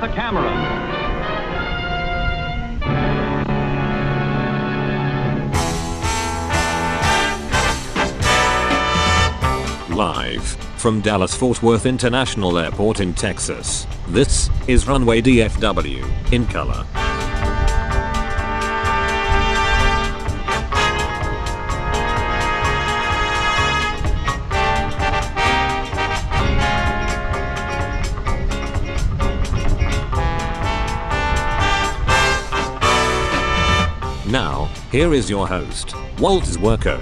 the cameras. Live from Dallas-Fort Worth International Airport in Texas, this is Runway DFW, in color. Now, here is your host, Walt Zwerko.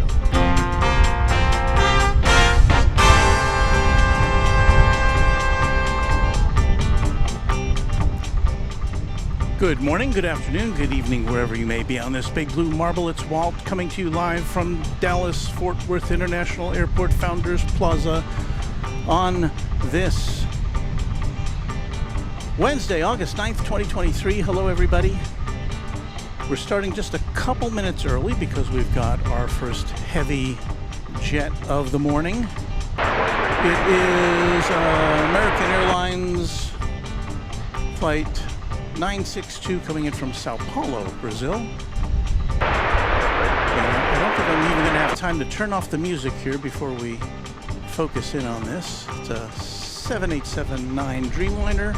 Good morning, good afternoon, good evening, wherever you may be on this big blue marble. It's Walt coming to you live from Dallas-Fort Worth International Airport Founders Plaza on this Wednesday, August 9th, 2023. Hello, everybody. We're starting just a couple minutes early because we've got our first heavy jet of the morning. It is American Airlines flight 962 coming in from Sao Paulo, Brazil. And I don't think I'm even going to have time to turn off the music here before we focus in on this. It's a 7879 Dreamliner.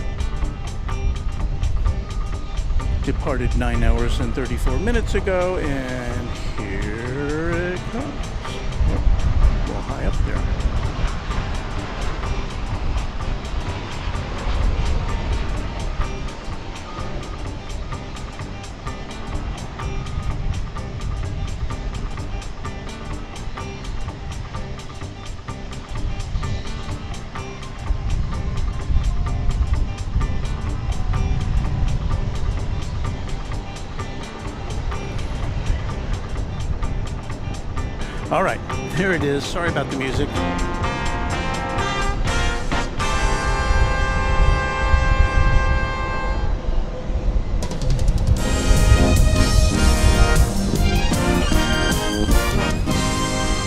Departed 9 hours and 34 minutes ago, and here it comes. Oh, a little high up there. All right, here it is. Sorry about the music.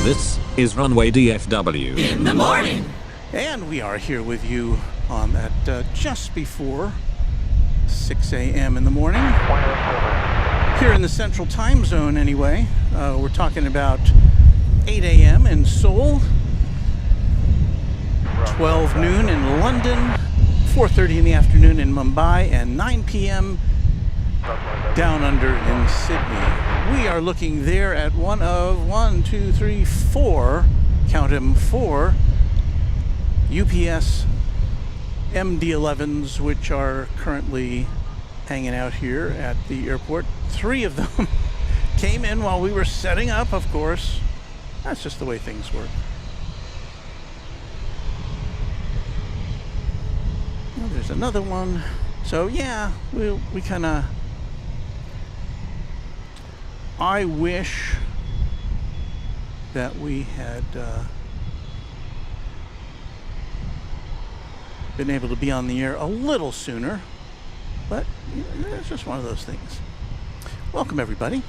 This is Runway DFW. In the morning. And we are here with you on that just before 6 a.m. in the morning. Here in the Central Time Zone, anyway. We're talking about 8 a.m. in Seoul, 12 noon in London, 4:30 in the afternoon in Mumbai, and 9 p.m. down under in Sydney. We are looking there at one of 4, count them, 4 UPS MD-11s, which are currently hanging out here at the airport. 3 of them came in while we were setting up, of course. That's just the way things work. Well, there's another one. So yeah, we kind of... I wish that we had been able to be on the air a little sooner, but you know, it's just one of those things. Welcome, everybody.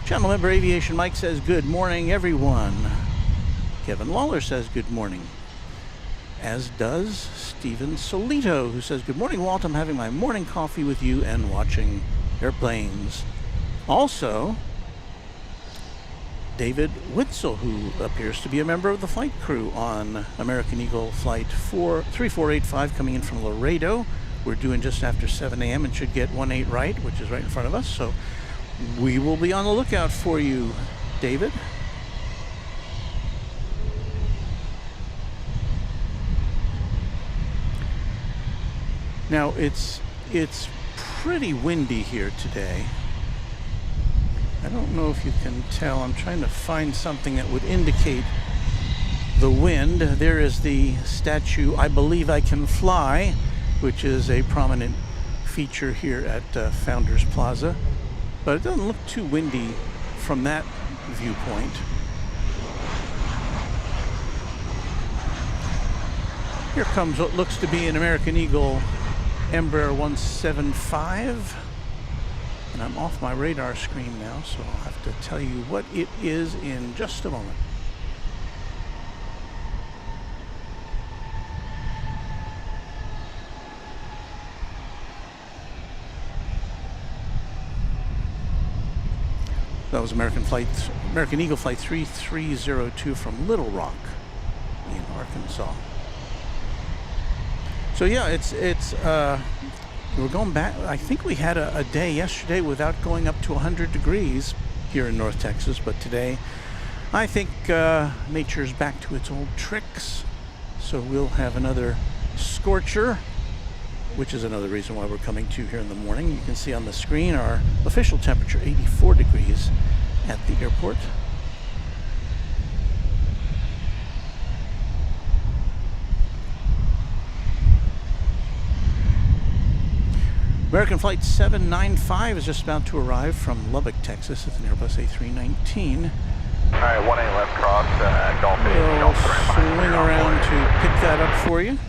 Channel member Aviation Mike says, good morning, everyone. Kevin Lawler says, good morning. As does Stephen Solito, who says, good morning, Walt. I'm having my morning coffee with you and watching airplanes. Also, David Witzel, who appears to be a member of the flight crew on American Eagle Flight 3485 coming in from Laredo. We're doing just after 7 a.m. and should get 18 right, which is right in front of us. So we will be on the lookout for you, David. Now, it's pretty windy here today. I don't know if you can tell. I'm trying to find something that would indicate the wind. There is the statue, I Believe I Can Fly, which is a prominent feature here at Founders Plaza. But it doesn't look too windy from that viewpoint. Here comes what looks to be an American Eagle Embraer 175. And I'm off my radar screen now, so I'll have to tell you what it is in just a moment. That was American Eagle Flight 3302 from Little Rock in Arkansas. So yeah, we're going back. I think we had a day yesterday without going up to 100 degrees here in North Texas, but today I think nature's back to its old tricks. So we'll have another scorcher, which is another reason why we're coming to here in the morning. You can see on the screen our official temperature, 84 degrees at the airport. American Flight 795 is just about to arrive from Lubbock, Texas. It's an Airbus A319. All right, 1A left cross, Golf 8. We'll swing around to pick that up for you.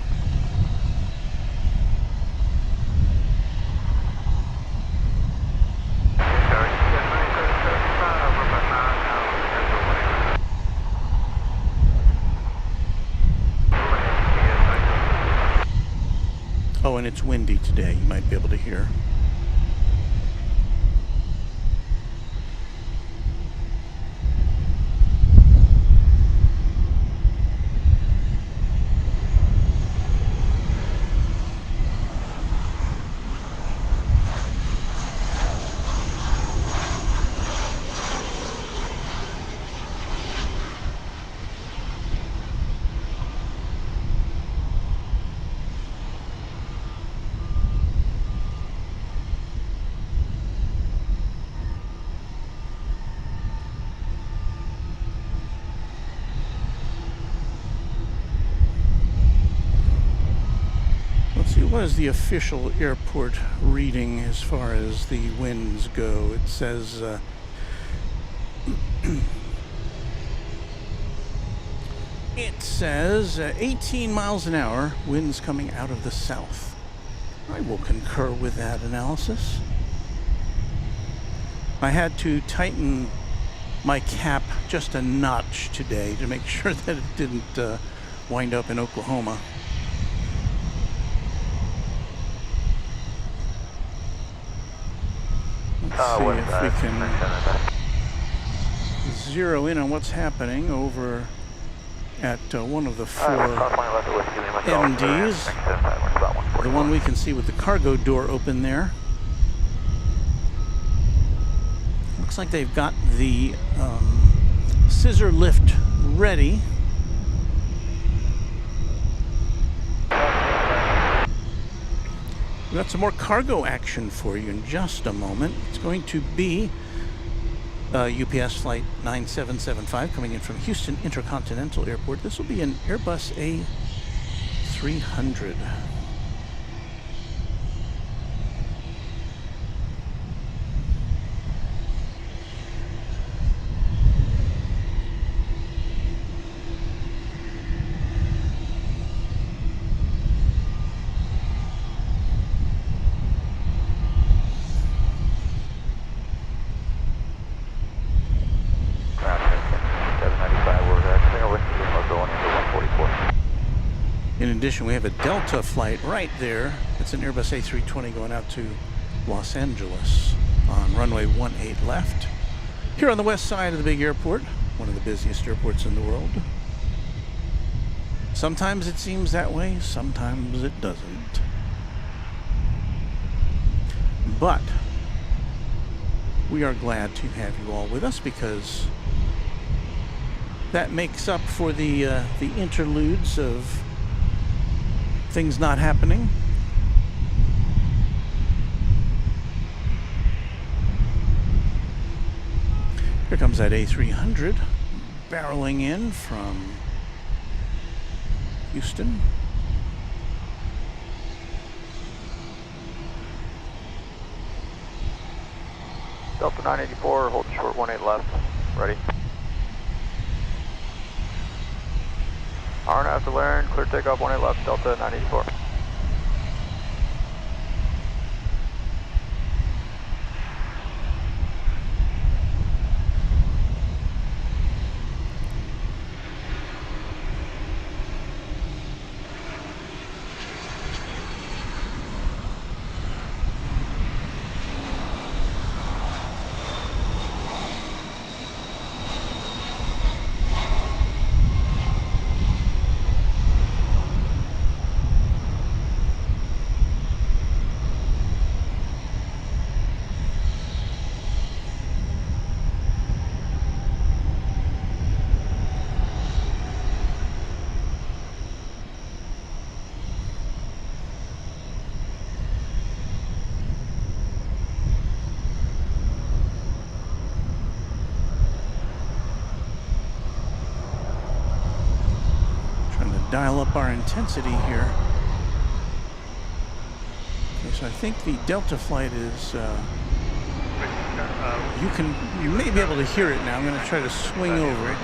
Oh, and it's windy today, you might be able to hear. What is the official airport reading as far as the winds go? It says it says 18 miles an hour, winds coming out of the south. I will concur with that analysis. I had to tighten my cap just a notch today to make sure that it didn't wind up in Oklahoma. Let's see if we can zero in on what's happening over at one of the four MDs. The one we can see with the cargo door open there. Looks like they've got the scissor lift ready. We've got some more cargo action for you in just a moment. It's going to be UPS Flight 9775 coming in from Houston Intercontinental Airport. This will be an Airbus A300. In addition, we have a Delta flight right there. It's an Airbus A320 going out to Los Angeles on runway 18 left. Here on the west side of the big airport, one of the busiest airports in the world. Sometimes it seems that way, sometimes it doesn't. But we are glad to have you all with us because that makes up for the interludes of things not happening. Here comes that A300 barreling in from Houston. Delta 984, holding short 18 left, ready. Hour and a half to learn, clear takeoff 18 left, Delta 984. dial up our intensity here. Okay, so I think the Delta flight is, you may be able to hear it now. I'm going to try to swing over.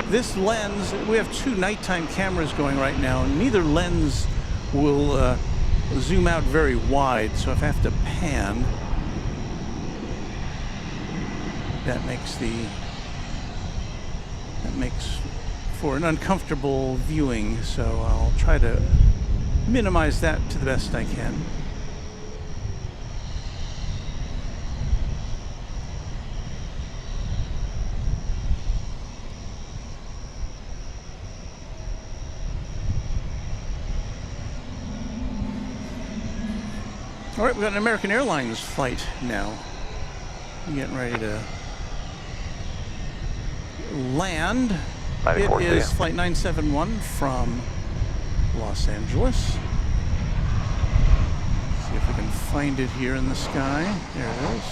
This lens, we have two nighttime cameras going right now, and neither lens will zoom out very wide, so if I have to pan, that makes for an uncomfortable viewing, so I'll try to minimize that to the best I can. All right, we've got an American Airlines flight now. We're getting ready to land. It is flight 971 from Los Angeles. See if we can find it here in the sky. There it is.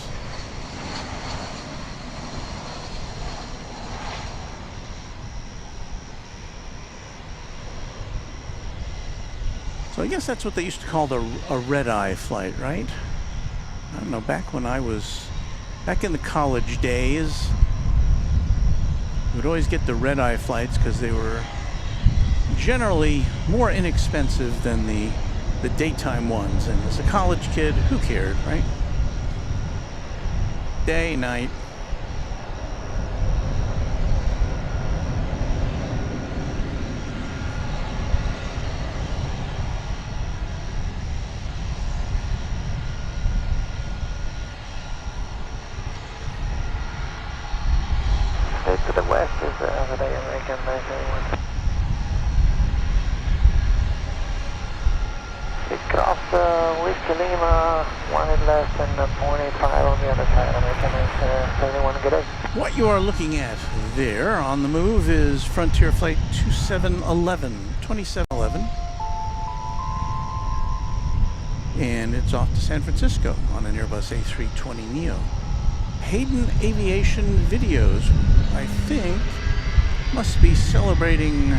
So I guess that's what they used to call a red-eye flight, right? I don't know, back in the college days, we would always get the red-eye flights because they were generally more inexpensive than the daytime ones. And as a college kid, who cared, right? Day, night. To the west is the American 971. Pick off Whiskey Lima, 1 less than 0.85 on the other side, American 971, good day. What you are looking at there on the move is Frontier Flight 2711, and it's off to San Francisco on an Airbus A320neo. Hayden Aviation Videos, I think, must be celebrating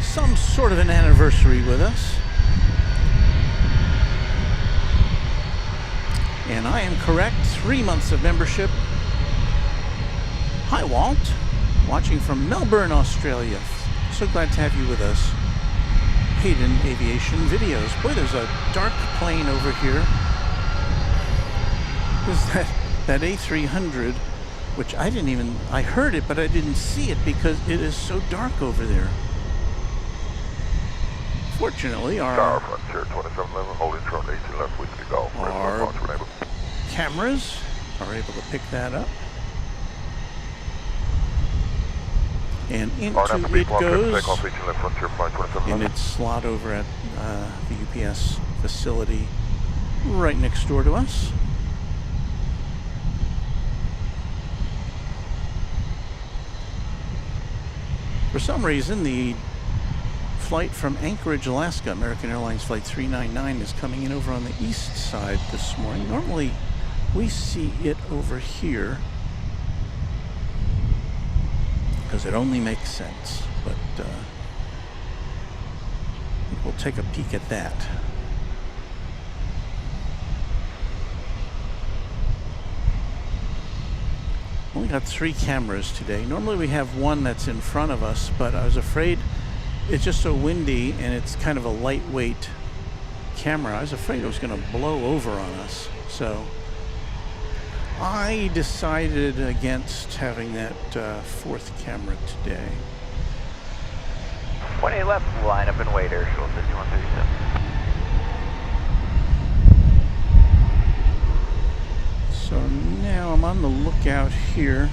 some sort of an anniversary with us. And I am correct, 3 months of membership. Hi, Walt, watching from Melbourne, Australia. So glad to have you with us. Hayden Aviation Videos. Boy, there's a dark plane over here. Is that A300, which I heard it, but I didn't see it because it is so dark over there. Fortunately, our Frontier 2711, holding short 18 left, Whiskey Golf. Our cameras are able to pick that up. And into it goes in its slot over at the UPS facility right next door to us. For some reason, the flight from Anchorage, Alaska, American Airlines Flight 399, is coming in over on the east side this morning. Normally, we see it over here because it only makes sense, but I think we'll take a peek at that. Only got 3 cameras today. Normally we have one that's in front of us, but I was afraid it's just so windy and it's kind of a lightweight camera. I was afraid it was going to blow over on us. So I decided against having that 4th camera today. 28 left, line up and wait, Airshore 5137. So now I'm on the lookout here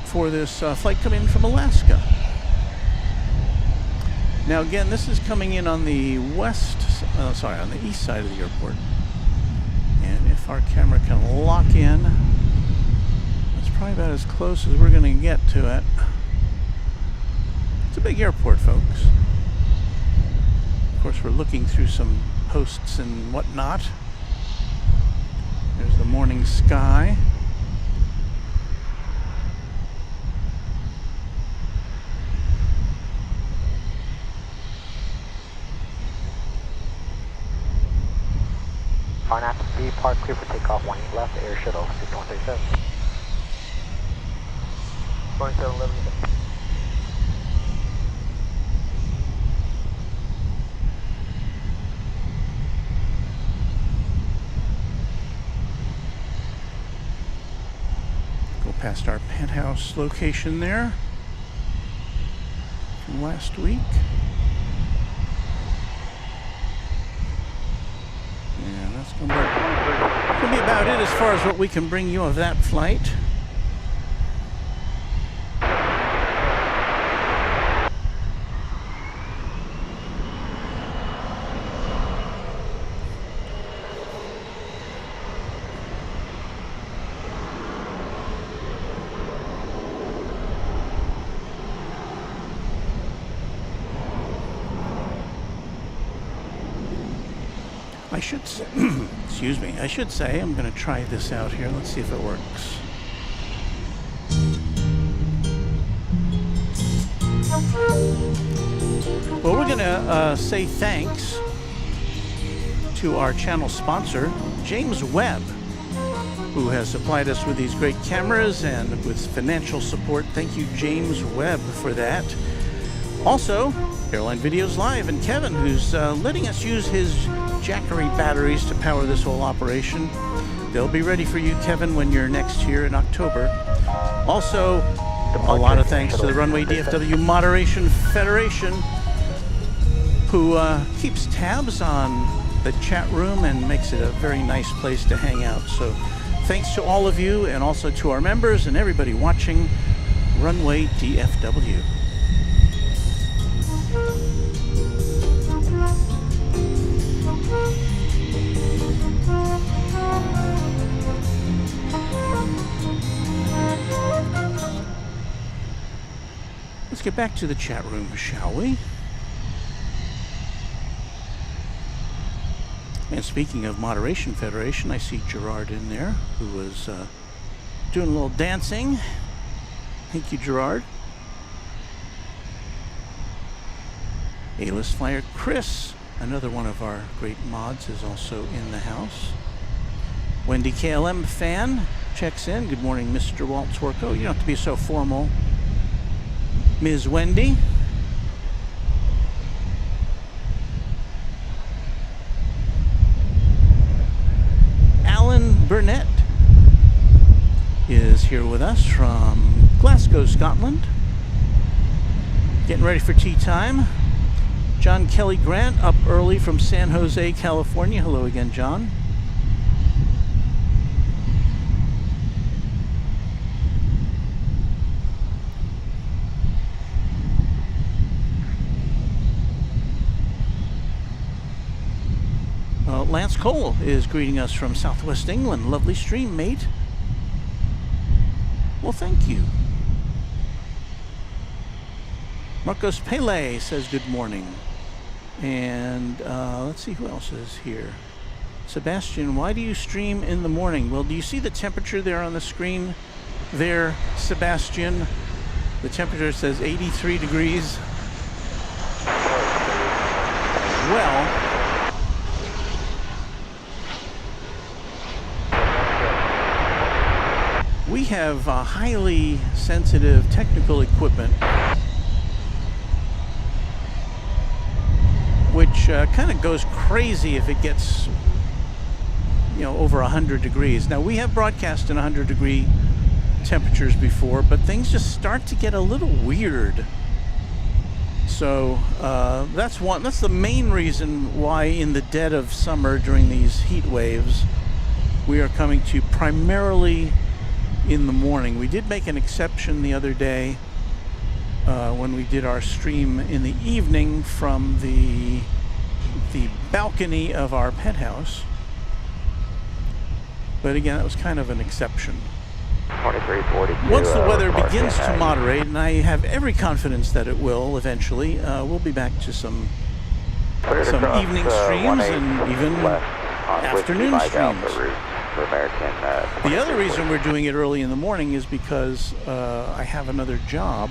for this flight coming in from Alaska. Now again, this is coming in on the on the east side of the airport. And if our camera can lock in, that's probably about as close as we're going to get to it. It's a big airport, folks. Of course, we're looking through some posts and whatnot. There's the morning sky. RNAP B, park clear for takeoff, 1 left, air shuttle, 6137. 2711. Go past our penthouse location there from last week. Yeah, that's going to be about it as far as what we can bring you of that flight. I should excuse me, I should say I'm going to try this out here. Let's see if it works. Well, we're going to say thanks to our channel sponsor, James Webb, who has supplied us with these great cameras and with financial support. Thank you, James Webb, for that. Also, Airline Videos Live and Kevin, who's letting us use his Jackery batteries to power this whole operation. They'll be ready for you, Kevin, when you're next here in October. Also, a lot of thanks to the Runway DFW Moderation Federation, who keeps tabs on the chat room and makes it a very nice place to hang out. So thanks to all of you, and also to our members and everybody watching Runway DFW. Let's get back to the chat room, shall we? And speaking of Moderation Federation, I see Gerard in there, who was doing a little dancing. Thank you, Gerard. A-list flyer Chris, another one of our great mods, is also in the house. Wendy KLM fan checks in. Good morning, Mr. Walt Twerko. You don't have to be so formal. Ms. Wendy. Alan Burnett is here with us from Glasgow, Scotland. Getting ready for tea time. John Kelly Grant up early from San Jose, California. Hello again, John. Lance Cole is greeting us from Southwest England. Lovely stream, mate. Well, thank you. Marcos Pele says good morning. And let's see who else is here. Sebastian, why do you stream in the morning? Well, do you see the temperature there on the screen there, Sebastian? The temperature says 83 degrees. Well, we have highly sensitive technical equipment which kind of goes crazy if it gets, you know, over 100 degrees. Now, we have broadcast in 100-degree temperatures before, but things just start to get a little weird. So that's the main reason why in the dead of summer during these heat waves we are coming to primarily in the morning. We did make an exception the other day when we did our stream in the evening from the balcony of our penthouse. But again, that was kind of an exception. 2342. Once the weather begins to moderate, and I have every confidence that it will eventually, we'll be back to some evening streams and even afternoon streams. The other reason we're doing it early in the morning is because I have another job,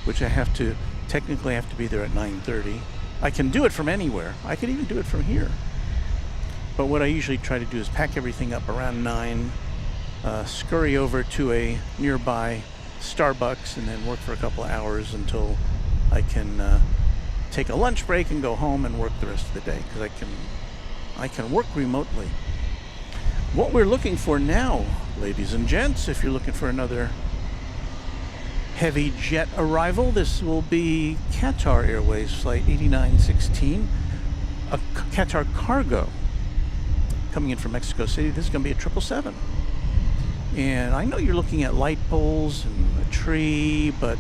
which I have to technically have to be there at 9:30. I can do it from anywhere. I could even do it from here. But what I usually try to do is pack everything up around 9, scurry over to a nearby Starbucks, and then work for a couple of hours until I can take a lunch break and go home and work the rest of the day, because I can work remotely. What we're looking for now, ladies and gents, if you're looking for another heavy jet arrival, this will be Qatar Airways Flight 8916, a Qatar cargo coming in from Mexico City. This is going to be a 777. And I know you're looking at light poles and a tree, but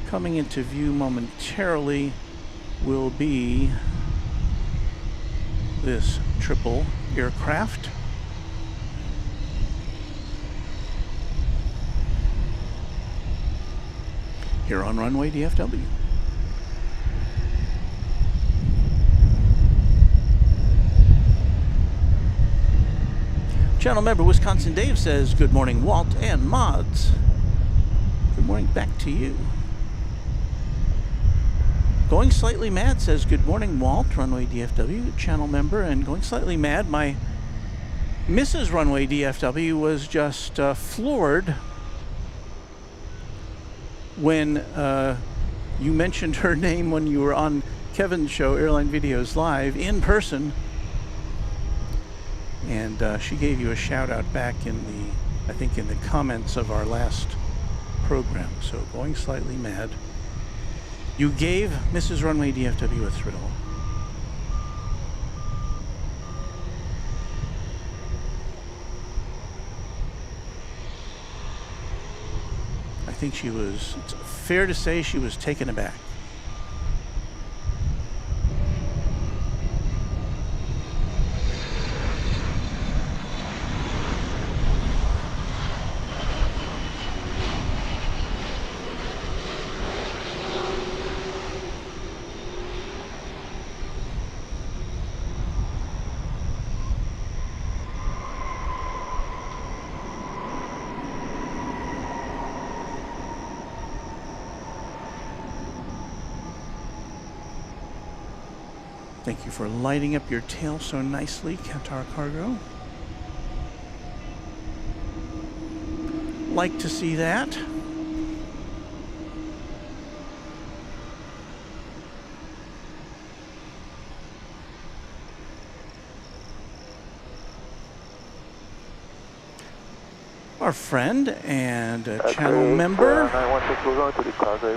coming into view momentarily will be this triple aircraft. Here on Runway DFW. Channel member Wisconsin Dave says, good morning, Walt and mods. Good morning back to you. Going Slightly Mad says, good morning, Walt, Runway DFW, channel member. And Going Slightly Mad, my Mrs. Runway DFW was just floored when you mentioned her name when you were on Kevin's show, Airline Videos Live, in person. And she gave you a shout out back in the, I think in the comments of our last program. So Going Slightly Mad, you gave Mrs. Runway DFW a thrill. I think she was, it's fair to say she was taken aback. Thank you for lighting up your tail so nicely, Qatar Cargo. Like to see that. Our friend and a channel member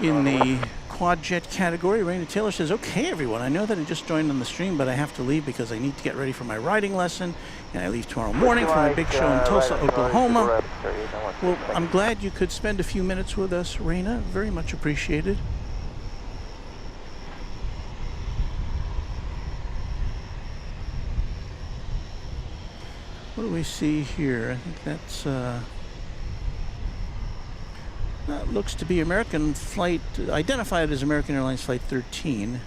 in the quad jet category, Raina Taylor, says, okay everyone, I know that I just joined on the stream, but I have to leave because I need to get ready for my riding lesson, and I leave tomorrow morning for my big show in Tulsa, Oklahoma. Well, I'm glad you could spend a few minutes with us, Raina. Very much appreciated. What do we see here? I think that's that looks to be American flight, identified as American Airlines Flight 13.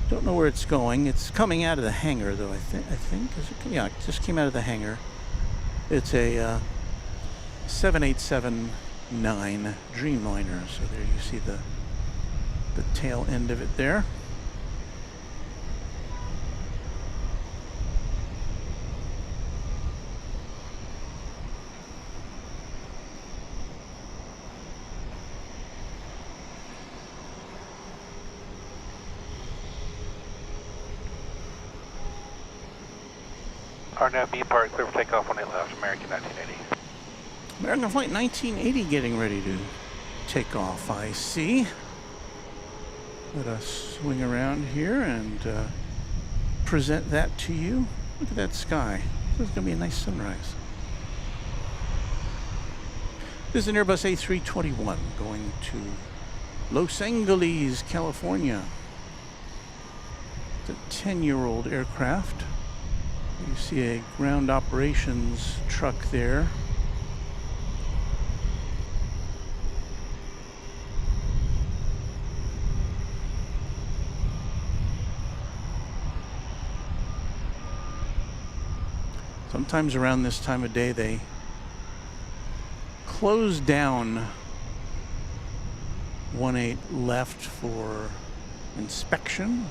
Don't know where it's going. It's coming out of the hangar, though. I think. Is it? Yeah, it just came out of the hangar. It's a 7879 Dreamliner. So there you see the tail end of it there. RNAV B part clear for takeoff on 8 left, American 1980. American Flight 1980 getting ready to take off, I see. Let us swing around here and present that to you. Look at that sky. This is going to be a nice sunrise. This is an Airbus A321 going to Los Angeles, California. It's a 10-year-old aircraft. You see a ground operations truck there. Sometimes around this time of day they close down 18 left for inspection.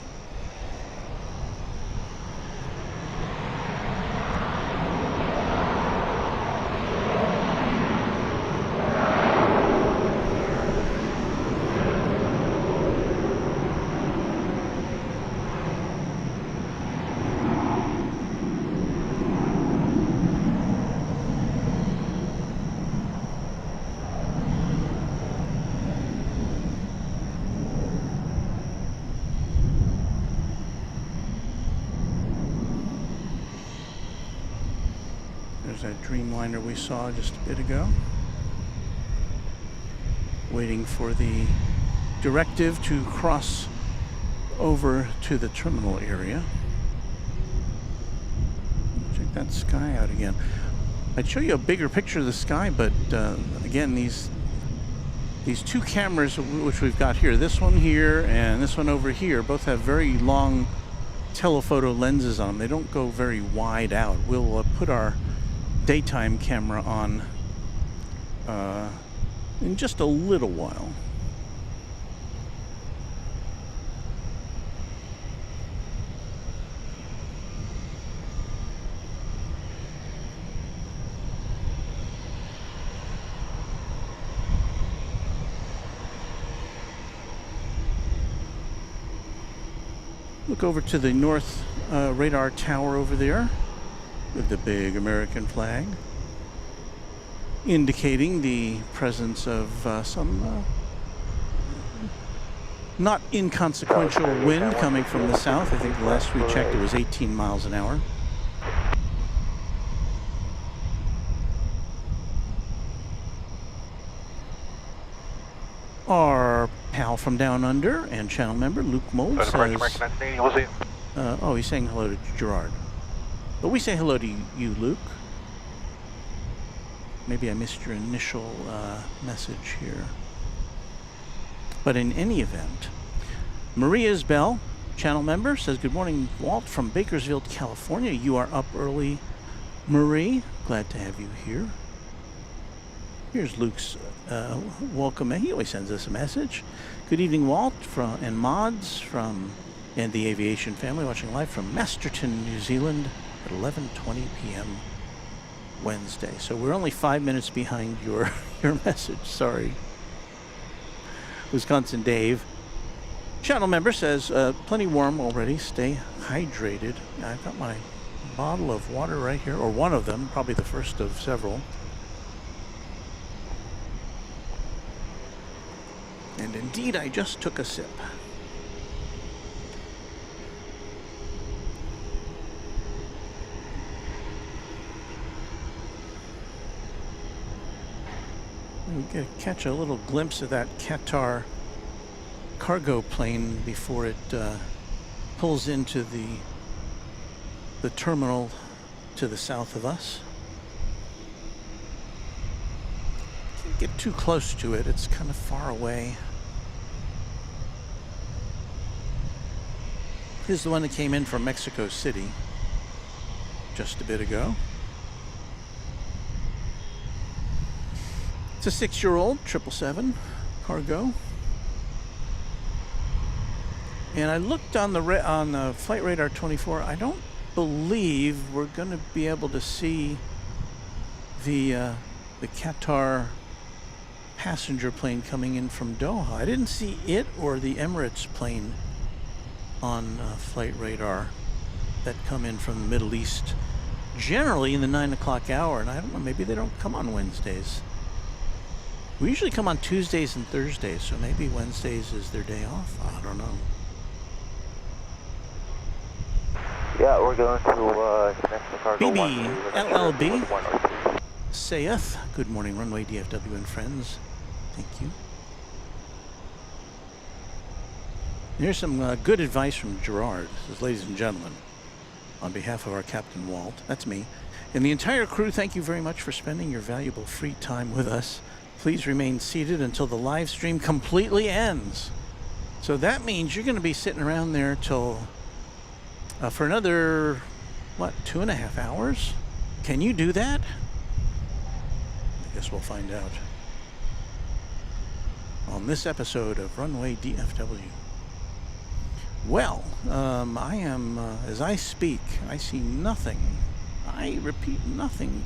that Dreamliner we saw just a bit ago. Waiting for the directive to cross over to the terminal area. Check that sky out again. I'd show you a bigger picture of the sky, but again, these two cameras which we've got here, this one here and this one over here, both have very long telephoto lenses on them. They don't go very wide out. We'll put our daytime camera on in just a little while. Look over to the north radar tower over there with the big American flag, indicating the presence of some not inconsequential wind coming from the south. I think the last we checked it was 18 miles an hour. Our pal from down under and channel member Luke Mold says, American 1980, was it? oh, he's saying hello to Gerard. But we say hello to you, Luke. Maybe I missed your initial message here. But in any event, Maria Isbell, channel member, says, good morning, Walt from Bakersfield, California. You are up early, Marie. Glad to have you here. Here's Luke's welcome. He always sends us a message. Good evening, Walt and mods and the aviation family watching live from Masterton, New Zealand at 11:20 p.m. Wednesday. So we're only 5 minutes behind your message. Sorry. Wisconsin Dave, channel member, says plenty warm already. Stay hydrated. I've got my bottle of water right here, or one of them, probably the first of several. And indeed, I just took a sip. We get to catch a little glimpse of that Qatar cargo plane before it pulls into the terminal to the south of us. Can't get too close to it, it's kind of far away. Here's the one that came in from Mexico City just a bit ago. It's a 6-year-old 777 cargo. And I looked on the Flight Radar 24. I don't believe we're going to be able to see the Qatar passenger plane coming in from Doha. I didn't see it or the Emirates plane on Flight Radar that come in from the Middle East generally in the 9 o'clock hour, and I don't know, maybe they don't come on Wednesdays. We usually come on Tuesdays and Thursdays, so maybe Wednesdays is their day off. I don't know. Yeah, we're going to connect the cargo. BB saith, good morning, Runway DFW and friends. Thank you. Here's some good advice from Gerard. He says, ladies and gentlemen, on behalf of our Captain Walt, that's me, and the entire crew, thank you very much for spending your valuable free time with us. Please remain seated until the live stream completely ends. So that means you're going to be sitting around there till for another, what, 2.5 hours? Can you do that? I guess we'll find out on this episode of Runway DFW. Well, I am, as I speak, I see nothing, I repeat, nothing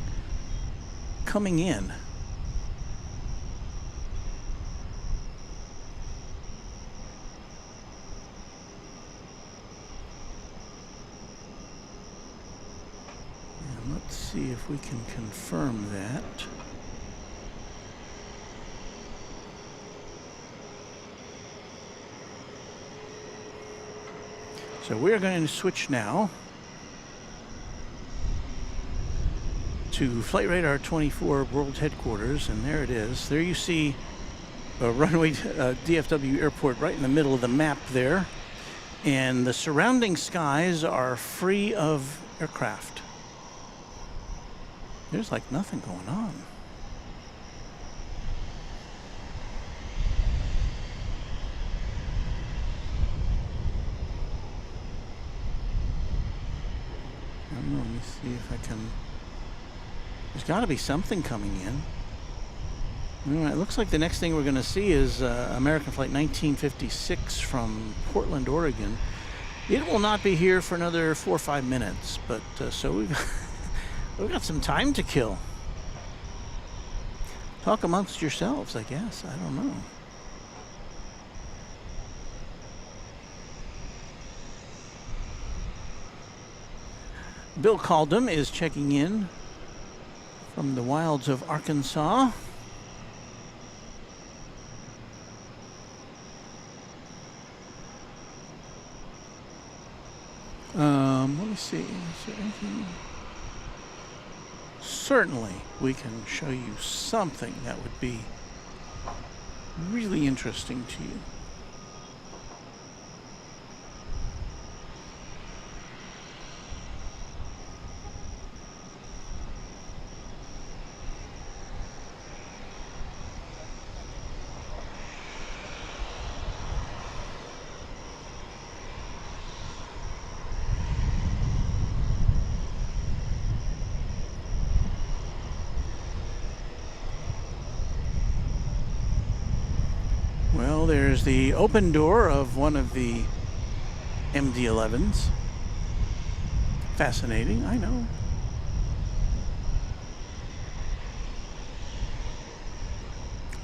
coming in. And let's see if we can confirm that. So we're going to switch now to Flight Radar 24 World Headquarters, and there it is. There you see Runway DFW Airport right in the middle of the map there, and the surrounding skies are free of aircraft. There's like nothing going on. I don't know, let me see if I can... There's got to be something coming in. All right, it looks like the next thing we're going to see is American Flight 1956 from Portland, Oregon. It will not be here for another 4 or 5 minutes, but so we've got some time to kill. Talk amongst yourselves, I guess. I don't know. Bill Caldum is checking in from the wilds of Arkansas. Let me see. Is there anything? Certainly, we can show you something that would be really interesting to you. Well, there's the open door of one of the MD-11s. Fascinating, I know.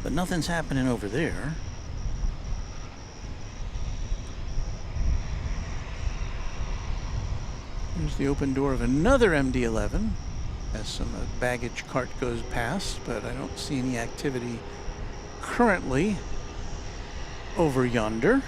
But nothing's happening over there. There's the open door of another MD-11 as some baggage cart goes past, but I don't see any activity currently over yonder.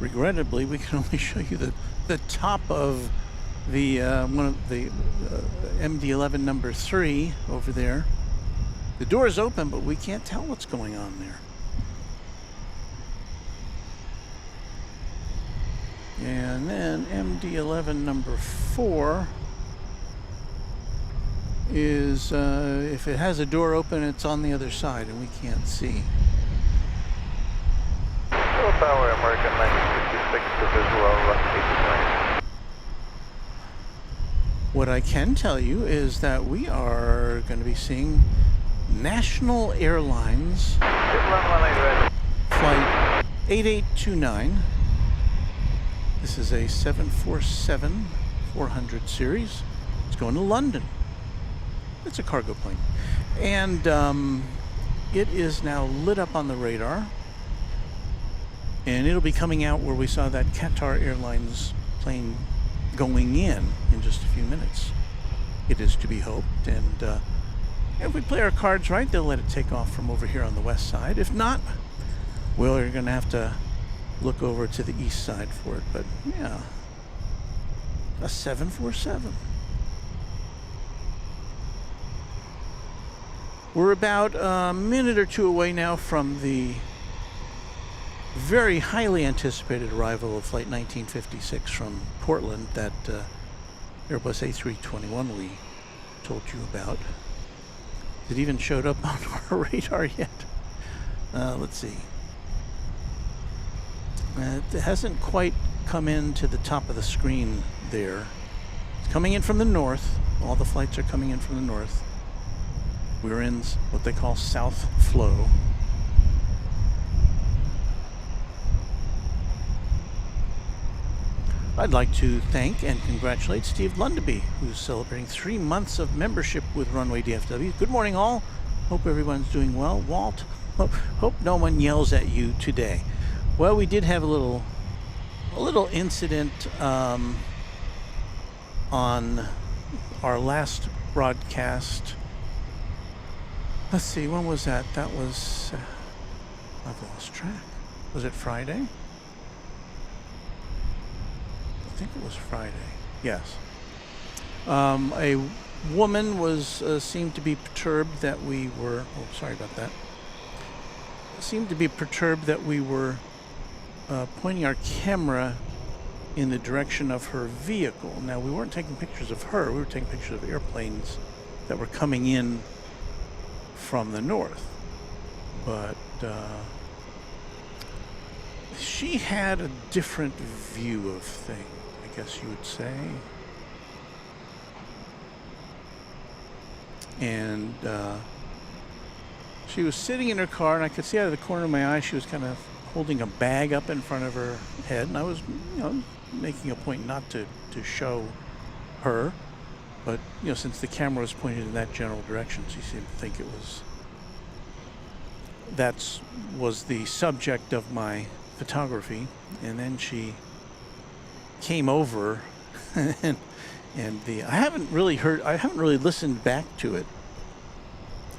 Regrettably, we can only show you the top of the one of the MD-11 number 3 over there. The door is open, but we can't tell what's going on there. And then MD-11 number 4 is, if it has a door open, it's on the other side, and we can't see. Tower, American 1956 to visual 89. What I can tell you is that we are going to be seeing National Airlines flight 8829. This is a 747-400 series. It's going to London. It's a cargo plane. And it is now lit up on the radar. And it'll be coming out where we saw that Qatar Airlines plane going in just a few minutes. It is to be hoped. And if we play our cards right, they'll let it take off from over here on the west side. If not, well, you're going to have to look over to the east side for it. But yeah, a 747. We're about a minute or two away now from the very highly anticipated arrival of Flight 1956 from Portland, that Airbus A321 we told you about. It even showed up on our radar yet. Let's see. It hasn't quite come into the top of the screen there. It's coming in from the north. All the flights are coming in from the north. We're in what they call South Flow. I'd like to thank and congratulate Steve Lundaby, who's celebrating 3 months of membership with Runway DFW. Good morning, all. Hope everyone's doing well. Walt, hope no one yells at you today. Well, we did have a little a little incident on our last broadcast. Let's see, when was that? That was, I've lost track. Was it Friday? I think it was Friday. Yes. A woman was seemed to be perturbed that we were. Oh, sorry about that. Seemed to be perturbed that we were pointing our camera in the direction of her vehicle. Now, we weren't taking pictures of her. We were taking pictures of airplanes that were coming in from the north. But she had a different view of things, I guess you would say. And she was sitting in her car, and I could see out of the corner of my eye she was kind of holding a bag up in front of her head, and I was, making a point not to show her, but since the camera was pointed in that general direction, she seemed to think that was the subject of my photography. And then she came over and I haven't really listened back to it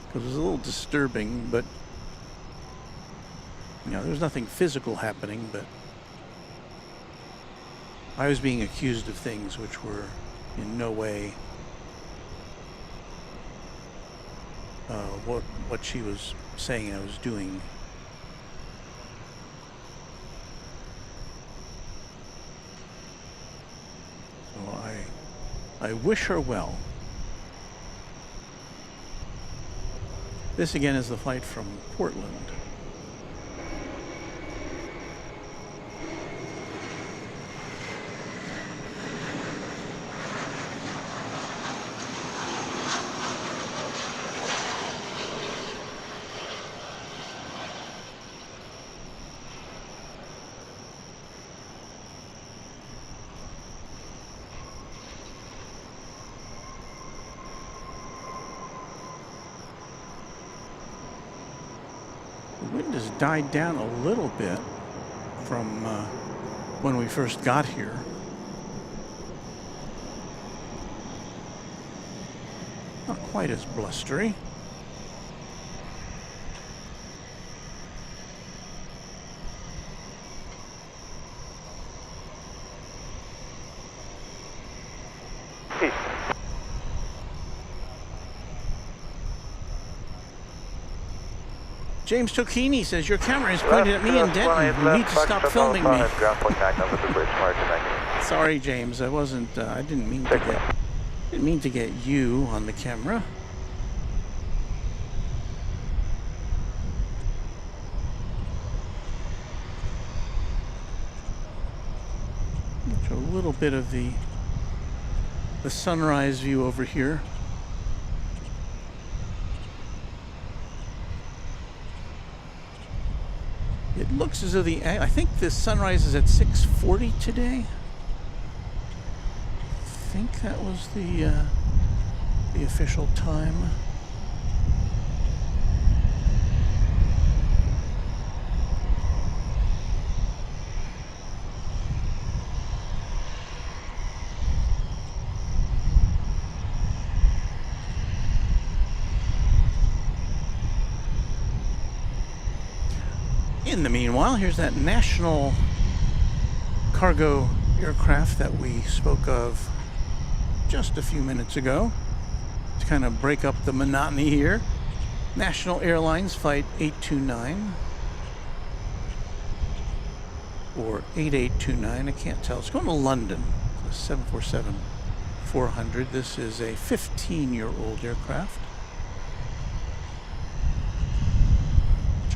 because it was a little disturbing, but there's nothing physical happening, but I was being accused of things which were in no way what she was saying I was doing. So I wish her well. This again is the flight from Portland. The wind has died down a little bit from when we first got here. Not quite as blustery. James Tocchini says, your camera is pointed at me in Denton. You need to stop filming me. Sorry, James. I wasn't. I didn't mean to get you on the camera. Show a little bit of the sunrise view over here. It looks as though I think the sunrise is at 6:40 today. I think that was the official time. In the meanwhile, here's that national cargo aircraft that we spoke of just a few minutes ago to kind of break up the monotony here. National Airlines Flight 829 or 8829, I can't tell. It's going to London. It's a 747-400. This is a 15-year-old aircraft.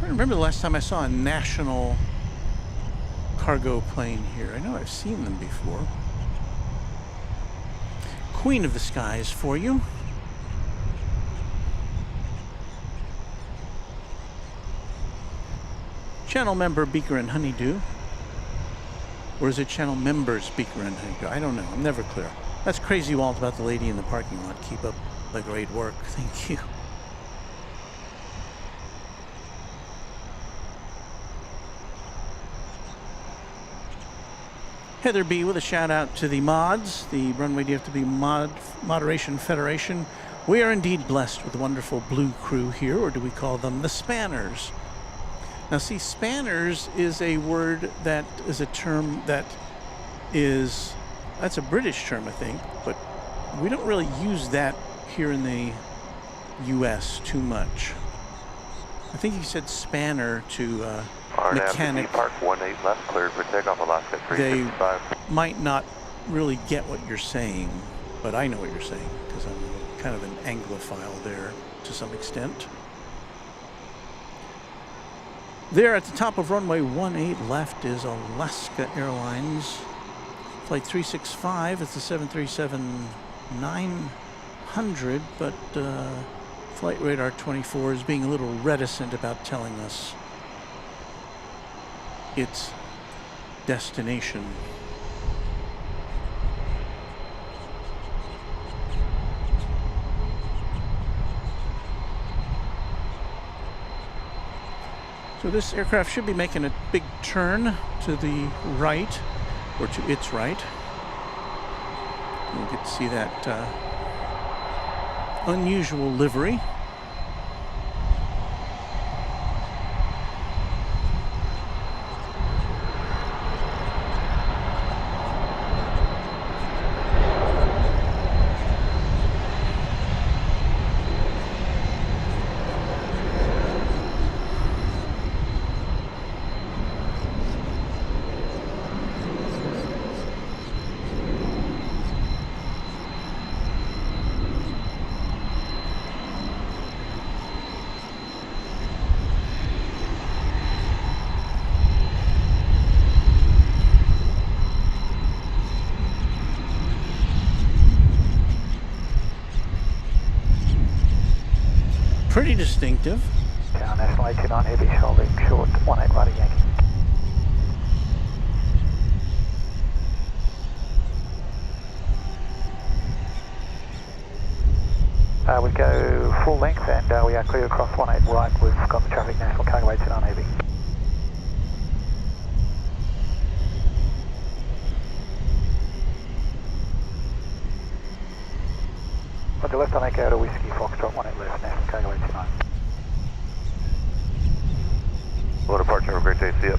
I remember the last time I saw a national cargo plane here. I know I've seen them before. Queen of the Skies for you. Channel member Beaker and Honeydew. Or is it channel members Beaker and Honeydew? I don't know. I'm never clear. That's Crazy Walt about the lady in the parking lot. Keep up the great work. Thank you. Heather B with a shout out to the mods, the Runway DFW Moderation Federation. We are indeed blessed with a wonderful blue crew here, or do we call them the Spanners? Now see, Spanners is a word that is a term that is, that's a British term I think, but we don't really use that here in the US too much. I think he said spanner to mechanic. Park 18 left, cleared for takeoff, Alaska 365. They might not really get what you're saying, but I know what you're saying because I'm kind of an Anglophile there to some extent. There at the top of runway 18 left is Alaska Airlines. Flight 365, it's the 737-900, but Flight Radar 24 is being a little reticent about telling us its destination. So this aircraft should be making a big turn to the right, or to its right. You'll get to see that unusual livery. Pretty distinctive. Tower National 829 Heavy, holding short, 18 right Yankee. We go full length and we are clear across 18 right. We've got the traffic National Cargo 829 Heavy. Roger, left on Echo to Whiskey Foxtrot 18 left, National Cargo 829. Hello, departure, have a great day, see ya.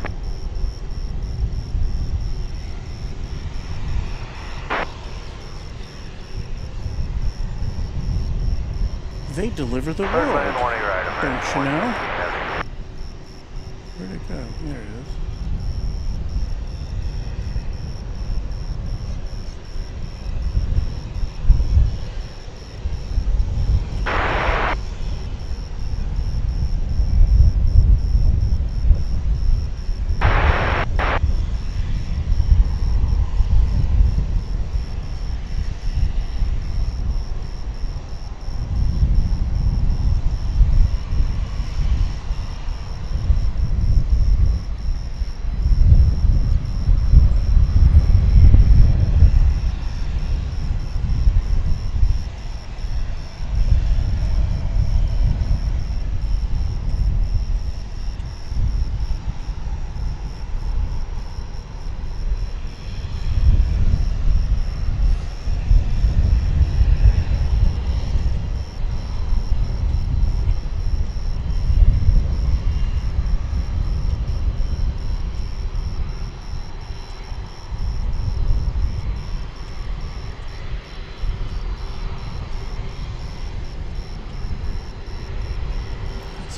They deliver the world, don't you know? Where'd it go? There it is.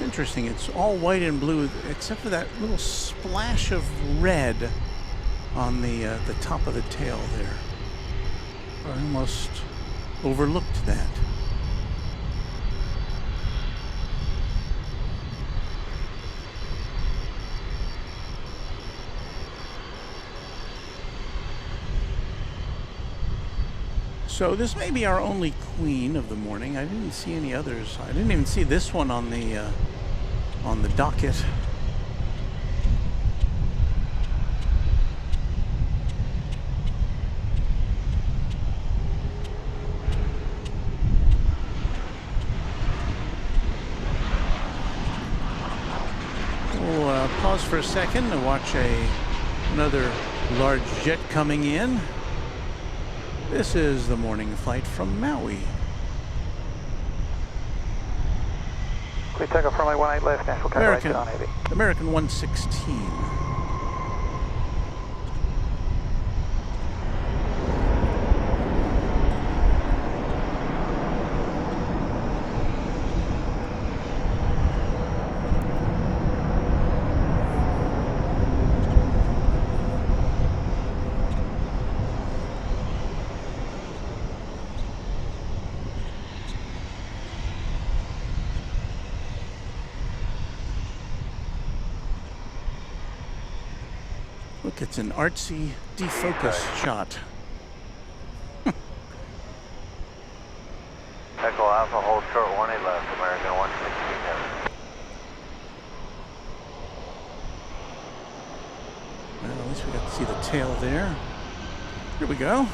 Interesting, it's all white and blue except for that little splash of red on the top of the tail there. I almost overlooked that. So this may be our only queen of the morning. I didn't see any others. I didn't even see this one on the docket. We'll pause for a second to watch another Large jet coming in. This is the morning flight from Maui. Clear takeoff runway 18 left, national calculation on 80. American 116. Look, it's an artsy defocus shot. Echo Alpha, hold short 18 left, American 116. Well, at least we got to see the tail there. Here we go.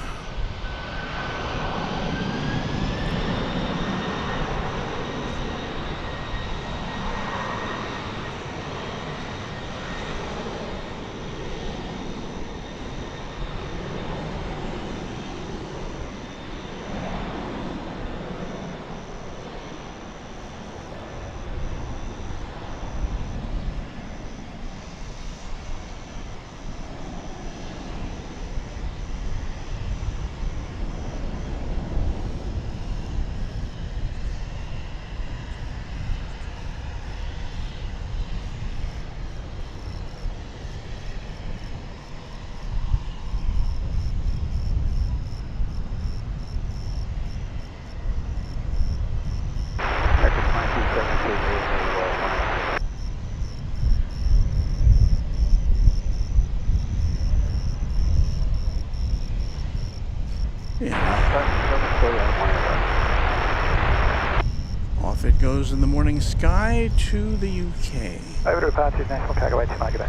Off it goes in the morning sky to the UK. Over to departures, national cargo 2 Market Bay.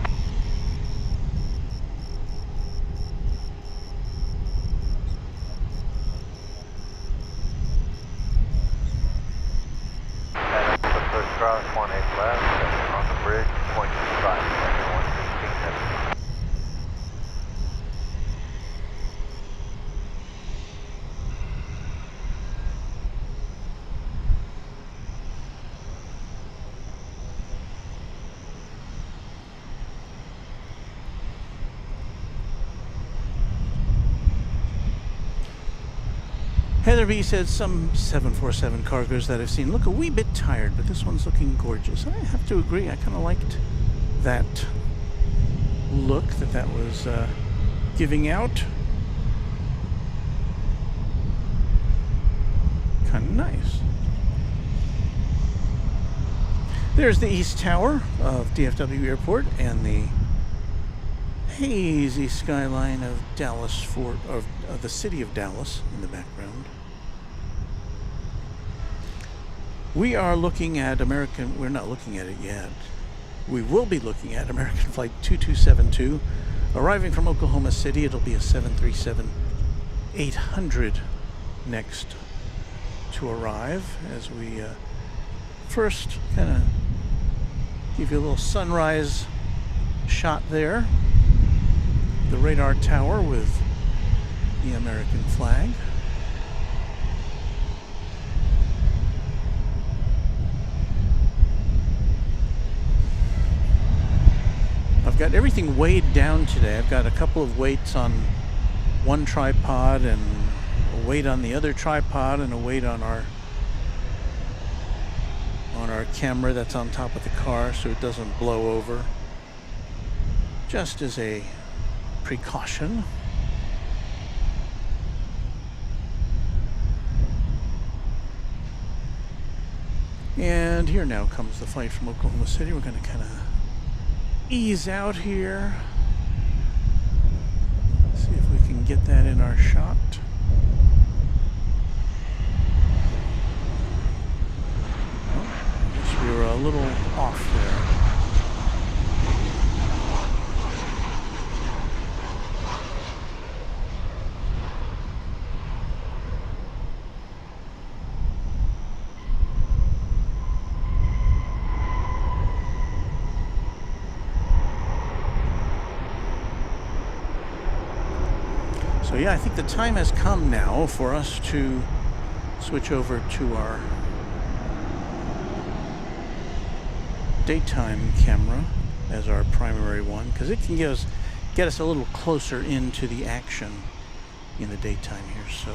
And first cross 18 left, and on the bridge, 0.25, American 116. Heather B said some 747 cargoes that I've seen look a wee bit tired, but this one's looking gorgeous. I have to agree, I kind of liked that look that was giving out. Kind of nice. There's the East Tower of DFW Airport and the hazy skyline of Dallas Fort, of the city of Dallas in the background. We are looking at we're not looking at it yet. We will be looking at American Flight 2272, arriving from Oklahoma City. It'll be a 737-800 next to arrive, as we first kind of give you a little sunrise shot there. The radar tower with the American flag. I've got everything weighed down today. I've got a couple of weights on one tripod and a weight on the other tripod and a weight on our camera that's on top of the car so it doesn't blow over. Just as a precaution. And here now comes the flight from Oklahoma City. We're going to kind of ease out here. See if we can get that in our shot. Oh, I guess we were a little off there. So yeah, I think the time has come now for us to switch over to our daytime camera as our primary one, because it can get us a little closer into the action in the daytime here. So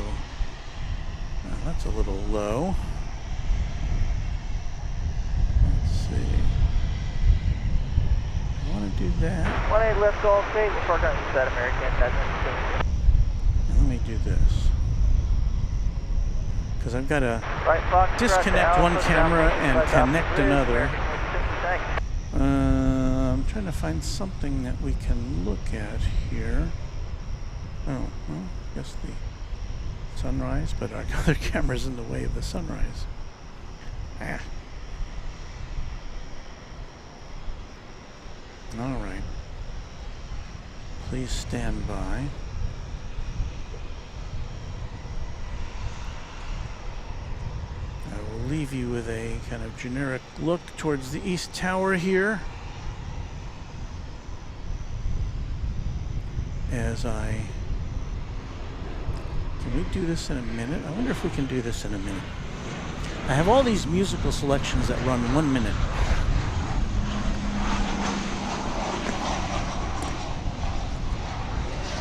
that's a little low. Let's see. I want to do that. 18 left Gulf 8, report on set American, doesn't And let me do this, because I've got to right, Fox, disconnect one camera and connect another. I'm trying to find something that we can look at here. Oh, well, I guess the sunrise, but our other camera's in the way of the sunrise. Ah. All right. Please stand by. I will leave you with a kind of generic look towards the East Tower here as I... Can we do this in a minute? I wonder if we can do this in a minute. I have all these musical selections that run 1 minute.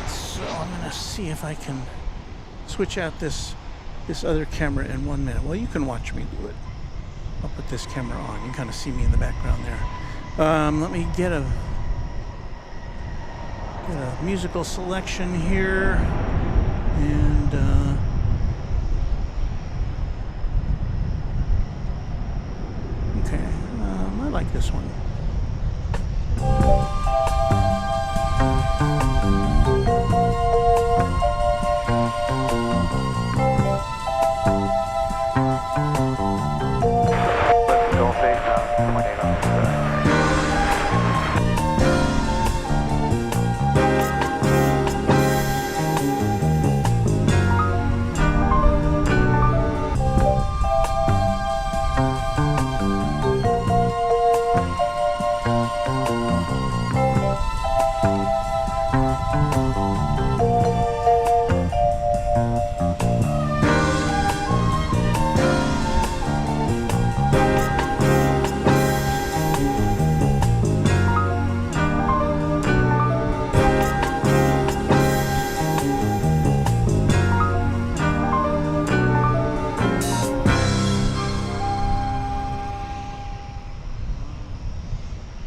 So I'm going to see if I can switch out this other camera in 1 minute. Well, you can watch me do it. I'll put this camera on. You can kind of see me in the background there. Let me get a musical selection here, and okay, I like this one. Gulf 8 now, 28 on the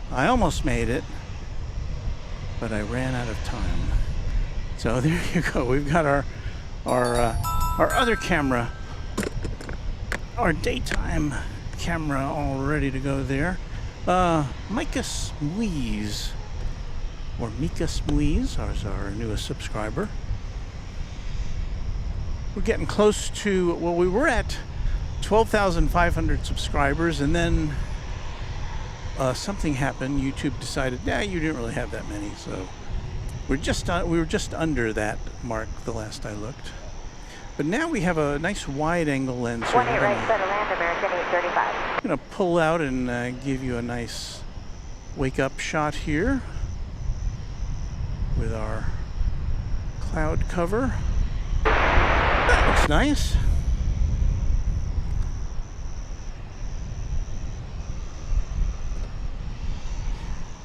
I almost made it, but I ran out of time. So there you go. We've got our other camera, our daytime camera, all ready to go there. Micah Smuiz, or Mika Smuiz, is our newest subscriber. We're getting close to, well, we were at 12,500 subscribers, and then something happened. YouTube decided, nah, you didn't really have that many, so we were just under that mark the last I looked. But now we have a nice wide-angle lens. 28 right, set of land, American 835. I'm going to pull out and give you a nice wake-up shot here with our cloud cover. That looks nice.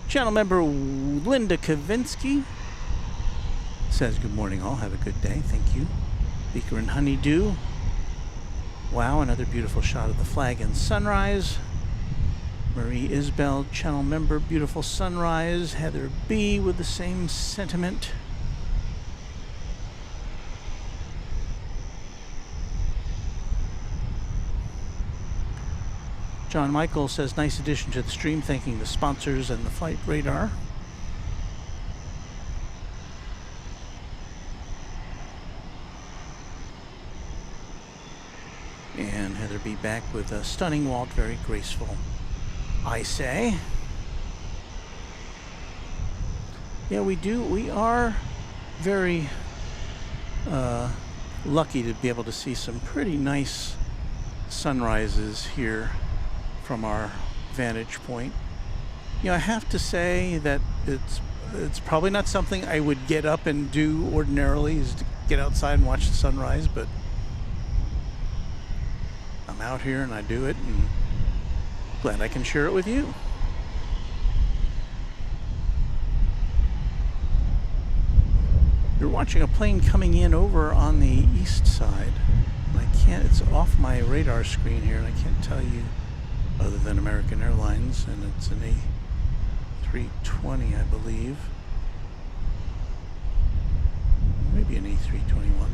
Channel member Linda Kavinsky says, good morning all, have a good day, thank you. Beaker and Honeydew. Wow, another beautiful shot of the flag and sunrise. Marie Isbell, channel member, beautiful sunrise. Heather B with the same sentiment. John Michael says, nice addition to the stream, thanking the sponsors and the flight radar. And Heather B back with a stunning Walt, very graceful, I say. Yeah, we are very lucky to be able to see some pretty nice sunrises here from our vantage point. You know, I have to say that it's probably not something I would get up and do ordinarily, is to get outside and watch the sunrise, but I'm out here and I do it, and glad I can share it with you. You're watching a plane coming in over on the east side. I can't, it's off my radar screen here, and I can't tell you other than American Airlines, and it's an A320, I believe. Maybe an A321.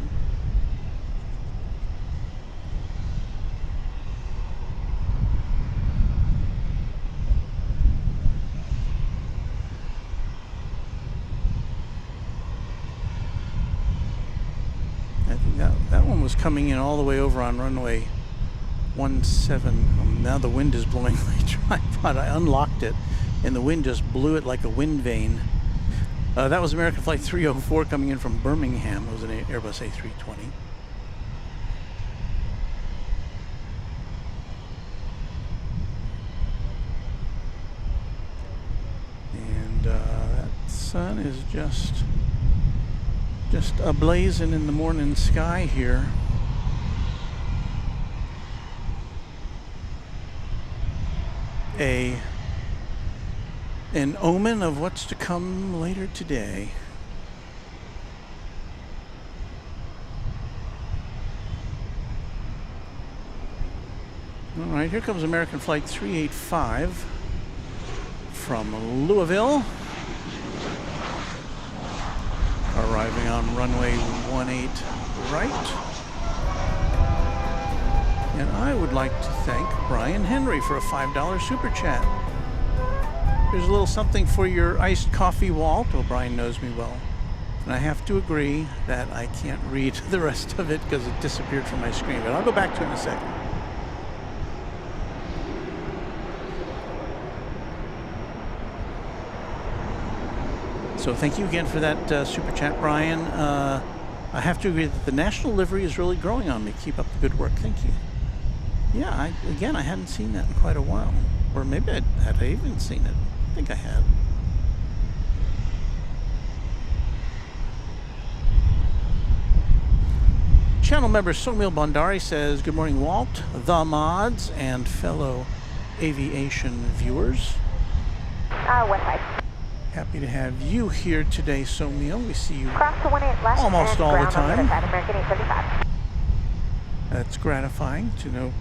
I think that one was coming in all the way over on runway 17. Now the wind is blowing my tripod. I unlocked it, and the wind just blew it like a wind vane. That was American Flight 304 coming in from Birmingham. It was an Airbus A320. And that sun is just ablazing in the morning sky here. An omen of what's to come later today. All right, here comes American Flight 385 from Louisville, arriving on runway 18 right. And I would like to thank Brian Henry for a $5 super chat. There's a little something for your iced coffee, Walt. Well, Brian knows me well. And I have to agree that I can't read the rest of it because it disappeared from my screen. But I'll go back to it in a second. So thank you again for that super chat, Brian. I have to agree that the national livery is really growing on me. Keep up the good work. Thank you. Yeah, I hadn't seen that in quite a while. Or maybe had I even seen it. I think I had. Channel member Somil Bhandari says, good morning, Walt, the mods, and fellow aviation viewers. West side. Happy to have you here today, Somil. We see you Cross to 18 left almost all the time. American 835. That's gratifying to know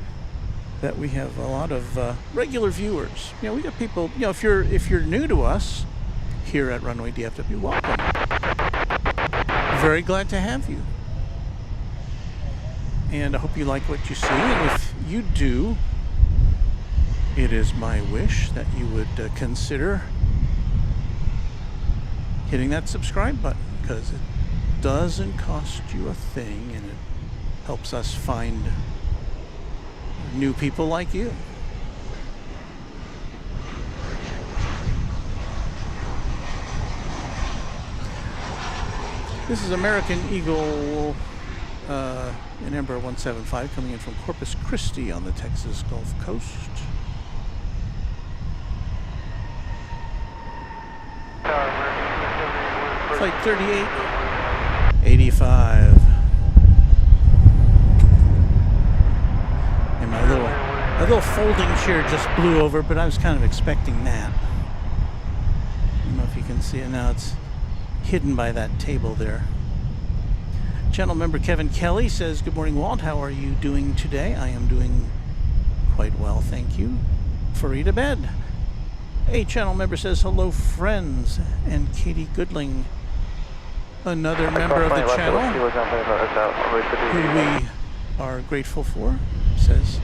that we have a lot of regular viewers. You know, we got people, you know, if you're new to us here at Runway DFW, welcome. Very glad to have you. And I hope you like what you see. And if you do, it is my wish that you would consider hitting that subscribe button, because it doesn't cost you a thing, and it helps us find new people like you. This is American Eagle in Embraer 175 coming in from Corpus Christi on the Texas Gulf Coast. Flight 3885. And my little folding chair just blew over, but I was kind of expecting that. I don't know if you can see it now. It's hidden by that table there. Channel member Kevin Kelly says, good morning, Walt. How are you doing today? I am doing quite well, thank you. Farida Bed. A channel member says, hello, friends. And Katie Goodling, another member of the channel, who we are grateful for, says,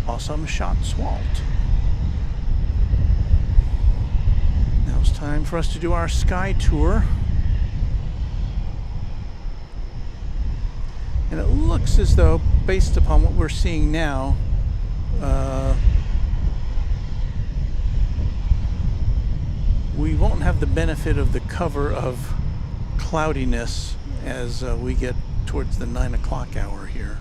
awesome shots, Walt. Now it's time for us to do our sky tour. And it looks as though, based upon what we're seeing now, we won't have the benefit of the cover of cloudiness as we get towards the 9 o'clock hour here,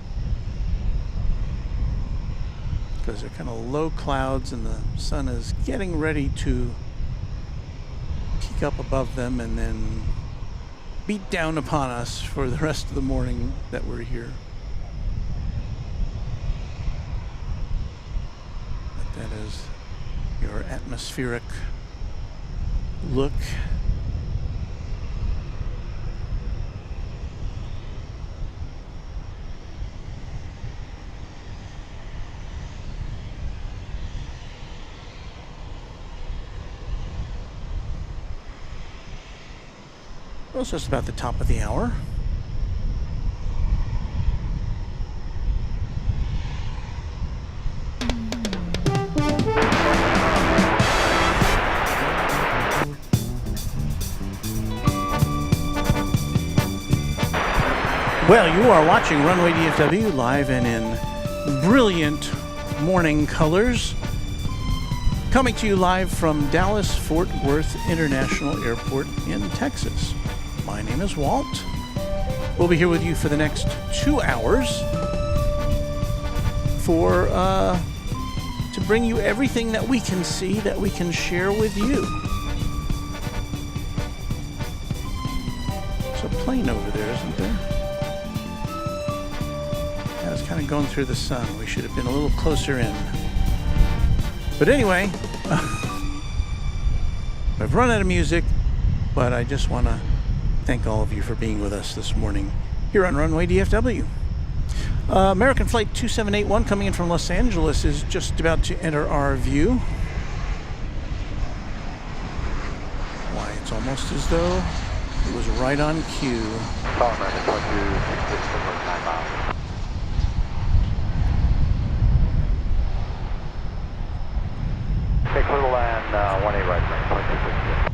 because they're kind of low clouds and the sun is getting ready to peek up above them and then beat down upon us for the rest of the morning that we're here. But that is your atmospheric look. Well, it's just about the top of the hour. Well, you are watching Runway DFW live and in brilliant morning colors. Coming to you live from Dallas-Fort Worth International Airport in Texas. My name is Walt. We'll be here with you for the next 2 hours to bring you everything that we can see, that we can share with you. There's a plane over there, isn't there? Yeah, it's kind of going through the sun. We should have been a little closer in. But anyway, I've run out of music, but I just want to thank all of you for being with us this morning here on Runway DFW. American Flight 2781 coming in from Los Angeles is just about to enter our view. Why, it's almost as though it was right on cue. American 2266 for 9 miles. Okay, clear to land 18 right, 2266.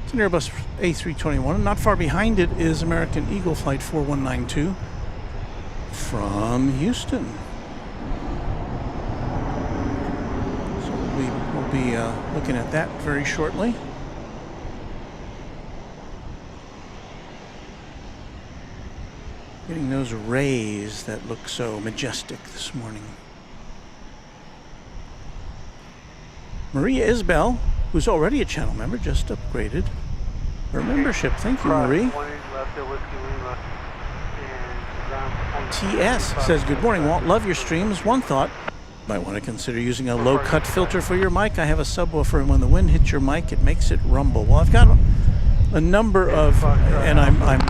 It's an Airbus A321. Not far behind it is American Eagle Flight 4192 from Houston. So we'll be looking at that very shortly. Getting those rays that look so majestic this morning. Maria Isbell, who's already a channel member, just upgraded her membership. Thank you, Marie. TS says, good morning, Walt. Love your streams. One thought, might want to consider using a low-cut filter for your mic. I have a subwoofer, and when the wind hits your mic, it makes it rumble. Well, I've got a number of, and I'm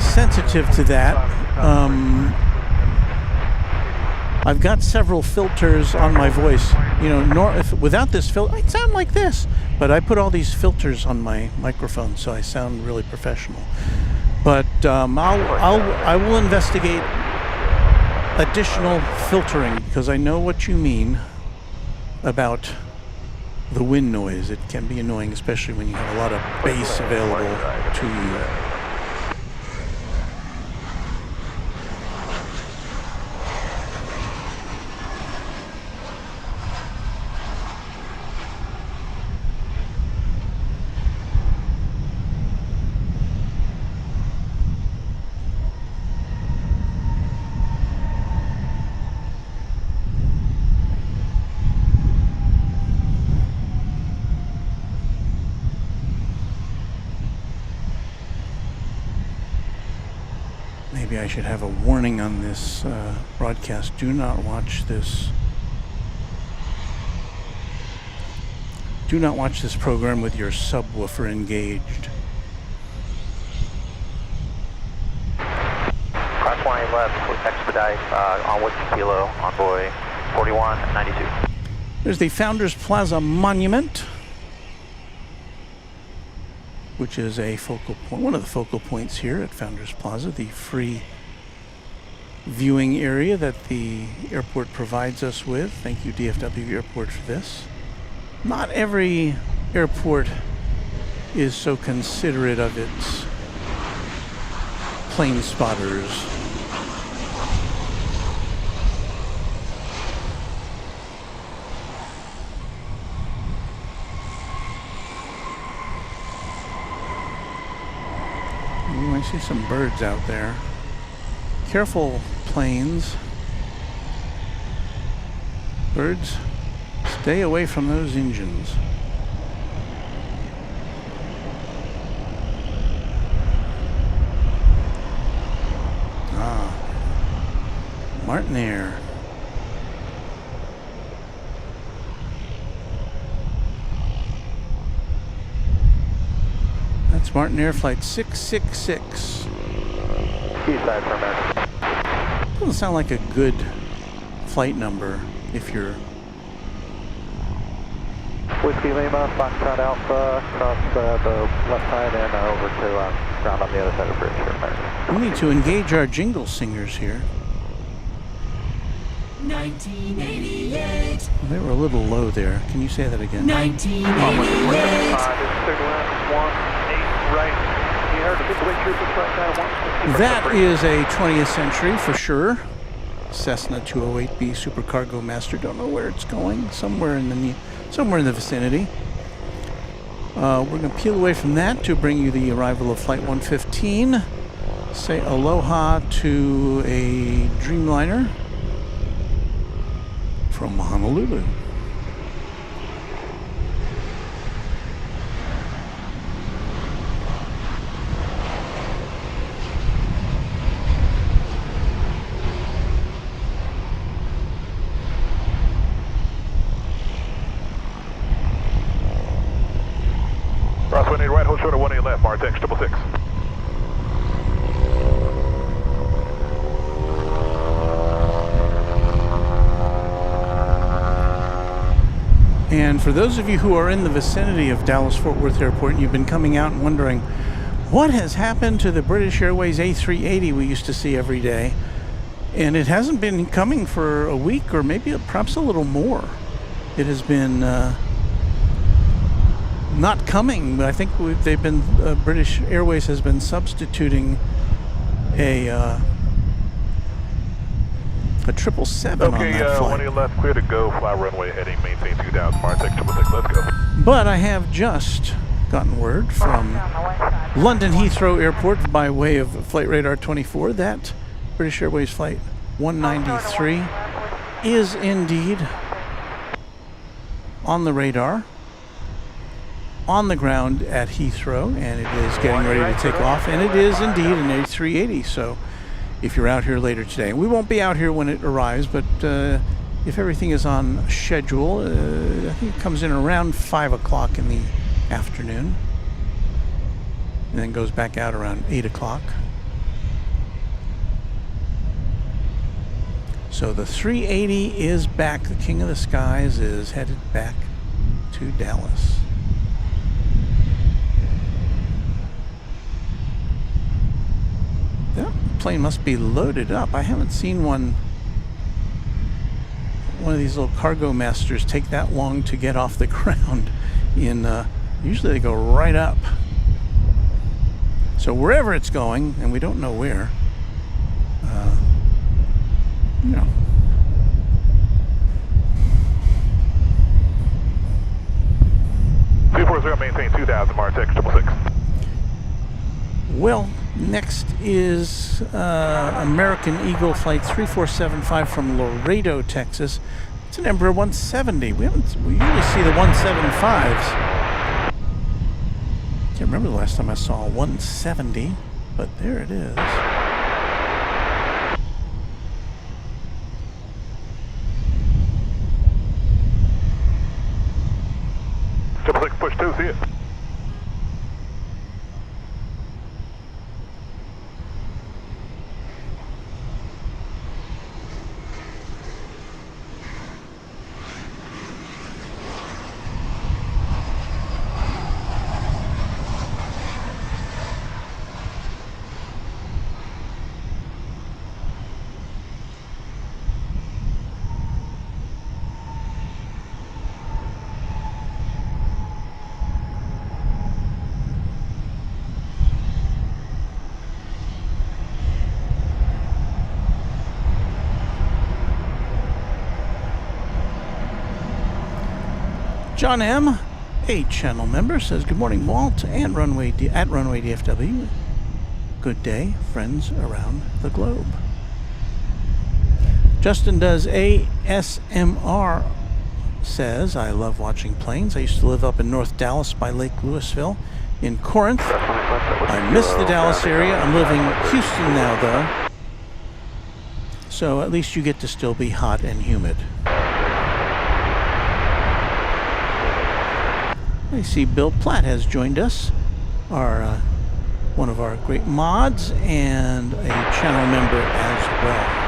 sensitive to that. I've got several filters on my voice. You know, without this filter, I'd sound like this. But I put all these filters on my microphone, so I sound really professional. But I will investigate additional filtering, because I know what you mean about the wind noise. It can be annoying, especially when you have a lot of bass available to you. Maybe I should have a warning on this broadcast. Do not watch this. Do not watch this program with your subwoofer engaged. Cross 1 left with expedite on Whiskey Kilo, envoy 4192. There's the Founders Plaza Monument, which is a focal point, one of the focal points here at Founders Plaza, the free viewing area that the airport provides us with. Thank you, DFW Airport, for this. Not every airport is so considerate of its plane spotters. I see some birds out there. Careful, planes. Birds, stay away from those engines. Martin Air. That's Martin Air Flight 666. Eastside for American. Doesn't sound like a good flight number if you're... Whiskey Lima, Foxtrot Alpha, across the left side and over to ground on the other side of the bridge for American. We need to engage our jingle singers here. 1988. They were a little low there. Can you say that again? 1988. This is Sigma 18 right. You heard the Midway Troopers right now. That is a 20th century for sure. Cessna 208B Supercargo Master. Don't know where it's going. Somewhere in the vicinity. We're going to peel away from that to bring you the arrival of Flight 115. Say aloha to a Dreamliner from Honolulu. Cross 18 right, hold short of 18 left, Martex 666. And for those of you who are in the vicinity of Dallas-Fort Worth Airport and you've been coming out and wondering what has happened to the British Airways A380 we used to see every day, and it hasn't been coming for a week or maybe perhaps a little more. It has been not coming, but I think British Airways has been substituting a 777 on that flight. 18 left, clear to go, fly runway heading, maintain 2000, Martex 666, let's go. But I have just gotten word from London Heathrow Airport by way of Flight Radar 24 that British Airways Flight 193 is indeed on the radar, on the ground at Heathrow, and it is getting ready to take off, and it is indeed an A380. So if you're out here later today, we won't be out here when it arrives, but if everything is on schedule, I think it comes in around 5 o'clock in the afternoon and then goes back out around 8 o'clock. So the 380 is back. The King of the Skies is headed back to Dallas. That plane must be loaded up. I haven't seen one of these little cargo masters take that long to get off the ground. Usually they go right up. So wherever it's going, and we don't know where, you know. Maintain 2000, Martex 666. Well, next is American Eagle Flight 3475 from Laredo, Texas. It's an Embraer 170. We usually see the 175s. Can't remember the last time I saw a 170, but there it is. Push 2, see it. John M., a channel member, says, "Good morning, Walt, and Runway DFW. Good day, friends around the globe." Justin does ASMR says, I love watching planes. I used to live up in North Dallas by Lake Louisville in Corinth. I miss the Dallas area. I'm living in Houston now, though. So at least you get to still be hot and humid. I see Bill Platt has joined us, one of our great mods and a channel member as well.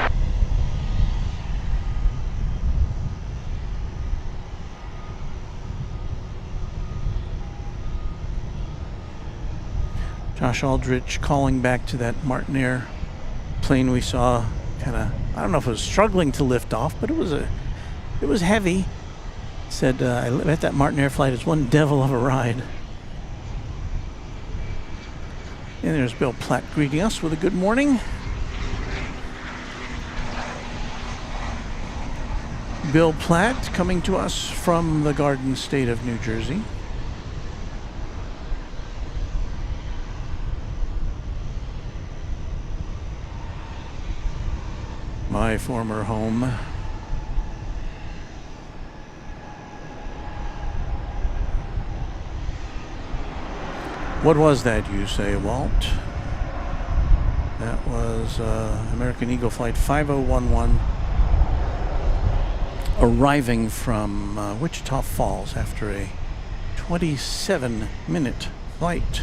Josh Aldrich calling back to that Martinair plane we saw, kind of, I don't know if it was struggling to lift off, but it was heavy. Said, I bet that Martinair flight is one devil of a ride. And there's Bill Platt greeting us with a good morning. Bill Platt coming to us from the Garden State of New Jersey. My former home. What was that, you say, Walt? That was American Eagle Flight 5011 arriving from Wichita Falls after a 27-minute flight.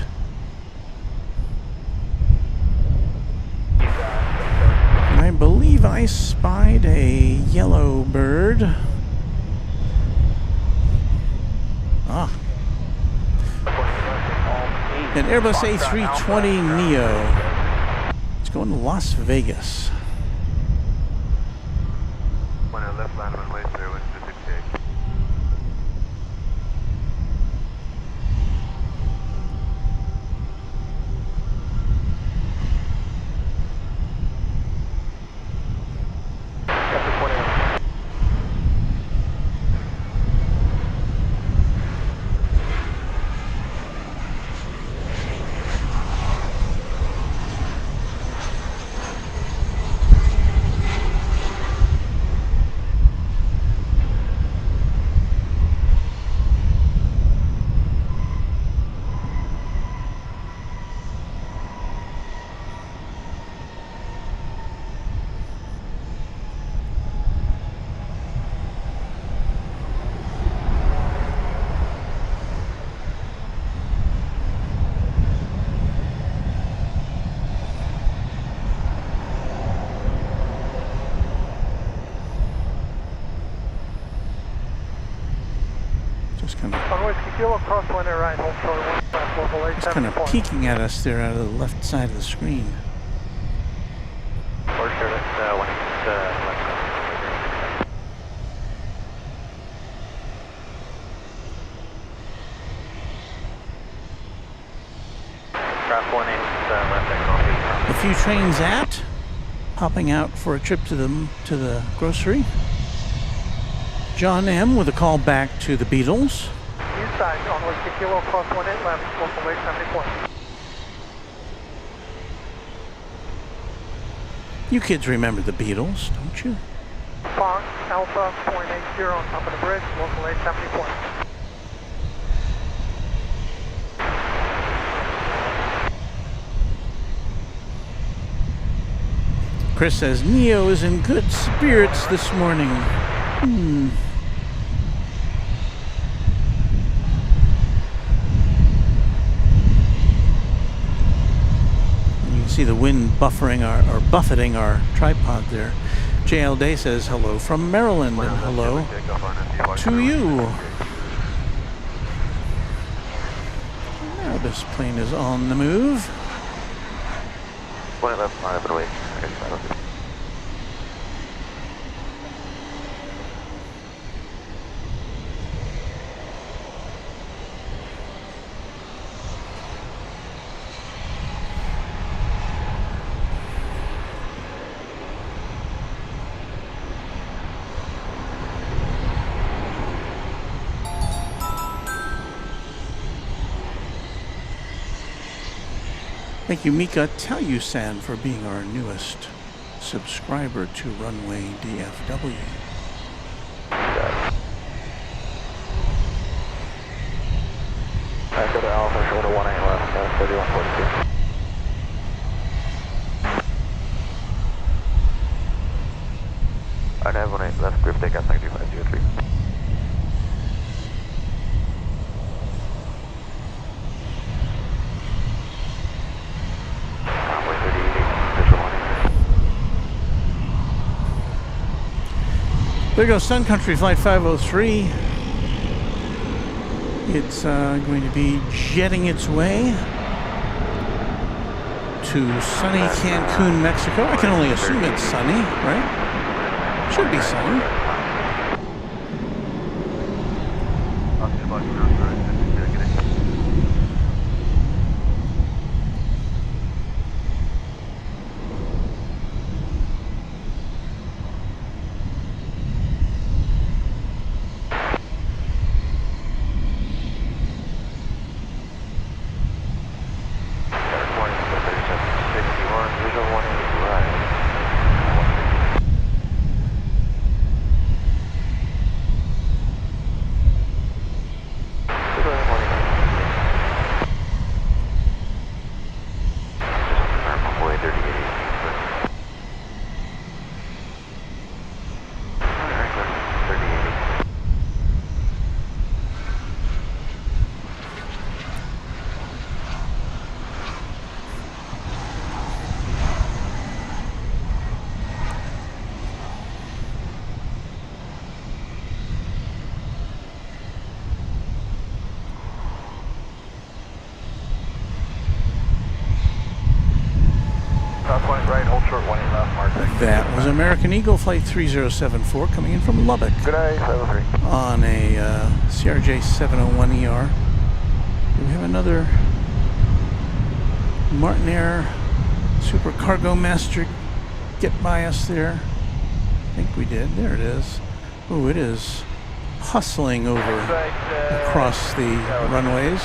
I believe I spied a yellow bird. Ah. An Airbus A320neo. It's going to Las Vegas. When I left land runway 0168. Just kind of peeking at us there out of the left side of the screen. A few trains popping out for a trip to the grocery. John M. with a call back to the Beatles. Side on Whiskey Kilo, cross 18 left, local weight 74. You kids remember the Beatles, don't you? Fox, Alpha, 0.80 on top of the bridge, local 874. Chris says, Neo is in good spirits this morning. See the wind buffeting our tripod there. JL Day says hello from Maryland and hello to you. Now this plane is on the move. Thank you, Mika Talusan, for being our newest subscriber to Runway DFW. Alright, go to Alpha, shoulder 18 left, 3142. Alright, I have 18 left, group takeoff 92503. Runway 38, visual 18. There goes Sun Country Flight 503. It's going to be jetting its way to sunny Cancun, Mexico. I can only assume it's sunny, right? Should be sunny. That was American Eagle Flight 3074 coming in from Lubbock. Good day, 703. On a CRJ 701ER. We have another Martin Air Super Cargo Master get by us there. I think we did. There it is. Oh, it is hustling over across the runways.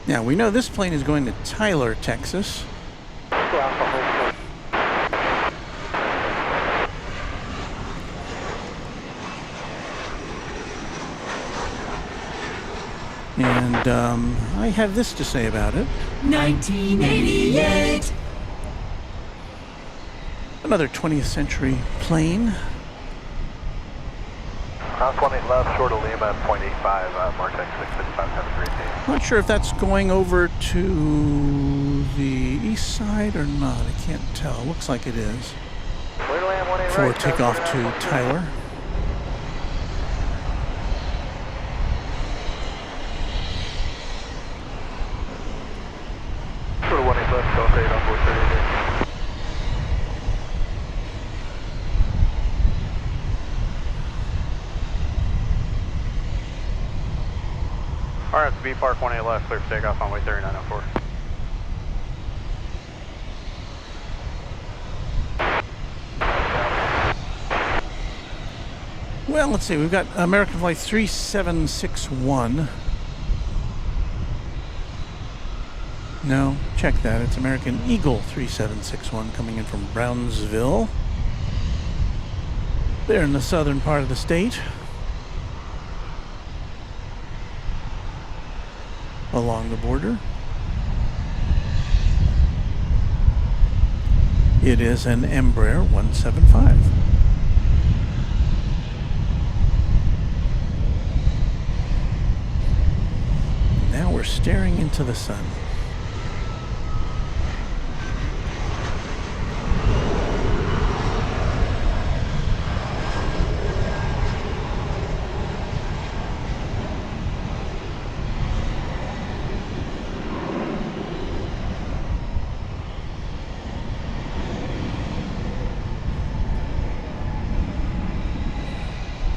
Now, we know this plane is going to Tyler, Texas. And I have this to say about it. 1988. Another 20th century plane. Cross 18 left, short of Lima, 0.85, Martex 665, have a great day. Not sure if that's going over to the east side or not. I can't tell. Looks like it is. For takeoff to Tyler. Short of 18 left, Delta 8 on board 38. Alright, B Park 18 left, clear for takeoff on way 3904. Well, let's see. We've got American Flight 3761. No, check that. It's American Eagle 3761 coming in from Brownsville. They're in the southern part of the state. Along the border. It is an Embraer 175. Now we're staring into the sun.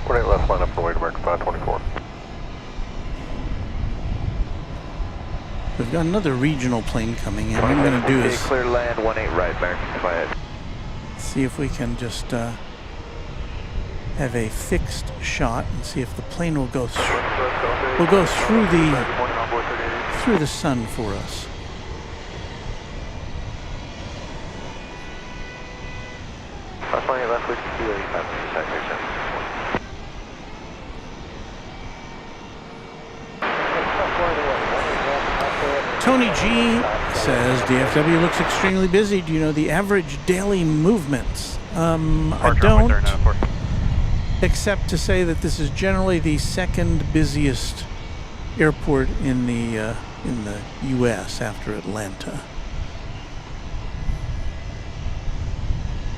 Left line up for way to American 524. We've got another regional plane coming in. What I'm going to do is clear land, 18 right, American flight. see if we can just have a fixed shot and see if the plane will go through the sun for us. Left, we can see 85 citation. Tony G says DFW looks extremely busy. Do you know the average daily movements? I don't, except to say that this is generally the second busiest airport in the U.S. after Atlanta.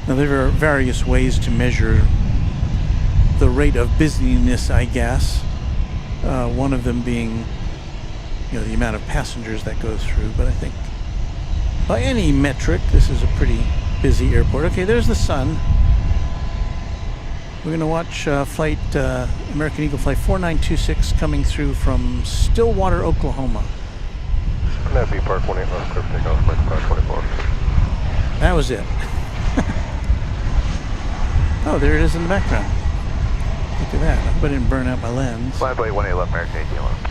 Now there are various ways to measure the rate of busyness, I guess. One of them being, you know, the amount of passengers that go through. But I think by any metric, this is a pretty busy airport. Okay, there's the sun. We're going to watch flight American Eagle Flight 4926 coming through from Stillwater, Oklahoma. That'd be Park 18 left, clear for takeoff, American Flight 24. That was it. Oh, there it is in the background. Look at that. I hope I didn't burn out my lens. Flight 18 left, American 18 left.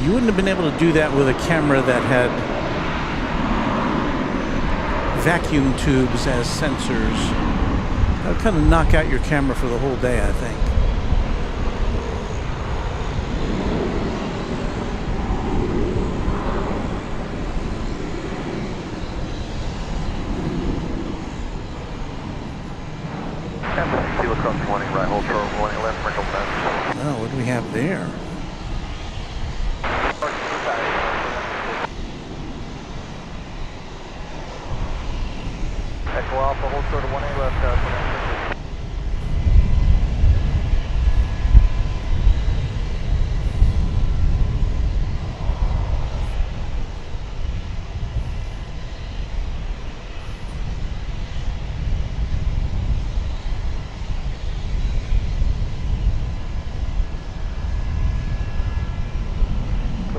You wouldn't have been able to do that with a camera that had vacuum tubes as sensors. That would kind of knock out your camera for the whole day, I think. Seal across 20 right, hold short, 20 left, Merkel left. Oh, what do we have there? Echo Alpha, hold short of 18 left, 29.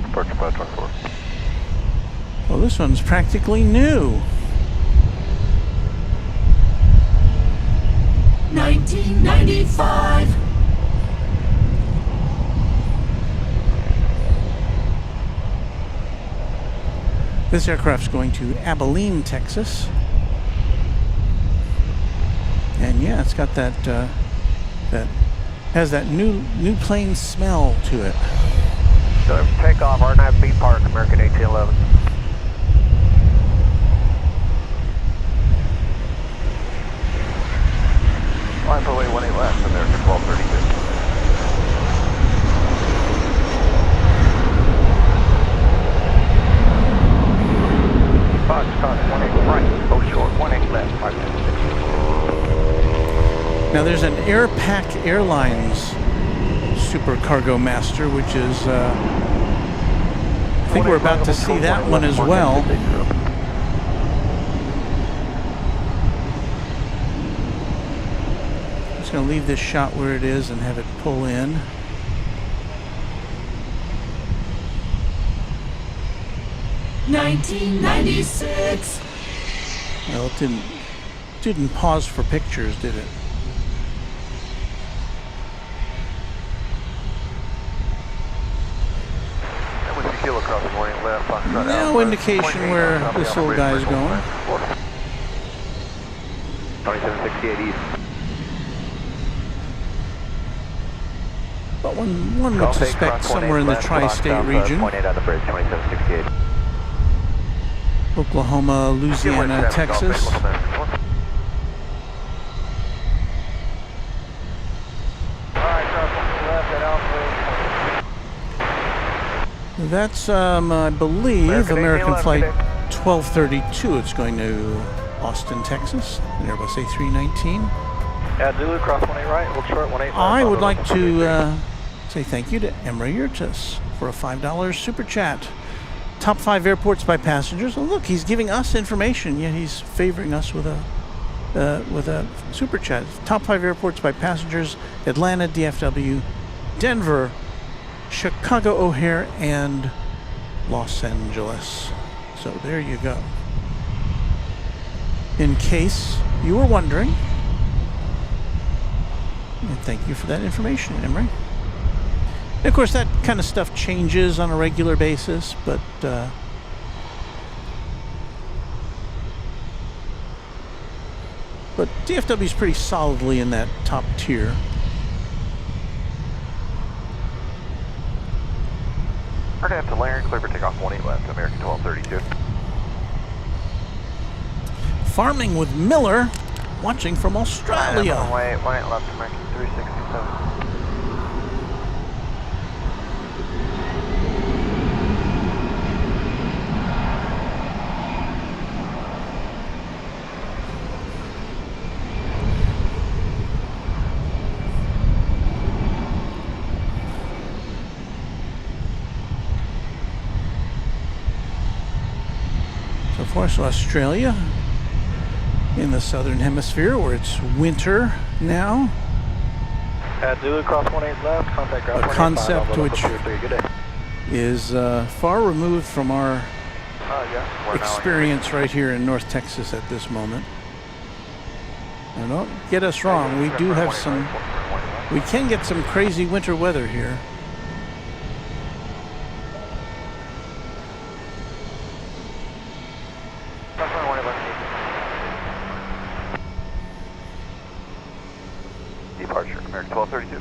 Departure 524. Well, this one's practically new. 1995. This aircraft's going to Abilene, Texas. And yeah, it's got that has that new plane smell to it. So takeoff, R9B Park, American 1811. Line for 18 left, American 1232. Foxtrot 18 right, hold short, 18 left, 596. Now there's an Airpac Airlines Super Cargo Master, which is I think we're about to see that one as well. Just going to leave this shot where it is and have it pull in. $19.96. Well, it didn't pause for pictures, did it? Seal across 20 left, Foxtrot No indication where this little guy's going. 2768 east. But one would suspect somewhere in the tri-state region. 28 on the bridge, 2768. Oklahoma, Louisiana, Texas. That's, I believe, American Flight 1232. It's going to Austin, Texas, an Airbus A319. Zulu, cross 18 right, hold short, 18 left. I would like to say thank you to Emre Yurtis for a $5 super chat. Top 5 airports by passengers. Oh, look, he's giving us information, yet he's favoring us with a super chat. Top 5 airports by passengers: Atlanta, DFW, Denver, Chicago O'Hare, and Los Angeles. So there you go. In case you were wondering, and thank you for that information, Emery. And of course, that kind of stuff changes on a regular basis, but DFW is pretty solidly in that top tier. We're going to have to land, clear for takeoff 18 left, American 1232. Farming with Miller, watching from Australia. Runway 18 left, American 367. So far, so Australia in the southern hemisphere where it's winter now. Zulu cross 18 left, contact ground. A concept which Good day. is far removed from our Yes, we're now experience right here in North Texas at this moment. Now don't get us wrong, we do have some, we can get some crazy winter weather here. departure, American 1232.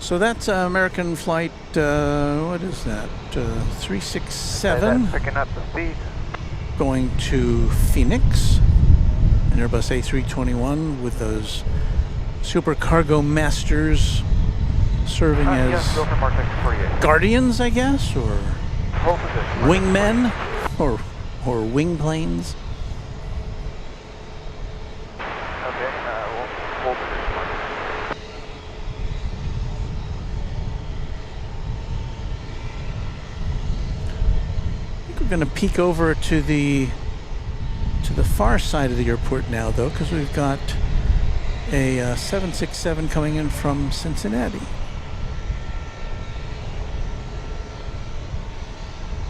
So that's American flight, what is that, 367, Picking up the speed. going to Phoenix, an Airbus A321 with those super cargo masters serving Yes, as go for Mark 48. guardians, I guess, or Hold position. wingmen, or wing planes. Okay, hold position. I think we're going to peek over to the far side of the airport now, though, because we've got a 767 coming in from Cincinnati.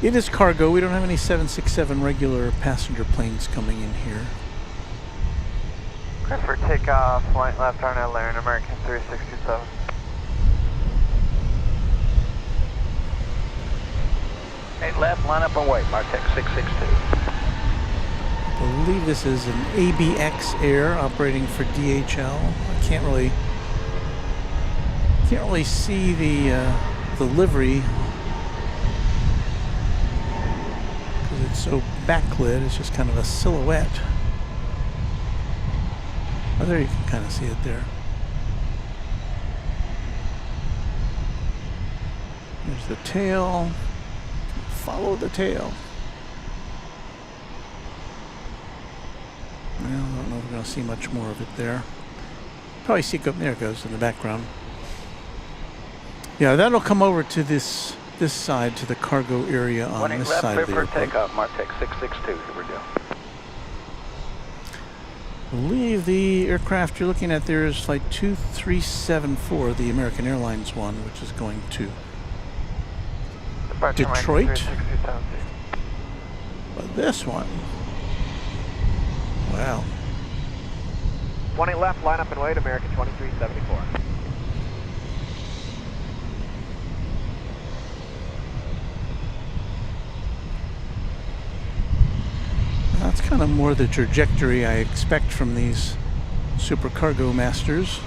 It is cargo. We don't have any 767 regular passenger planes coming in here. Clear for takeoff, flight left, Arnold Laren, American 367. Eight left, line up and wait, Martech 662. I believe this is an ABX Air operating for DHL. I can't really see the livery because it's so backlit. It's just kind of a silhouette. Oh, there you can kind of see it there. There's the tail. Follow the tail. Well, I don't know if we're going to see much more of it there. Probably see it, there it goes in the background. Yeah, that'll come over to this side, to the cargo area on this side of the for airport. takeoff, Martech 662, here we go. I believe the aircraft you're looking at there is flight 2374, the American Airlines one, which is going to Departure, American Detroit. 367. but this one. Wow. 20 left, line up and wait, American 2374. That's kind of more the trajectory I expect from these super cargo masters.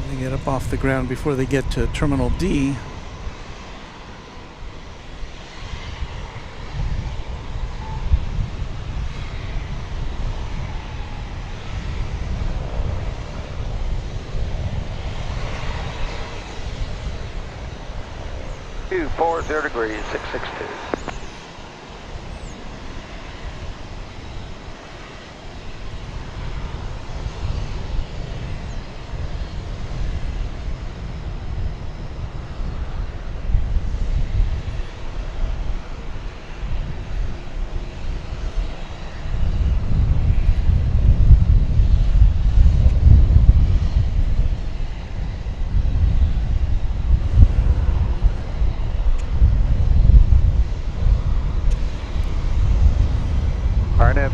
They get up off the ground before they get to Terminal D. Two, 40 degrees, 662.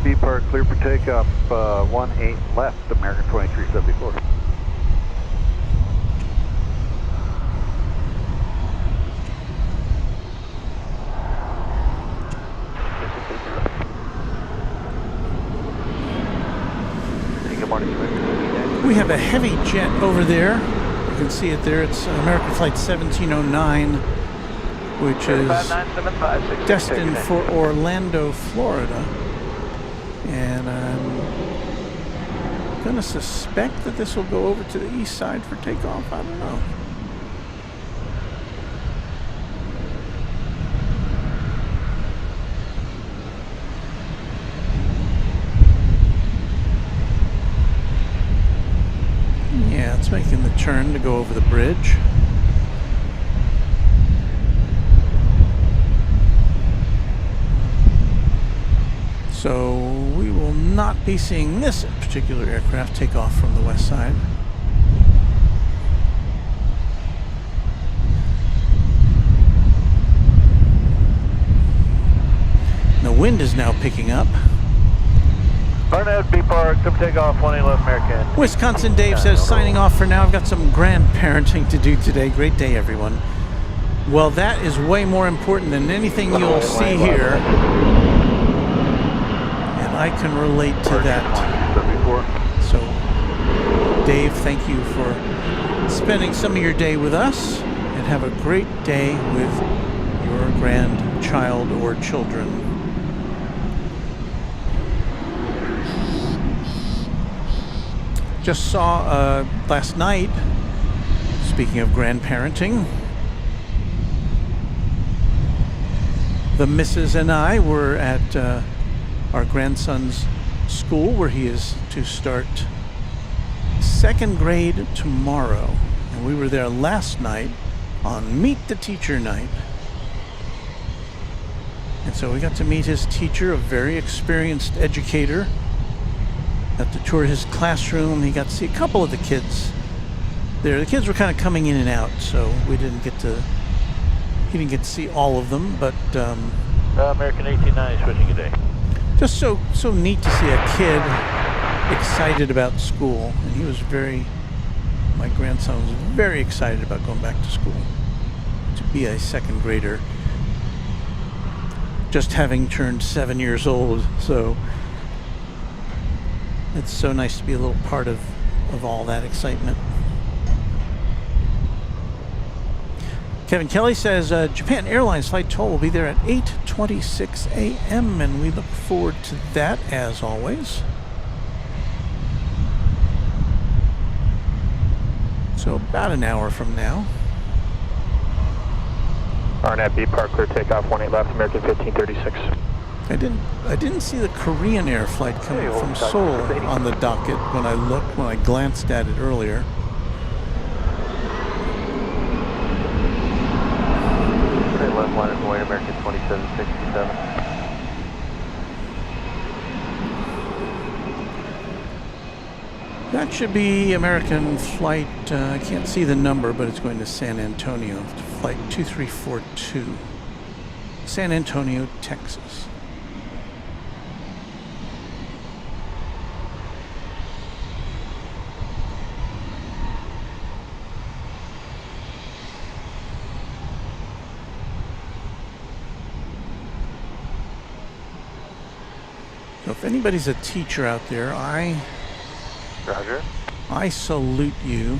B Park, clear for takeoff, 18 left, American 2374. Good morning, We have a heavy jet over there. You can see it there. It's American Flight 1709, which is destined for Orlando, Florida. And I'm going to suspect that this will go over to the east side for takeoff. I don't know. Yeah, it's making the turn to go over the bridge. So we will not be seeing this particular aircraft take off from the west side. The wind is now picking up. Barnett, B Park, come take off, 18 left, American. Wisconsin Dave says, signing off for now. I've got some grandparenting to do today. Great day, everyone. Well, that is way more important than anything you'll see here. And I can relate to that. So, Dave, thank you for spending some of your day with us. And have a great day with your grandchild or children. Just saw last night, speaking of grandparenting, the missus and I were at our grandson's school where he is to start 2nd grade tomorrow. And we were there last night on Meet the Teacher night. And so we got to meet his teacher, a very experienced educator. Got to tour his classroom. He got to see a couple of the kids there. The kids were kind of coming in and out, so he didn't get to see all of them, but American 189 switching today. just so neat to see a kid excited about school. And my grandson was very excited about going back to school, to be a 2nd grader, just having turned 7 years old. So it's so nice to be a little part of all that excitement. Kevin Kelly says Japan Airlines flight toll will be there at 8:26 a.m. and we look forward to that as always. So about an hour from now. Barnett, B Park, clear takeoff, 18 left, American 1536. I didn't see the Korean Air flight coming from Seoul on the docket when I glanced at it earlier. Left line is away, American 2767. That should be American flight, I can't see the number, but it's going to San Antonio, flight 2342, San Antonio, Texas. So if anybody's a teacher out there, Roger. I salute you,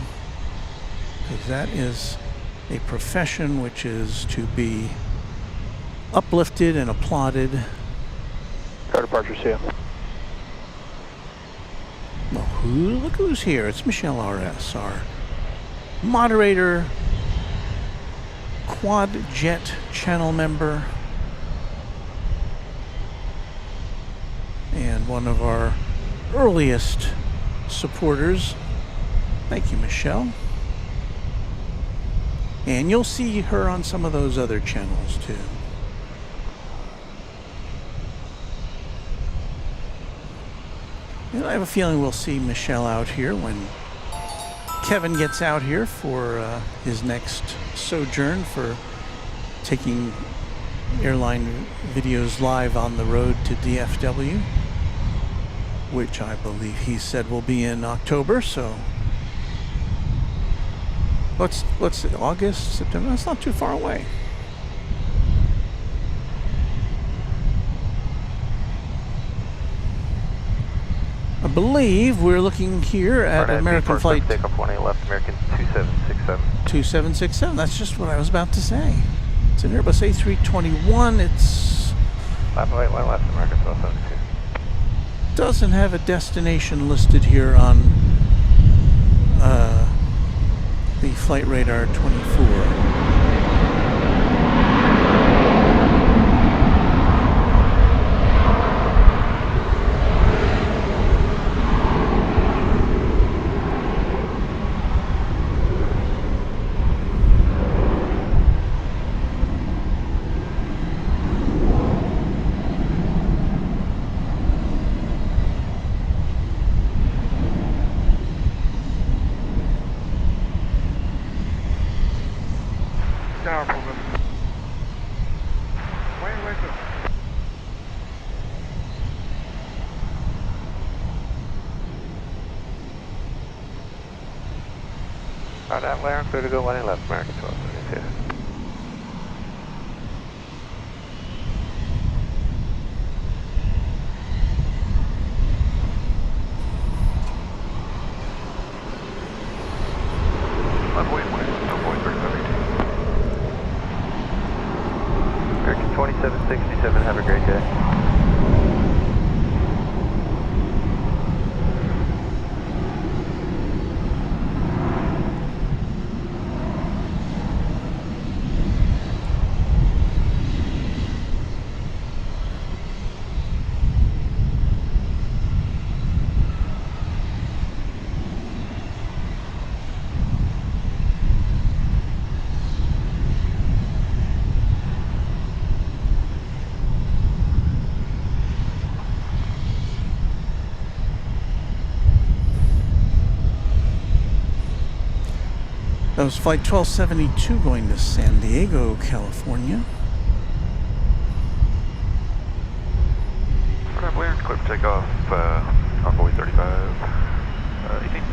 because that is a profession which is to be uplifted and applauded. Car departure, see you. Well, look who's here. It's Michelle R.S., our moderator, Quad Jet channel member, and one of our earliest supporters. Thank you, Michelle. And you'll see her on some of those other channels too. And I have a feeling we'll see Michelle out here when Kevin gets out here for his next sojourn for taking airline videos live on the road to DFW. which I believe he said will be in October, so what's it, August, September? That's not too far away. I believe we're looking here at American flight Takeoff 18 left, American 2767. 2767. That's just what I was about to say. It's an Airbus A321. It's Left, right, one left, American 1272. doesn't have a destination listed here on the flight radar 24. Tower problem. Wait, sir. That way, clear to go 1 left, American 1272. Runway 2767, have a great day. That was flight 1272 going to San Diego, California. Runway clear for takeoff, Runway 35, 18.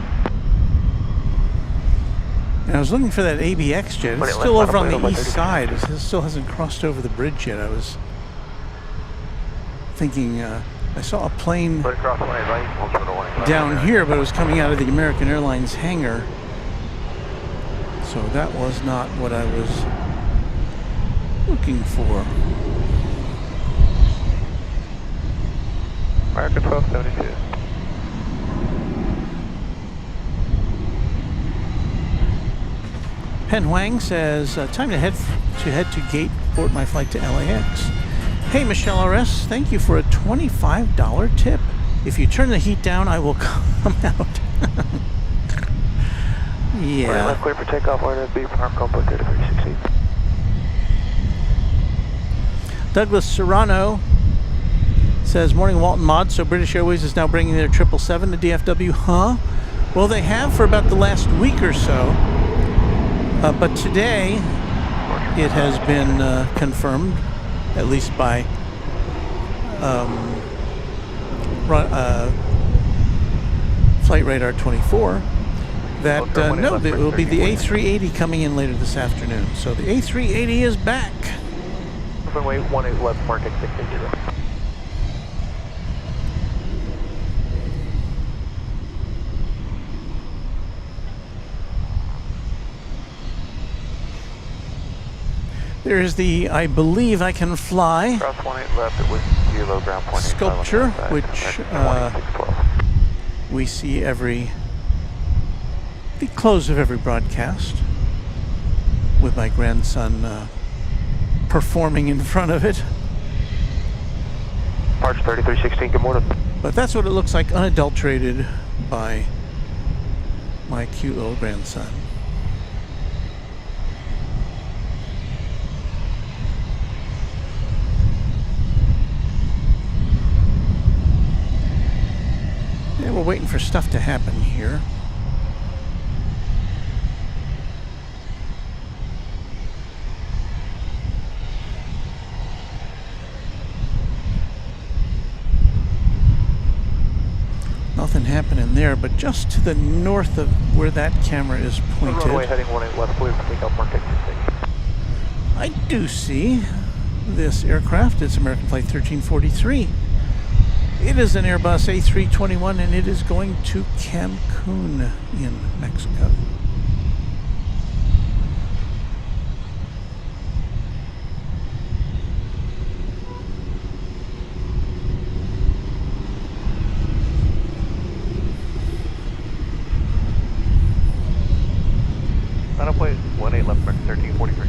And I was looking for that ABX jet. It's still over on the east side. It still hasn't crossed over the bridge yet. I was thinking I saw a plane Right across 1 right, down here, but it was coming out of the American Airlines hangar. So that was not what I was looking for. American 1272. Pen Huang says, time to head to gate, board my flight to LAX. Hey, Michelle RS, thank you for a $25 tip. If you turn the heat down, I will come out. Yeah. Left clear for takeoff, order B, farm combo 3316. Douglas Serrano says, morning Walton Mod, so British Airways is now bringing their 777 to DFW, huh? Well, they have for about the last week or so, but today it has been confirmed, at least by Flight Radar 24, that no, it will be the A380 coming in later this afternoon. So the A380 is back. Runway 18 left, mark X680. There is the I Believe I Can Fly Cross 18 left, it was 0 ground point sculpture, which we see the close of every broadcast, with my grandson performing in front of it. March 3316, good morning. But that's what it looks like, unadulterated by my cute little grandson. Yeah, we're waiting for stuff to happen here. happening there, but just to the north of where that camera is pointed, Runway heading 18 left, clear for takeoff, Mark X66. I do see this aircraft. It's American Flight 1343. It is an Airbus A321 and it is going to Cancun in Mexico. Final point 18 left, Mark 1343.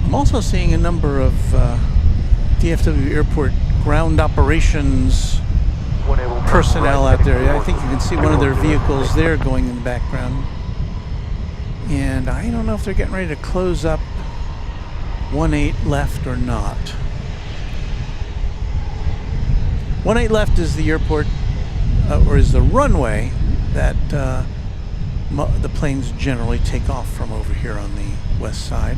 I'm also seeing a number of DFW Airport ground operations personnel out there. I think you can see one of their vehicles there going in the background. And I don't know if they're getting ready to close up 18 left or not. 18 left is the airport, or is the runway that the planes generally take off from over here on the west side.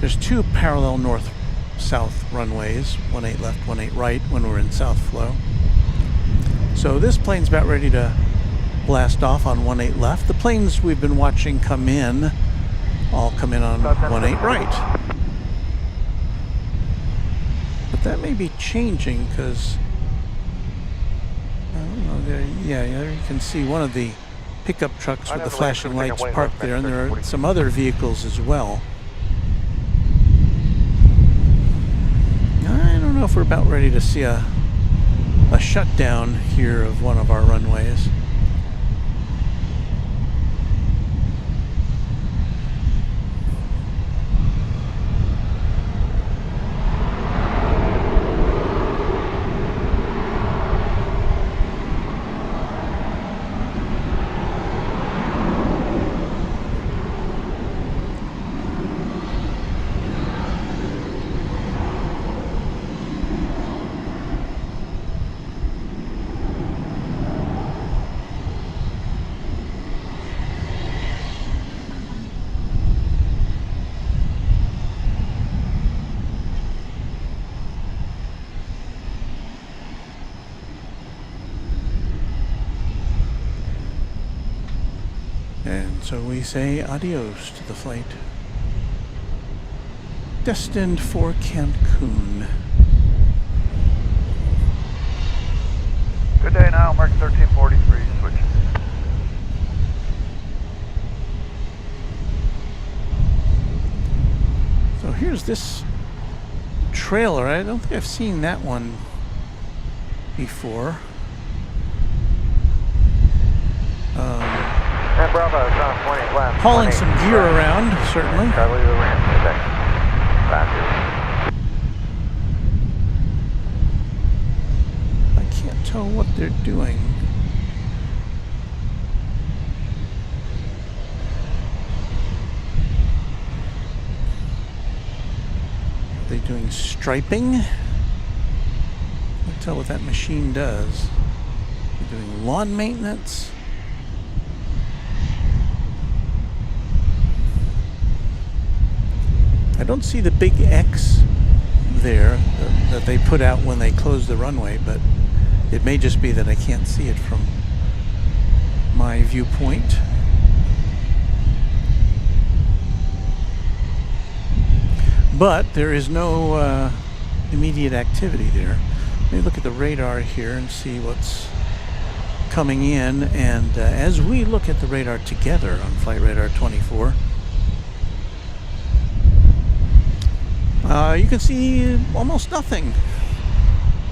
There's two parallel north-south runways, 18 left, 18 right, when we're in south flow. So this plane's about ready to blast off on 18 left. The planes we've been watching come in, all come in on 18 right. But that may be changing because, I don't know, there you can see one of the pickup trucks with the flashing lights parked there, and there are some other vehicles as well. I don't know if we're about ready to see a shutdown here of one of our runways. And so we say adios to the flight destined for Cancun. Good day now, Mark 1343, switch. So here's this trailer. I don't think I've seen that one before. Bravo, cross 18 left. Hauling 18 some gear left. around, certainly. Charlie the ramp, okay. Roger. I can't tell what they're doing. Are they doing striping? I can't tell what that machine does. They're doing lawn maintenance. I don't see the big X there that they put out when they closed the runway, but it may just be that I can't see it from my viewpoint. But there is no immediate activity there. Let me look at the radar here and see what's coming in. And as we look at the radar together on Flight Radar 24, you can see almost nothing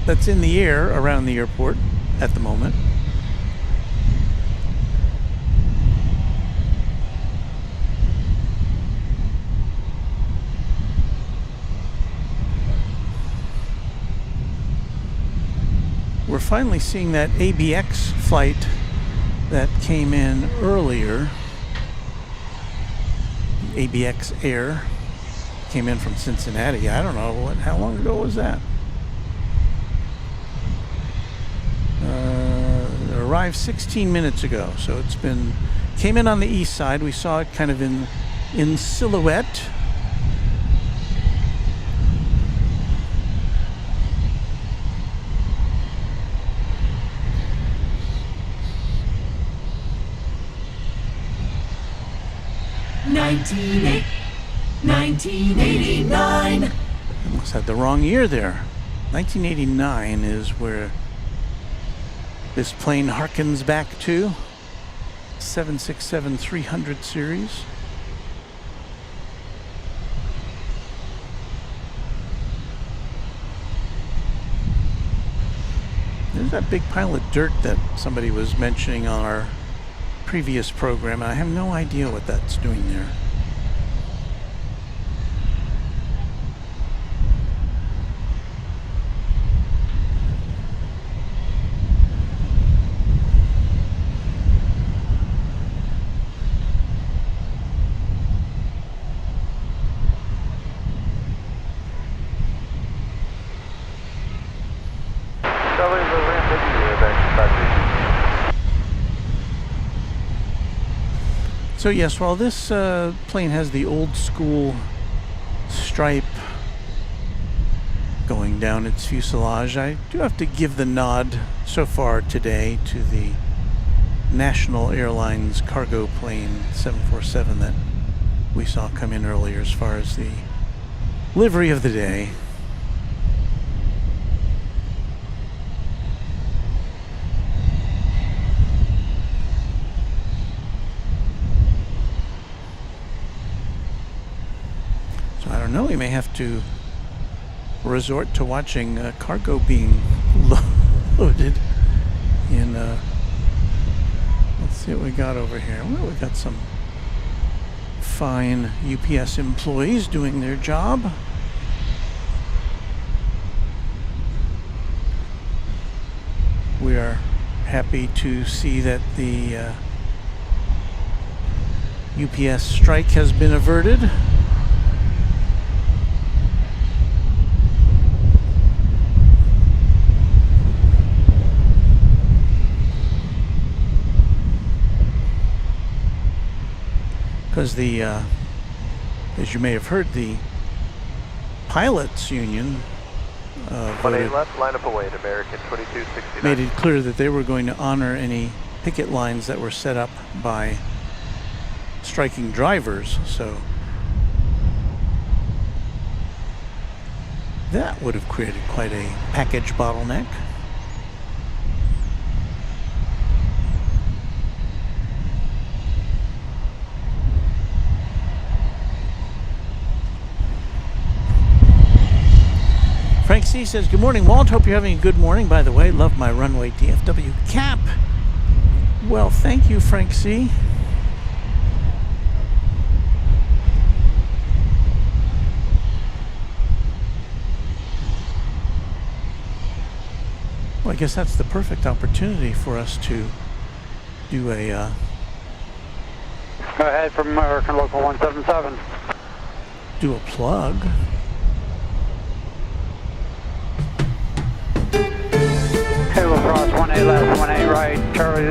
that's in the air around the airport at the moment. We're finally seeing that ABX flight that came in earlier. ABX Air came in from Cincinnati. I don't know how long ago was that? It arrived 16 minutes ago, so came in on the east side. We saw it kind of in in silhouette. '89. I almost had the wrong year there. 1989 is where this plane harkens back to. 767-300 series. There's that big pile of dirt that somebody was mentioning on our previous program. I have no idea what that's doing there. So yes, while this plane has the old school stripe going down its fuselage, I do have to give the nod so far today to the National Airlines cargo plane 747 that we saw come in earlier as far as the livery of the day. I don't know, we may have to resort to watching cargo being loaded in, let's see what we got over here. Well, we got some fine UPS employees doing their job. We are happy to see that the UPS strike has been averted. Because the, as you may have heard, the pilots union voted, left, line up away at American 2269. made it clear that they were going to honor any picket lines that were set up by striking drivers. So that would have created quite a package bottleneck. Frank C. says, good morning, Walt. Hope you're having a good morning. By the way, love my Runway DFW cap. Well, thank you, Frank C. Well, I guess that's the perfect opportunity for us to do a... Go ahead from American Local 177. Do a plug. Cross 18 left, 18 right, Charlie.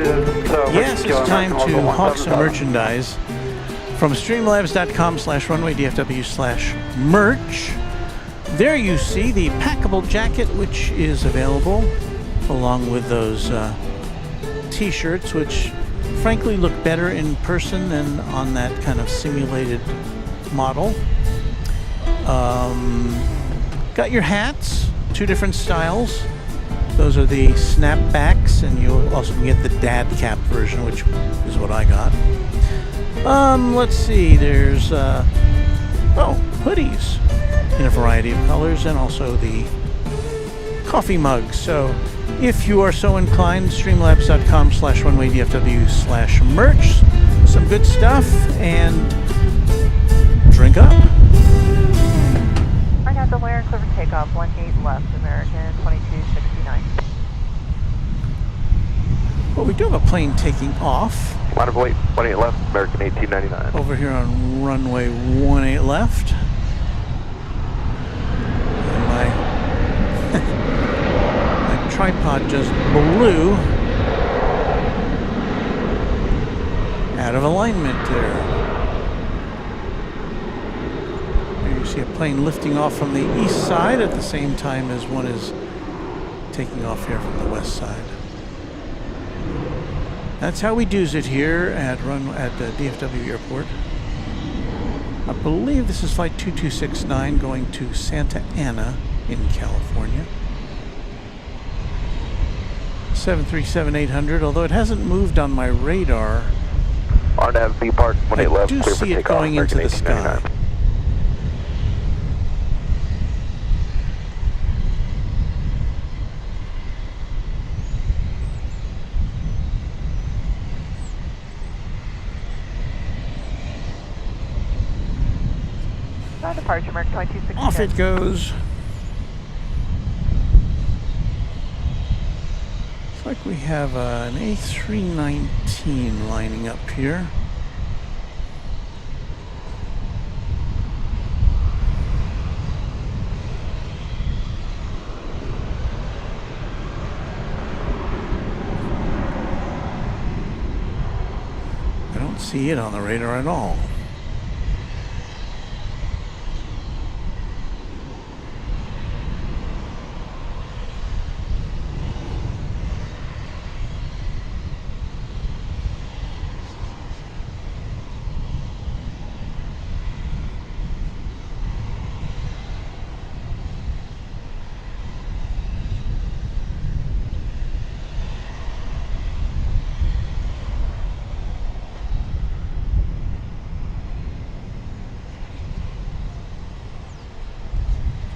Yes, it's time to hawk some merchandise from streamlabs.com/runwaydfw/merch. There you see the packable jacket, which is available along with those t-shirts, which frankly look better in person than on that kind of simulated model. Got your hats, two different styles. Those are the snapbacks, and you'll also get the dad cap version, which is what I got. Let's see, there's hoodies in a variety of colors, and also the coffee mugs. So if you are so inclined, streamlabs.com/runwaydfw/merch, some good stuff, and drink up. Right now, delay and clear for takeoff, 18 left, American 2269. Well, we do have a plane taking off. Line up away, 18 left, American 1899. Over here on runway 18 left. And my tripod just blew out of alignment there. plane lifting off from the east side at the same time as one is taking off here from the west side. That's how we do's it here at DFW Airport. I believe this is flight 2269 going to Santa Ana in California. 737-800, although it hasn't moved on my radar. RNAV B part 18 I left, do clear for see it takeoff, going into the American sky. 1899. Departure mark 2269. Off it goes. Looks like we have an A319 lining up here. I don't see it on the radar at all.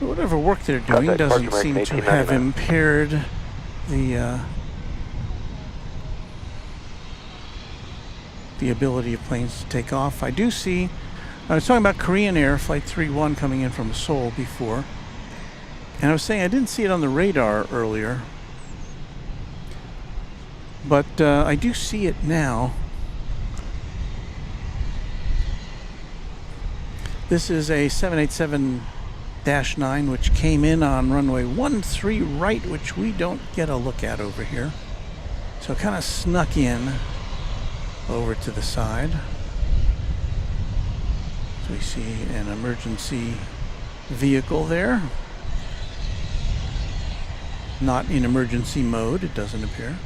Whatever work they're doing Contact doesn't departure seem mark to have 1899. impaired the ability of planes to take off. I do see, I was talking about Korean Air Flight 31 coming in from Seoul before, and I was saying I didn't see it on the radar earlier, but I do see it now. This is a 787-9, which came in on runway 13 right, which we don't get a look at over here. So it kind of snuck in over to the side. So we see an emergency vehicle there. Not in emergency mode, it doesn't appear.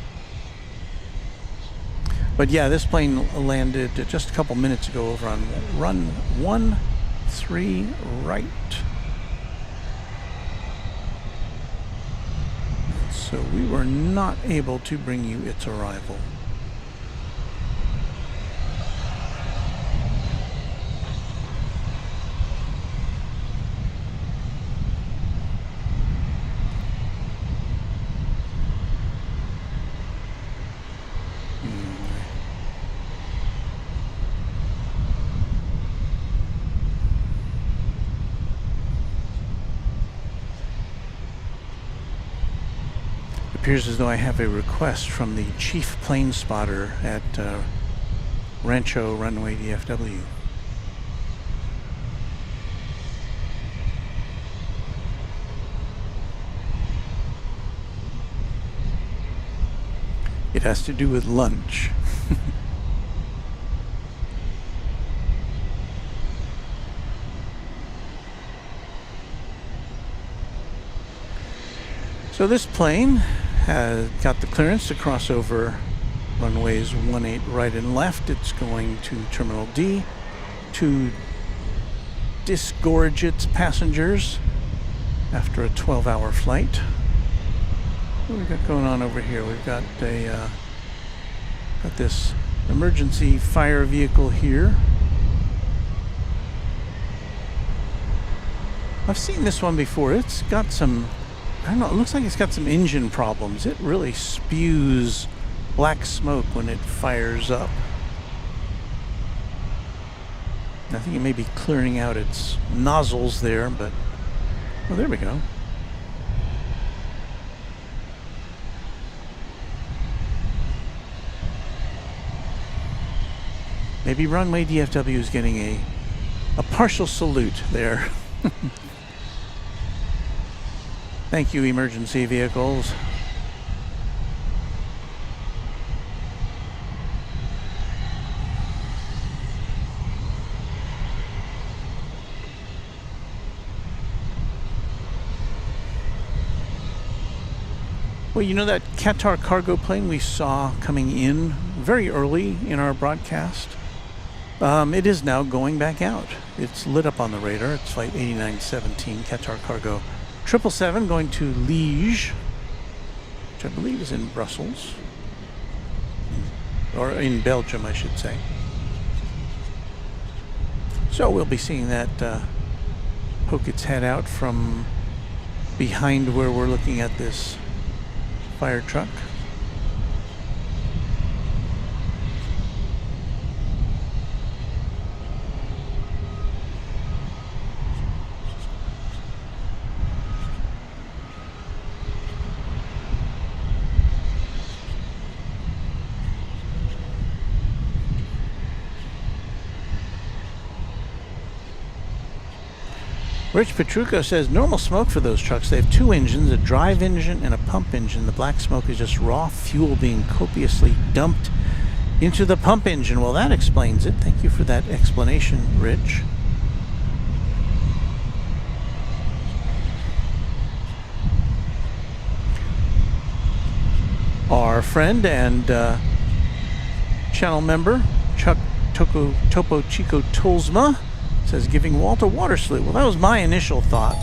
But yeah, this plane landed just a couple minutes ago over on run 13 right. So we were not able to bring you its arrival. Appears as though I have a request from the chief plane spotter at Rancho Runway DFW. It has to do with lunch. So this plane has got the clearance to cross over runways 18 right and left. It's going to Terminal D to disgorge its passengers after a 12-hour flight. What do we got going on over here? We've got got this emergency fire vehicle here. I've seen this one before. It's got some, I don't know, it looks like it's got some engine problems. It really spews black smoke when it fires up. I think it may be clearing out its nozzles there, but, oh, there we go. Maybe Runway DFW is getting a partial salute there. Thank you, emergency vehicles. Well, you know that Qatar cargo plane we saw coming in very early in our broadcast? It is now going back out. It's lit up on the radar. It's flight 8917, Qatar cargo 777 going to Liège, which I believe is in Brussels. Or in Belgium, I should say. So we'll be seeing that poke its head out from behind where we're looking at this fire truck. Rich Petrucco says, normal smoke for those trucks. They have two engines, a drive engine and a pump engine. The black smoke is just raw fuel being copiously dumped into the pump engine. Well, that explains it. Thank you for that explanation, Rich. Our friend and channel member, Chuck Topo Chico Tolsma, says giving Walt a water salute. Well, that was my initial thought.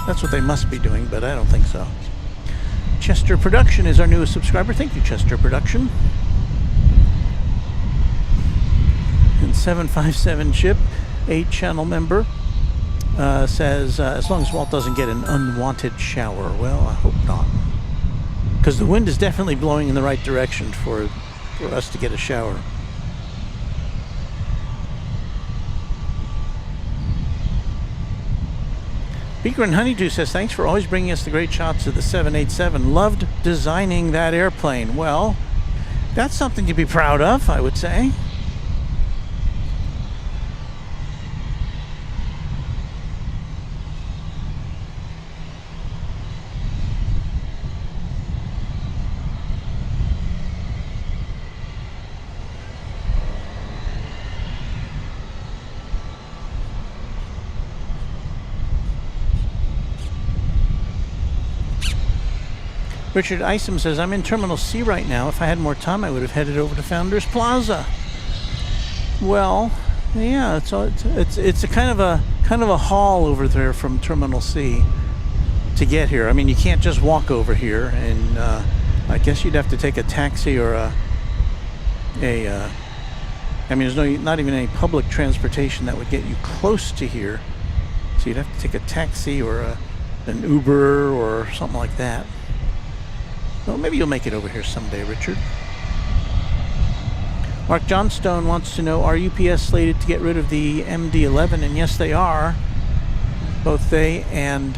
That's what they must be doing, but I don't think so. Chester Production is our newest subscriber. Thank you, Chester Production. And 757 Chip, a channel member, says as long as Walt doesn't get an unwanted shower. Well, I hope not, because the wind is definitely blowing in the right direction for us to get a shower. Beaker and Honeydew says, thanks for always bringing us the great shots of the 787. Loved designing that airplane. Well, that's something to be proud of, I would say. Richard Isom says, I'm in Terminal C right now. If I had more time, I would have headed over to Founders Plaza. Well, yeah, it's a kind of a haul over there from Terminal C to get here. I mean, you can't just walk over here, and I guess you'd have to take a taxi or I mean, there's not even any public transportation that would get you close to here. So you'd have to take a taxi or an Uber or something like that. Well, maybe you'll make it over here someday, Richard. Mark Johnstone wants to know, are UPS slated to get rid of the MD-11? And yes, they are. Both they and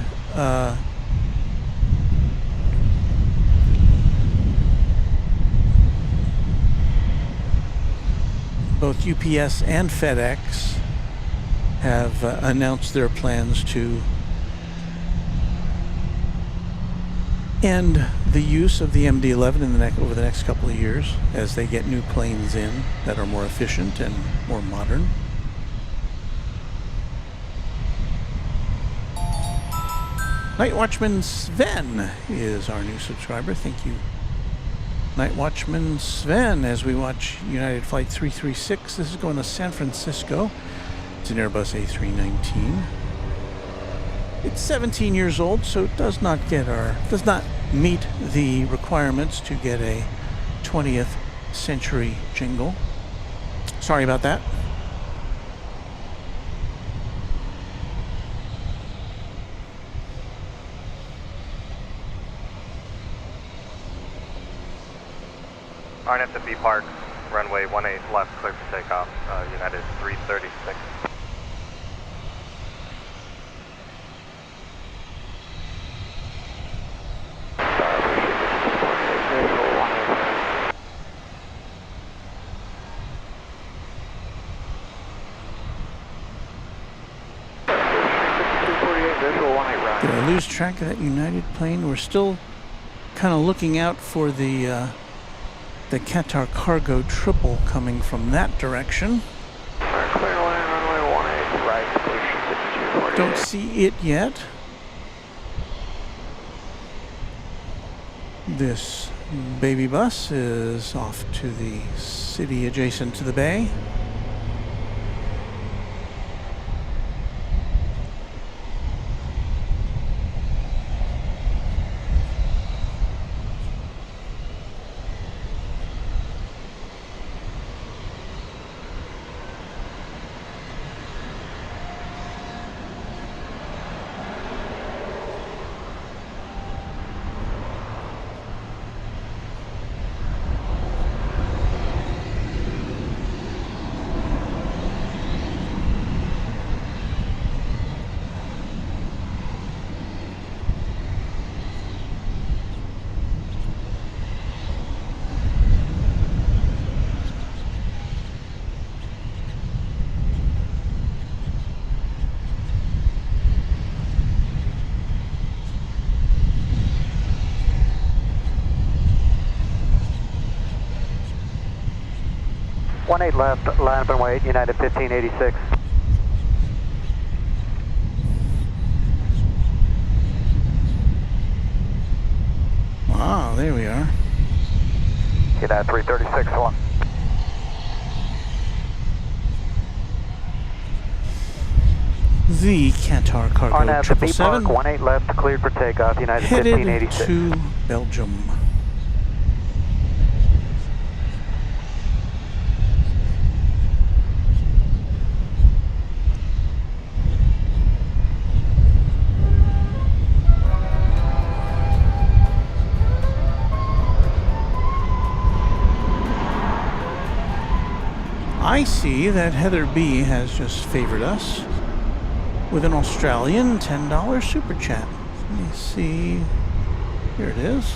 both UPS and FedEx have announced their plans to end the use of the MD-11 over the next couple of years as they get new planes in that are more efficient and more modern. Night Watchman Sven is our new subscriber. Thank you, Night Watchman Sven, as we watch United Flight 336. This is going to San Francisco. It's an Airbus A319. It's 17 years old, so it does not meet the requirements to get a 20th century jingle. Sorry about that. RNFB Park, runway 18 left, clear for takeoff, United 336. Did I lose track of that United plane? We're still kind of looking out for the Qatar cargo triple coming from that direction. Clear line, runway 18 right, clear 6248. Don't see it yet. This baby bus is off to the city adjacent to the bay. One-eight left, line up and wait, United 1586. Ah, there we are. United 336, one. The Qatar cargo RNAV to B 777 Park, 18 left, cleared for takeoff, United headed 1586. to Belgium. I see that Heather B has just favored us with an Australian $10 super chat. Let me see. Here it is.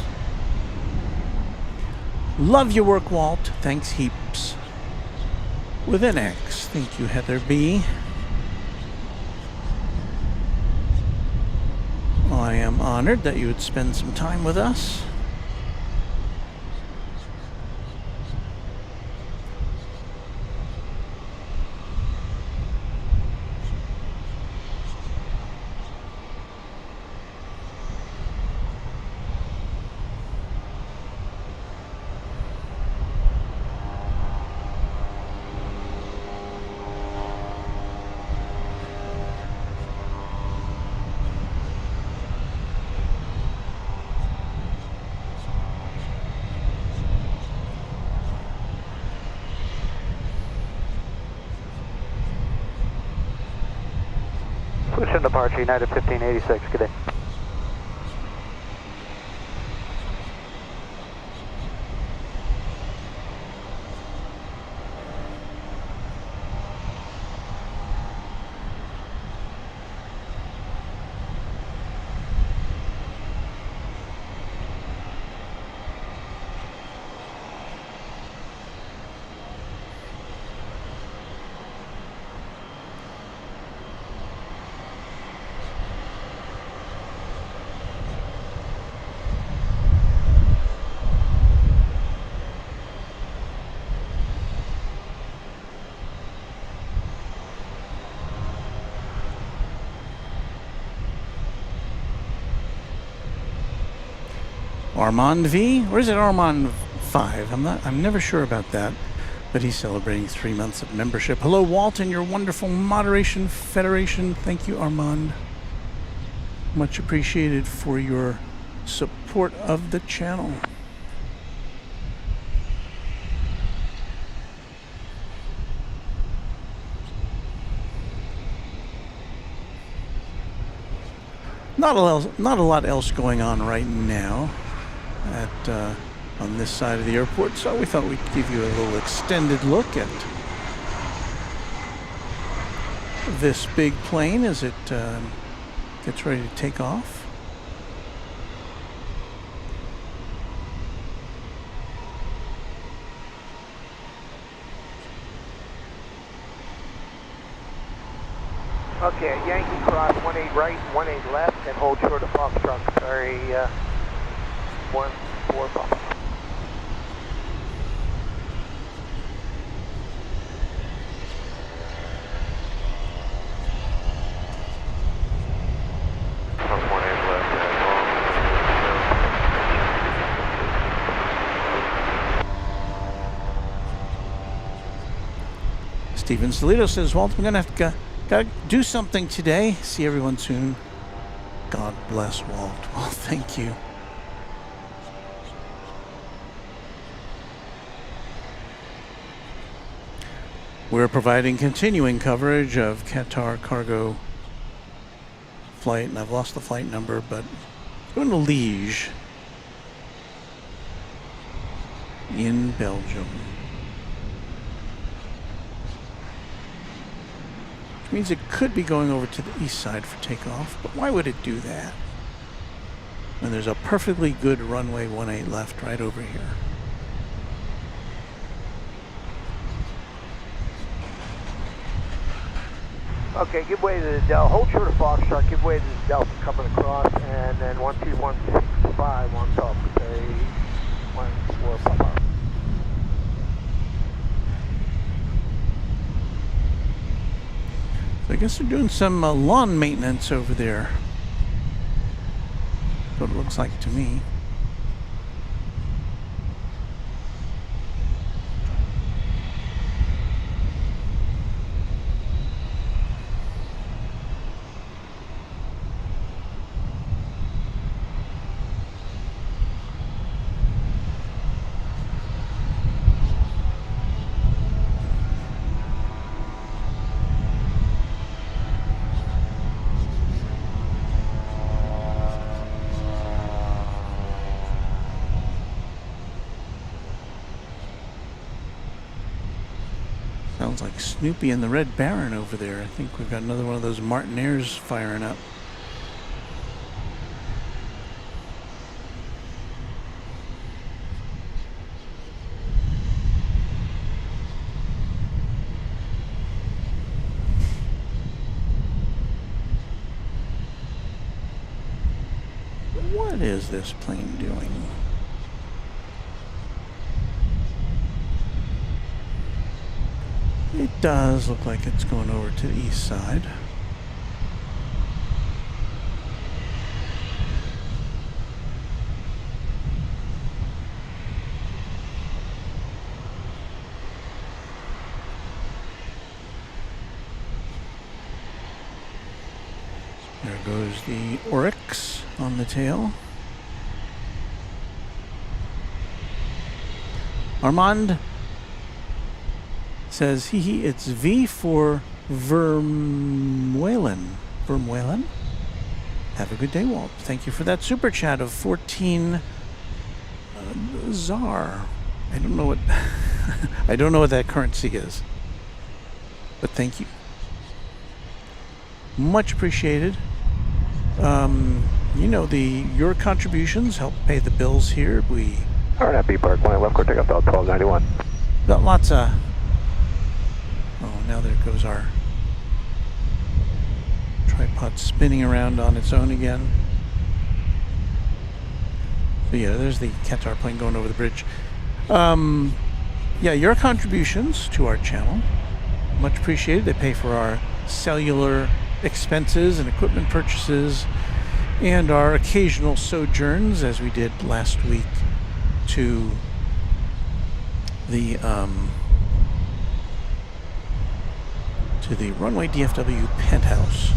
Love your work, Walt. Thanks heaps. With an X. Thank you, Heather B. I am honored that you would spend some time with us. Switch in departure, United 1586, good day. Armand V, or is it Armand 5? I'm never sure about that, but he's celebrating 3 months of membership. Hello, Walt, and your wonderful moderation federation. Thank you, Armand. Much appreciated for your support of the channel. Not a lot else going on right now on this side of the airport, so we thought we'd give you a little extended look at this big plane as it gets ready to take off. Okay, Yankee cross 18 right, 18 left, and hold short of Foxtrot. Sorry, 14 Papa. Steven Salito says, Walt, I'm going to gotta do something today. See everyone soon. God bless Walt. Well, thank you. We're providing continuing coverage of Qatar cargo flight, and I've lost the flight number, but going to Liège in Belgium. Which means it could be going over to the east side for takeoff, but why would it do that when there's a perfectly good runway 18 left right over here? Okay, give way to the Delta. Hold short of Foxtrot, give way to the Delta coming across, and then 12165 on top. Say 14 Papa. So I guess they're doing some lawn maintenance over there. That's what it looks like to me. Sounds like Snoopy and the Red Baron over there. I think we've got another one of those Martinaires firing up. What is this plane doing? It does look like it's going over to the east side. There goes the Oryx on the tail. Armand says, hee, it's V for Vermeulen. Vermeulen? Have a good day, Walt. Thank you for that super chat of 14 ZAR. I don't know what I don't know what that currency is. But thank you. Much appreciated. You know, your contributions help pay the bills here. We Alright, B Park 1 left, core takeoff, 1291. got lots of... Oh, now there goes our tripod spinning around on its own again. So yeah, there's the Qatar plane going over the bridge. Yeah, your contributions to our channel, much appreciated. They pay for our cellular expenses and equipment purchases and our occasional sojourns, as we did last week, to the Runway DFW penthouse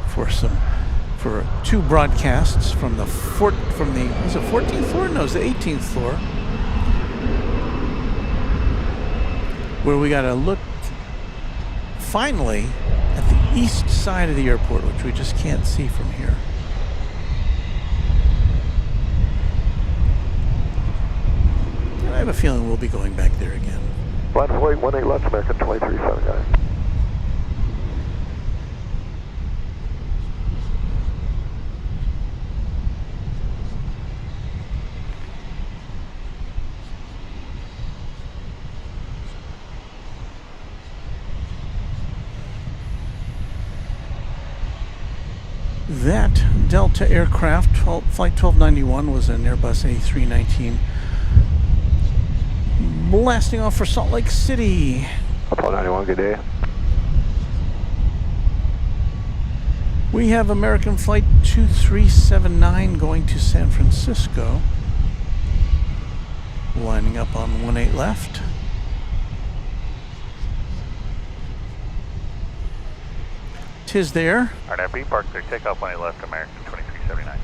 for two broadcasts from the 14th floor? No, it's the 18th floor, where we got to look finally at the east side of the airport, which we just can't see from here. And I have a feeling we'll be going back there again. Flight 18 left, American 237, guys. That Delta aircraft, Flight 1291, was an Airbus A319 blasting off for Salt Lake City. 1291, good day. We have American Flight 2379 going to San Francisco, lining up on 18 left. 'tis there. RNFB, park clear, takeoff 18 left, American 2379.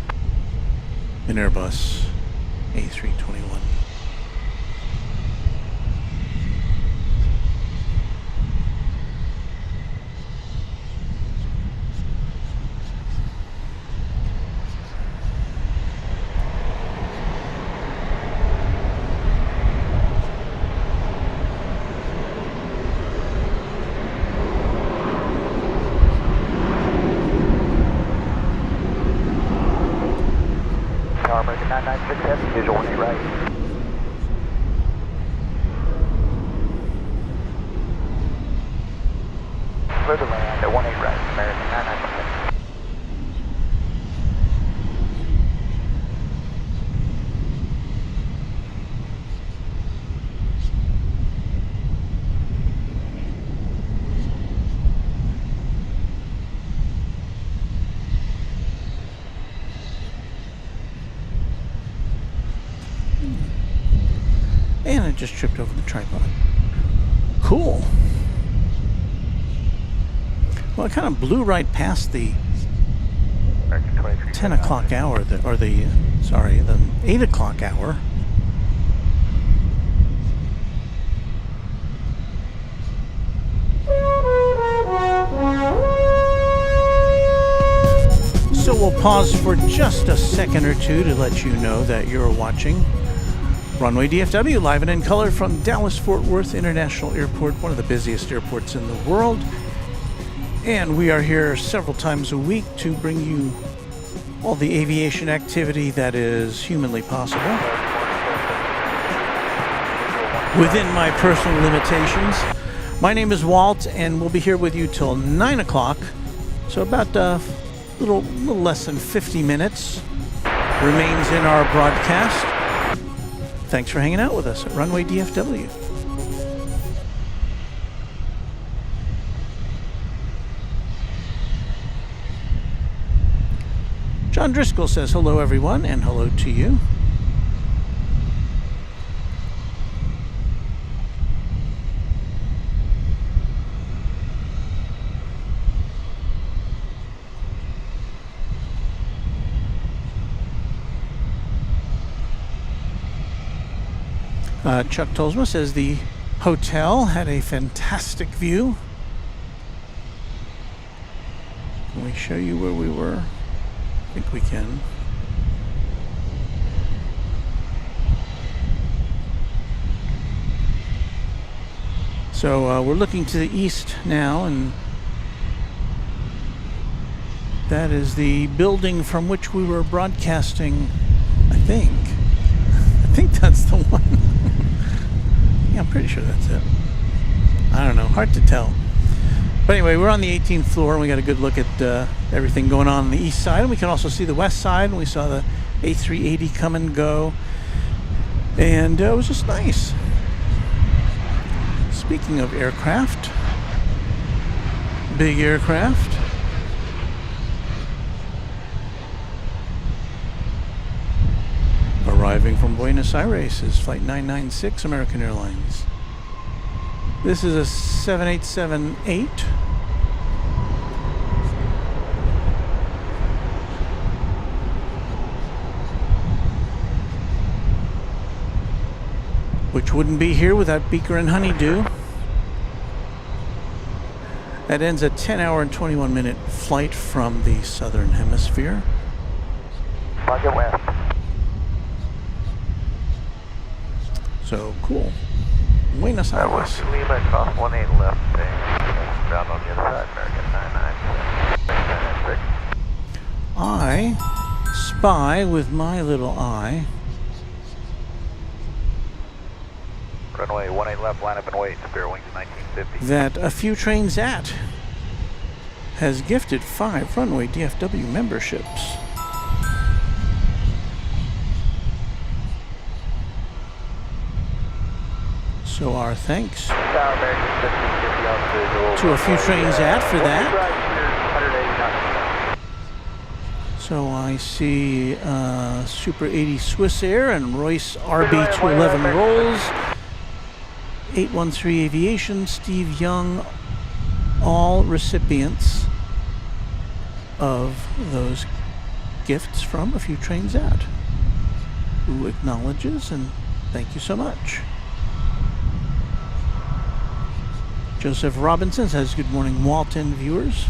An Airbus A321. Tower American 996 visual 18 right. Clear to land at 18 right, American 996. And I just tripped over the tripod. Cool. Well, it kind of blew right past the American 2379. 10 o'clock hour, the 8 o'clock hour. So we'll pause for just a second or two to let you know that you're watching Runway DFW, live and in color from Dallas-Fort Worth International Airport, one of the busiest airports in the world. And we are here several times a week to bring you all the aviation activity that is humanly possible, within my personal limitations. My name is Walt, and we'll be here with you till 9 o'clock. So about a little less than 50 minutes remains in our broadcast. Thanks for hanging out with us at Runway DFW. John Driscoll says hello everyone, and hello to you. Chuck Tolsma says the hotel had a fantastic view. Can we show you where we were? I think we can. So we're looking to the east now, and that is the building from which we were broadcasting, I think. I think that's the one. Yeah, I'm pretty sure that's it. I don't know, hard to tell. But anyway, we're on the 18th floor, and we got a good look at everything going on the east side. And we can also see the west side, and we saw the A380 come and go. And it was just nice. Speaking of aircraft, big aircraft. Arriving from Buenos Aires is Flight 996, American Airlines. This is a 7878. Which wouldn't be here without Beaker and Honeydew. That ends a 10-hour and 21-minute flight from the southern hemisphere. Roger west. So cool. Buenos Aires. Lima, cross 18 left, ground on the other side, American 996. I spy with my little eye Runway 18 left, line up and wait, spare wings 1950. that A Few Trains At has gifted 5 Runway DFW memberships. So our thanks to A Few Trains At for that. So I see Super 80 Swiss Air and Royce RB211 Rolls, 813 Aviation, Steve Young, all recipients of those gifts from a few trains out, who acknowledges and thank you so much. Joseph Robinson says, good morning, Walton viewers.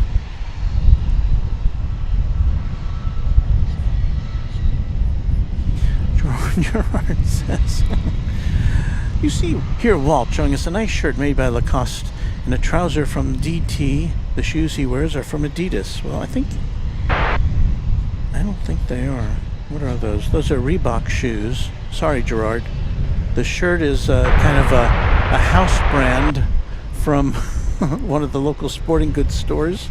Gerard says, you see here Walt showing us a nice shirt made by Lacoste and a trouser from DT. The shoes he wears are from Adidas. Well, I don't think they are. What are those? Those are Reebok shoes. Sorry, Gerard. The shirt is kind of a house brand from one of the local sporting goods stores.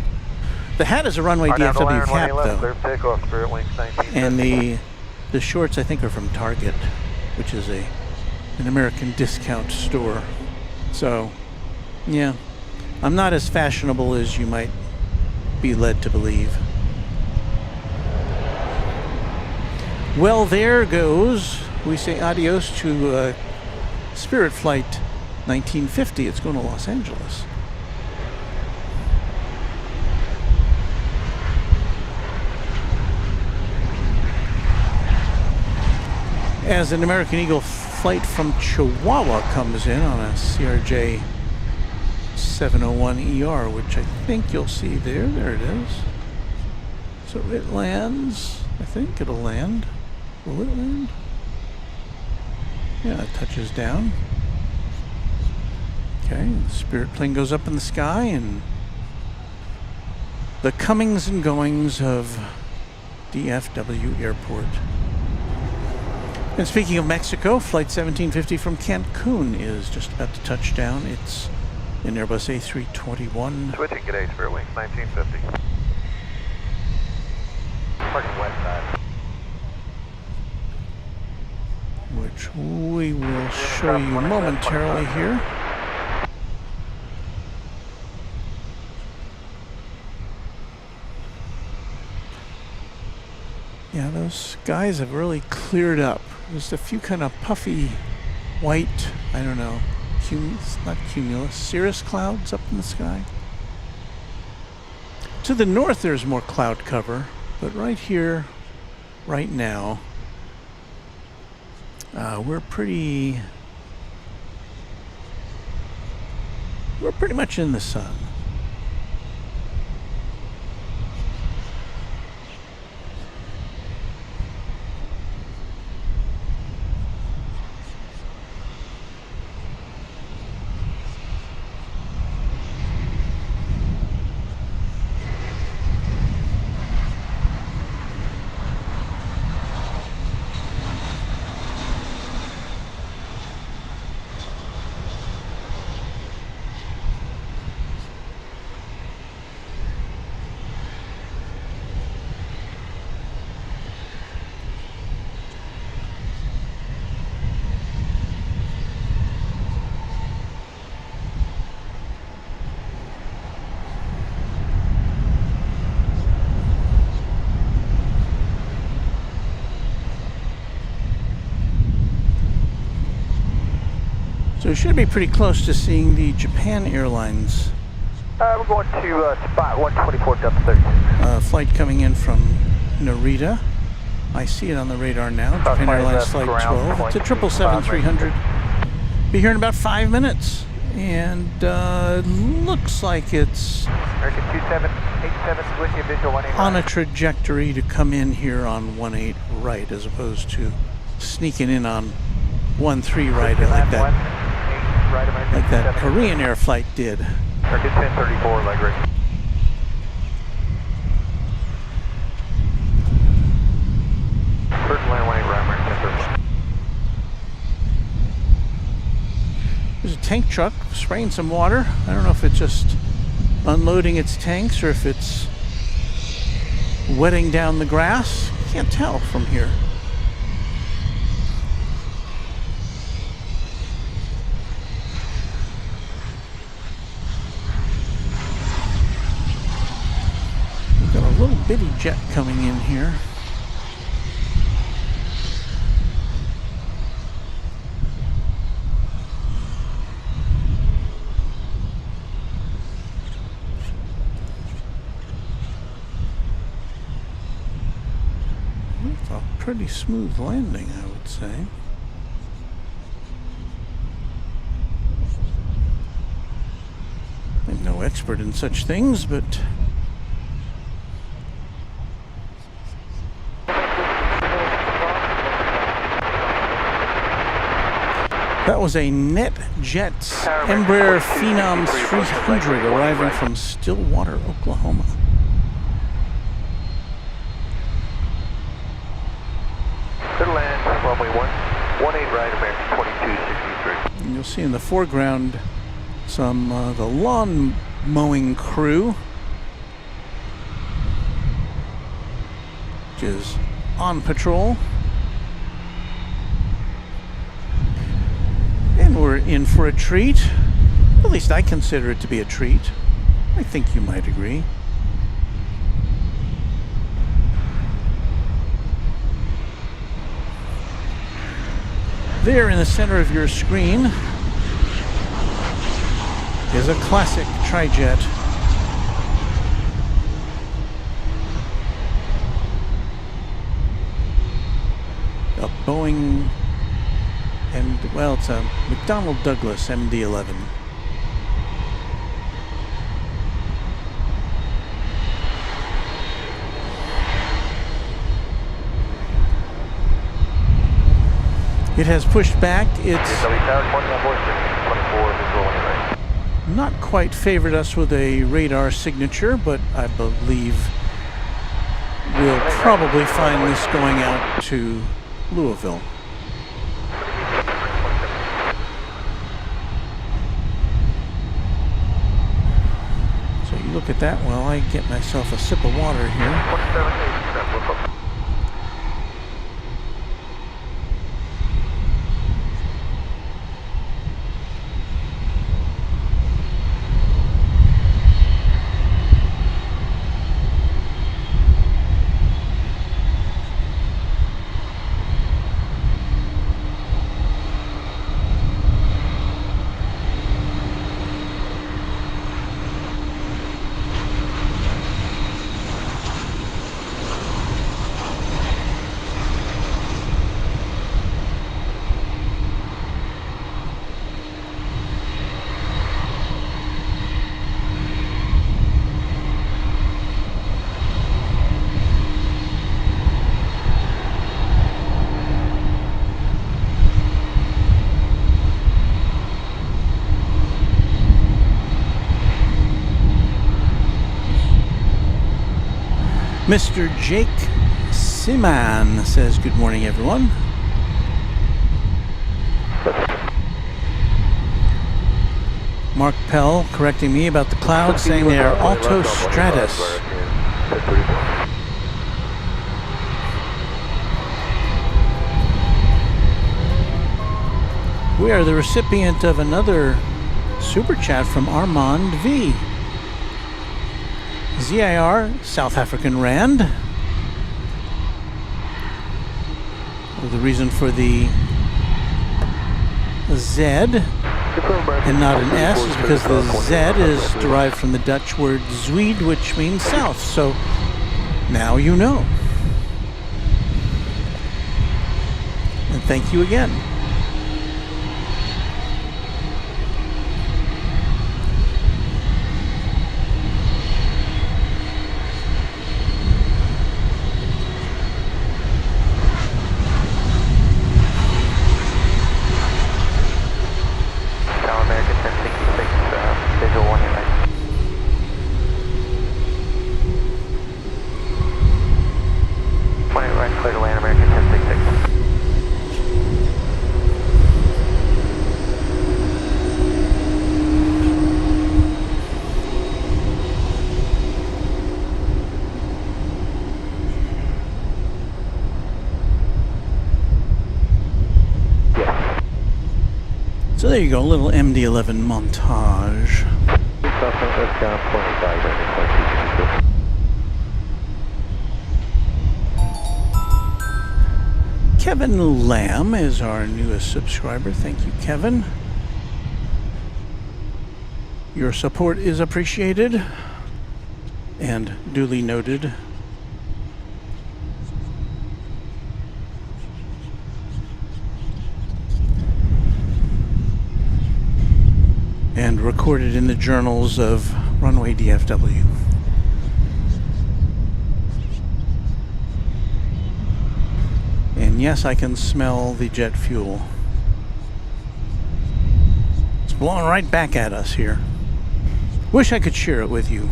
The hat is a Runway DFW cap, though. And the shorts, I think, are from Target, which is an American discount store. So, yeah, I'm not as fashionable as you might be led to believe. Well, there goes. We say adios to Spirit Flight 1950. It's going to Los Angeles. As an American Eagle flight from Chihuahua comes in on a CRJ 701ER, which I think you'll see there. There it is. So it lands. I think it'll land. Will it land? Yeah, it touches down. Okay, the Spirit plane goes up in the sky, and the comings and goings of DFW Airport. And speaking of Mexico, Flight 1750 from Cancun is just about to touch down. It's an Airbus A321. Switching, good day, Spirit Wings, 1950. Parking west side. Which we will show you momentarily here. Yeah, those skies have really cleared up. Just a few kind of puffy white, I don't know, not cumulus, cirrus clouds up in the sky. To the north there's more cloud cover, but right here, right now, we're pretty much in the sun. So we should be pretty close to seeing the Japan Airlines. We're going to spot 124 Delta 32. Flight coming in from Narita. I see it on the radar now. Japan Airlines Flight 12. It's a 777-300. Be here in about 5 minutes. And looks like it's American 2787 with you, visual 18 on a trajectory to come in here on 18 right, as opposed to sneaking in on 13 right, like that Korean Air flight did. American 1034, leg right. First line 18 right, American 1034. There's a tank truck spraying some water. I don't know if it's just unloading its tanks or if it's wetting down the grass. Can't tell from here. We've got a little bitty jet coming in here. pretty smooth landing, I would say. I'm no expert in such things, but that was a NetJets Embraer Phenom 300 arriving from Stillwater, Oklahoma. Good land, runway 18 right, American 2263. And you'll see in the foreground some the lawn mowing crew, which is on patrol. And we're in for a treat. At least I consider it to be a treat. I think you might agree. There in the center of your screen is a classic tri-jet. A Boeing, and well, it's a McDonnell Douglas MD-11. It has pushed back. It's not quite favored us with a radar signature, but I believe we'll probably find this going out to Louisville. So you look at that while I get myself a sip of water here. Mr. Jake Siman says, good morning, everyone. Mark Pell correcting me about the clouds, saying they are altostratus. We are the recipient of another super chat from Armand V. ZIR, South African Rand. Well, the reason for the Z and not an S is because the Z is derived from the Dutch word Zwede, which means south. So now you know. And thank you again. So there you go, a little MD-11 montage. Kevin Lamb is our newest subscriber. Thank you, Kevin. Your support is appreciated and duly noted. and recorded in the journals of Runway DFW. And yes, I can smell the jet fuel. It's blowing right back at us here. Wish I could share it with you.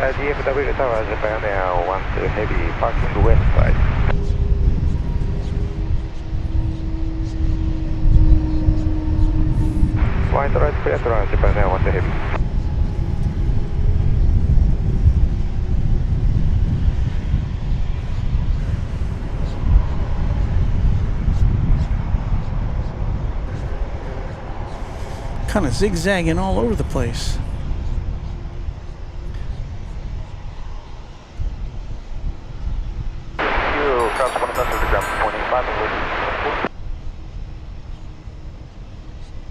DFW Tower, Japan Air 12 Heavy, parking west side. Flight right clear to run, Japan Air 12 Heavy. Kind of zigzagging all over the place. Cross 1 to ground 185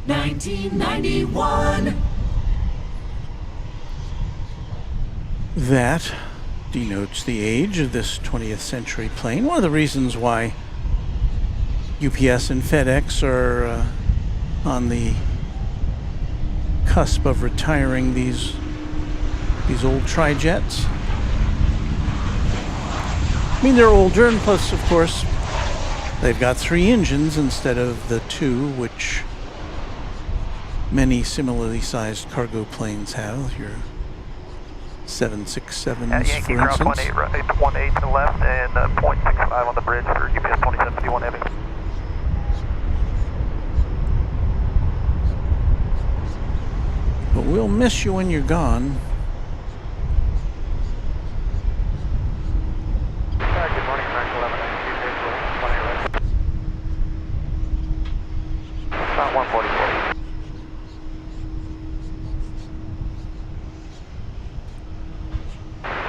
1991. That denotes the age of this 20th century plane. One of the reasons why UPS and FedEx are on the cusp of retiring these old tri-jets. I mean, they're older, and plus, of course, they've got 3 engines instead of the 2, which many similarly sized cargo planes have. Your 767s, Yankee for cross instance. 18 to the left and 0.65 on the bridge for UPS 2751 Heavy. But we'll miss you when you're gone. Good morning, American 11. About 144.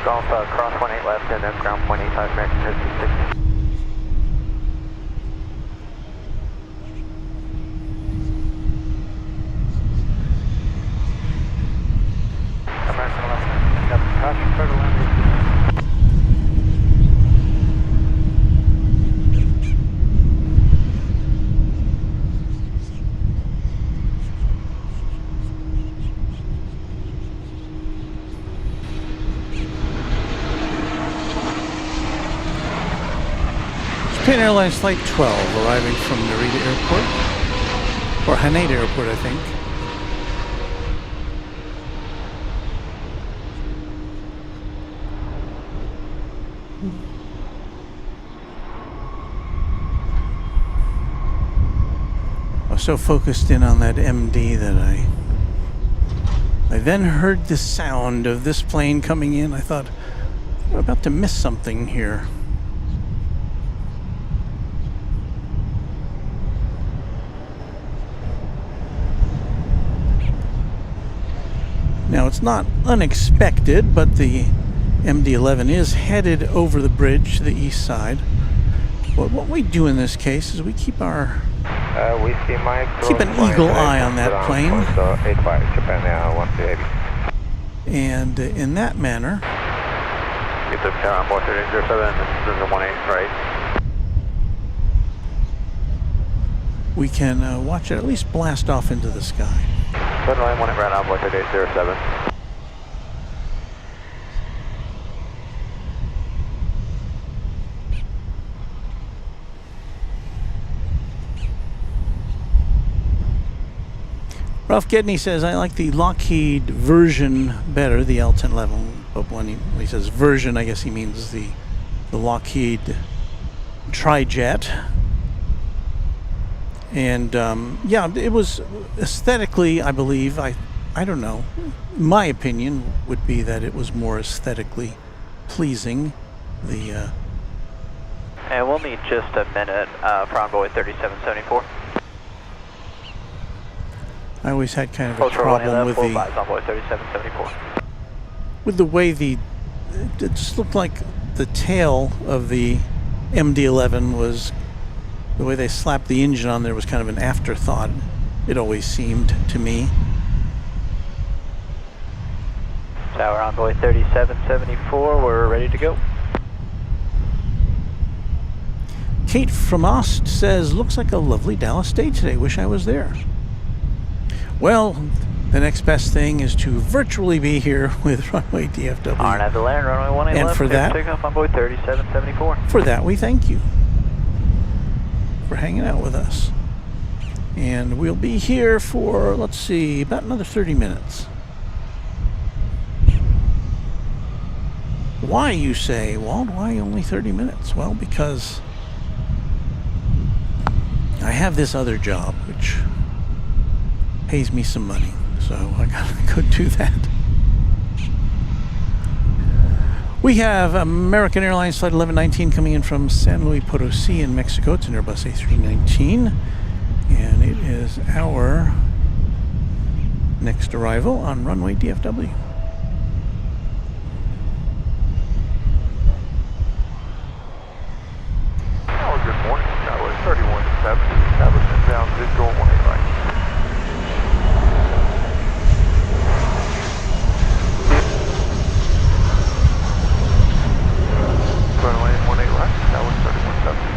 Golf cross 18 left and then ground 0.85 American 56. American 11, got the caution clear to land. Japan Airlines Flight 12 arriving from Narita Airport, or Haneda Airport, I think. I was so focused in on that MD that I then heard the sound of this plane coming in. I thought, we're about to miss something here. Now, it's not unexpected, but the MD-11 is headed over the bridge to the east side. But what we do in this case is we keep our keep an eagle eye on that plane. 85 Japan Air 12 Heavy. And in that manner, Get the car on board 3007, this is the 18 right. we can watch it at least blast off into the sky. Turn line 1 right on board 3807. Ralph Gedney says, I like the Lockheed version better, the L-1011. But when he says version, I guess he means the Lockheed tri-jet. And yeah, it was aesthetically, I believe, I don't know, my opinion would be that it was more aesthetically pleasing. The And we'll need just a minute for envoy 3774. I always had kind of a problem with the way it just looked like the tail of the MD-11 was, the way they slapped the engine on there was kind of an afterthought, it always seemed to me. Tower, Envoy 3774, we're ready to go. Kate from Ost says, looks like a lovely Dallas day today. Wish I was there. Well, the next best thing is to virtually be here with Runway DFW. RNAV to land, runway 18 and left, for that, takeoff Envoy 3774. For that, we thank you for hanging out with us. And we'll be here for, let's see, about another 30 minutes. Why, you say, Walt? Why only 30 minutes? Well, because I have this other job which pays me some money, so I gotta go do that. We have American Airlines Flight 1119 coming in from San Luis Potosi in Mexico. It's an Airbus A319, and it is our next arrival on Runway DFW. Oh, good morning. Tower 3170, establishment down visual 18 right. Runway 18 right, Tower 3170.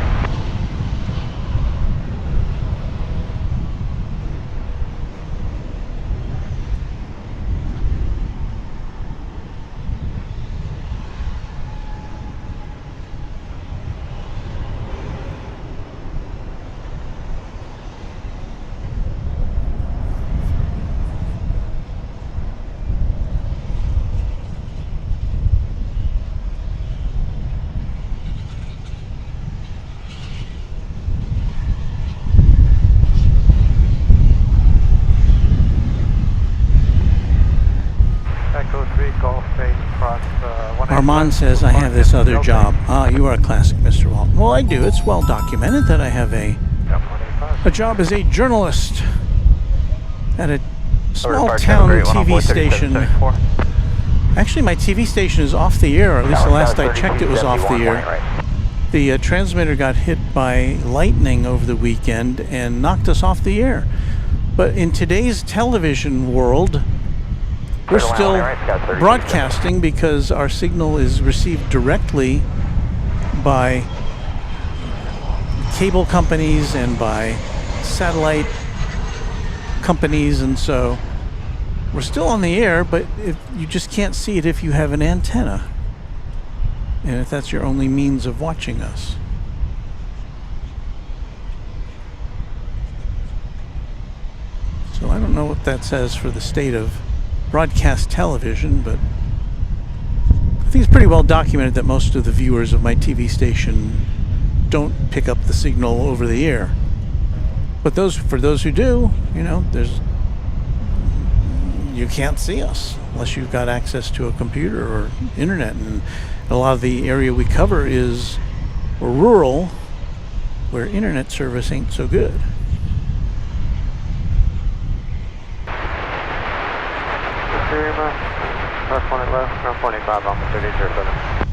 Armand says, I have this other job. Ah, you are a classic, Mr. Walt. Well, I do. It's well documented that I have a job as a journalist at a small town TV station. Actually, my TV station is off the air, or at least the last I checked it was off the air. The transmitter got hit by lightning over the weekend and knocked us off the air. But in today's television world, we're still broadcasting because our signal is received directly by cable companies and by satellite companies, and so we're still on the air, but you just can't see it if you have an antenna, and if that's your only means of watching us. So I don't know what that says for the state of broadcast television, but I think it's pretty well documented that most of the viewers of my TV station don't pick up the signal over the air. But for those who do, you know, you can't see us unless you've got access to a computer or internet, and a lot of the area we cover is rural, where internet service ain't so good. Press 1 at left, ground 25 on the 3007.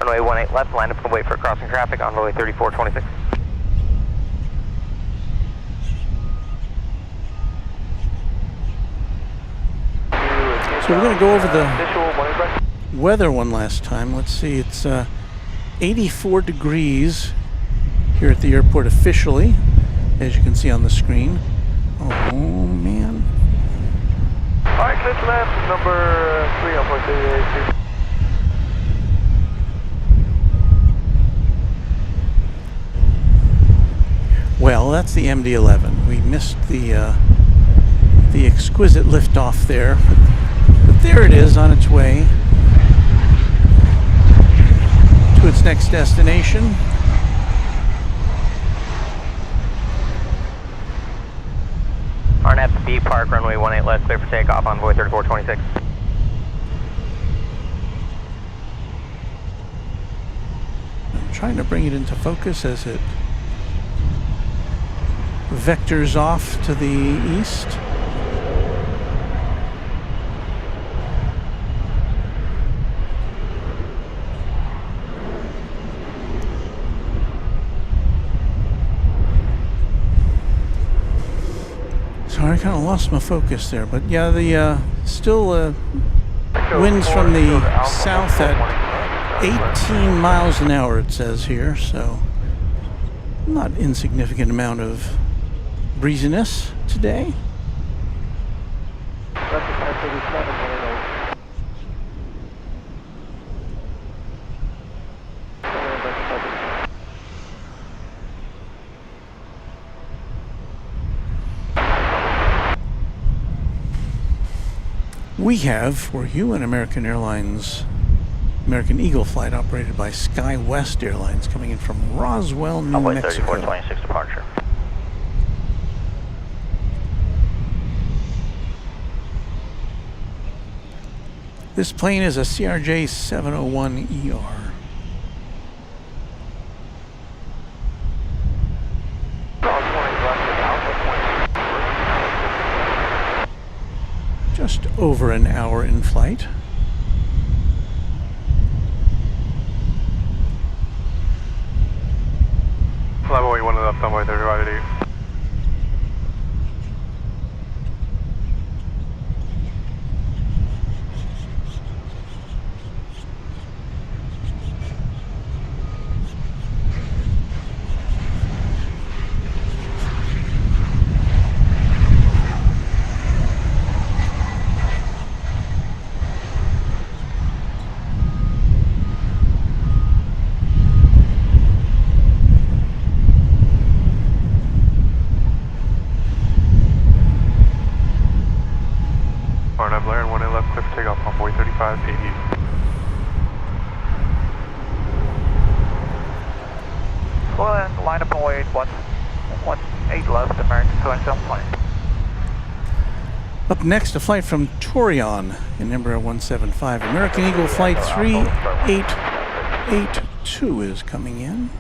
Runway 18 left, line up and wait for crossing traffic, Envoy 3426. So we're going to go over the weather one last time. Let's see, it's 84 degrees here at the airport officially, as you can see on the screen. Oh man. Alright, clear to left, number 3 on point 382. Well, that's the MD-11. We missed the exquisite liftoff there, but there it is on its way to its next destination. RNAV B Park, runway 18 left, clear for takeoff, Envoy 3426. I'm trying to bring it into focus as it vectors off to the east. So car. I kind of lost my focus there, but yeah, the still winds from the south at 18 miles an hour, it says here, so not insignificant amount of breeziness today. We have for you an American Airlines American Eagle flight operated by SkyWest Airlines coming in from Roswell, New Mexico. 3426 departure. This plane is a CRJ 701ER. Just over an hour in flight. Level 1 left, runway 3580. Line up and wait, 18 left, American 2720. Up next, a flight from Torion in Embraer 175. American Eagle Flight 3882 is coming in.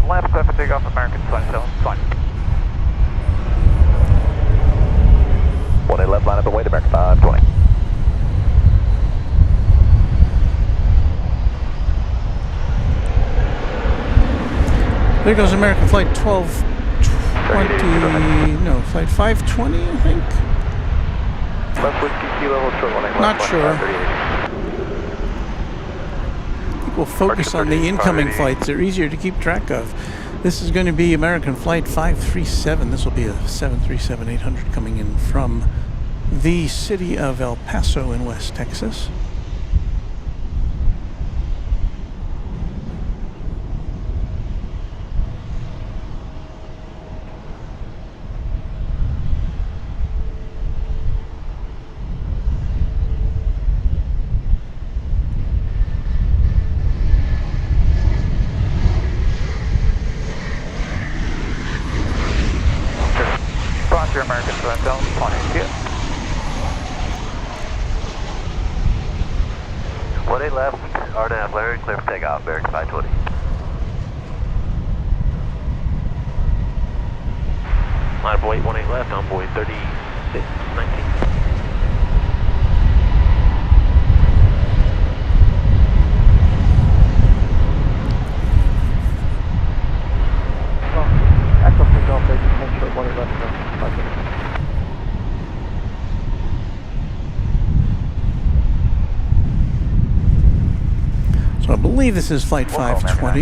Left, clear for takeoff, American 2720. 18 left, line up and wait, American 520. There goes American Flight 1220, no, Flight 520, I think. Left whiskey, key level, short 18 Not left, sure. 538. We'll focus on the incoming flights. They're easier to keep track of. This is going to be American Flight 537. This will be a 737-800 coming in from the city of El Paso in West Texas. American 2720. 18 left, RNAV, Larry, clear for takeoff, American 520. Line up weight 18 left, envoy 3619. So I believe this is flight 520.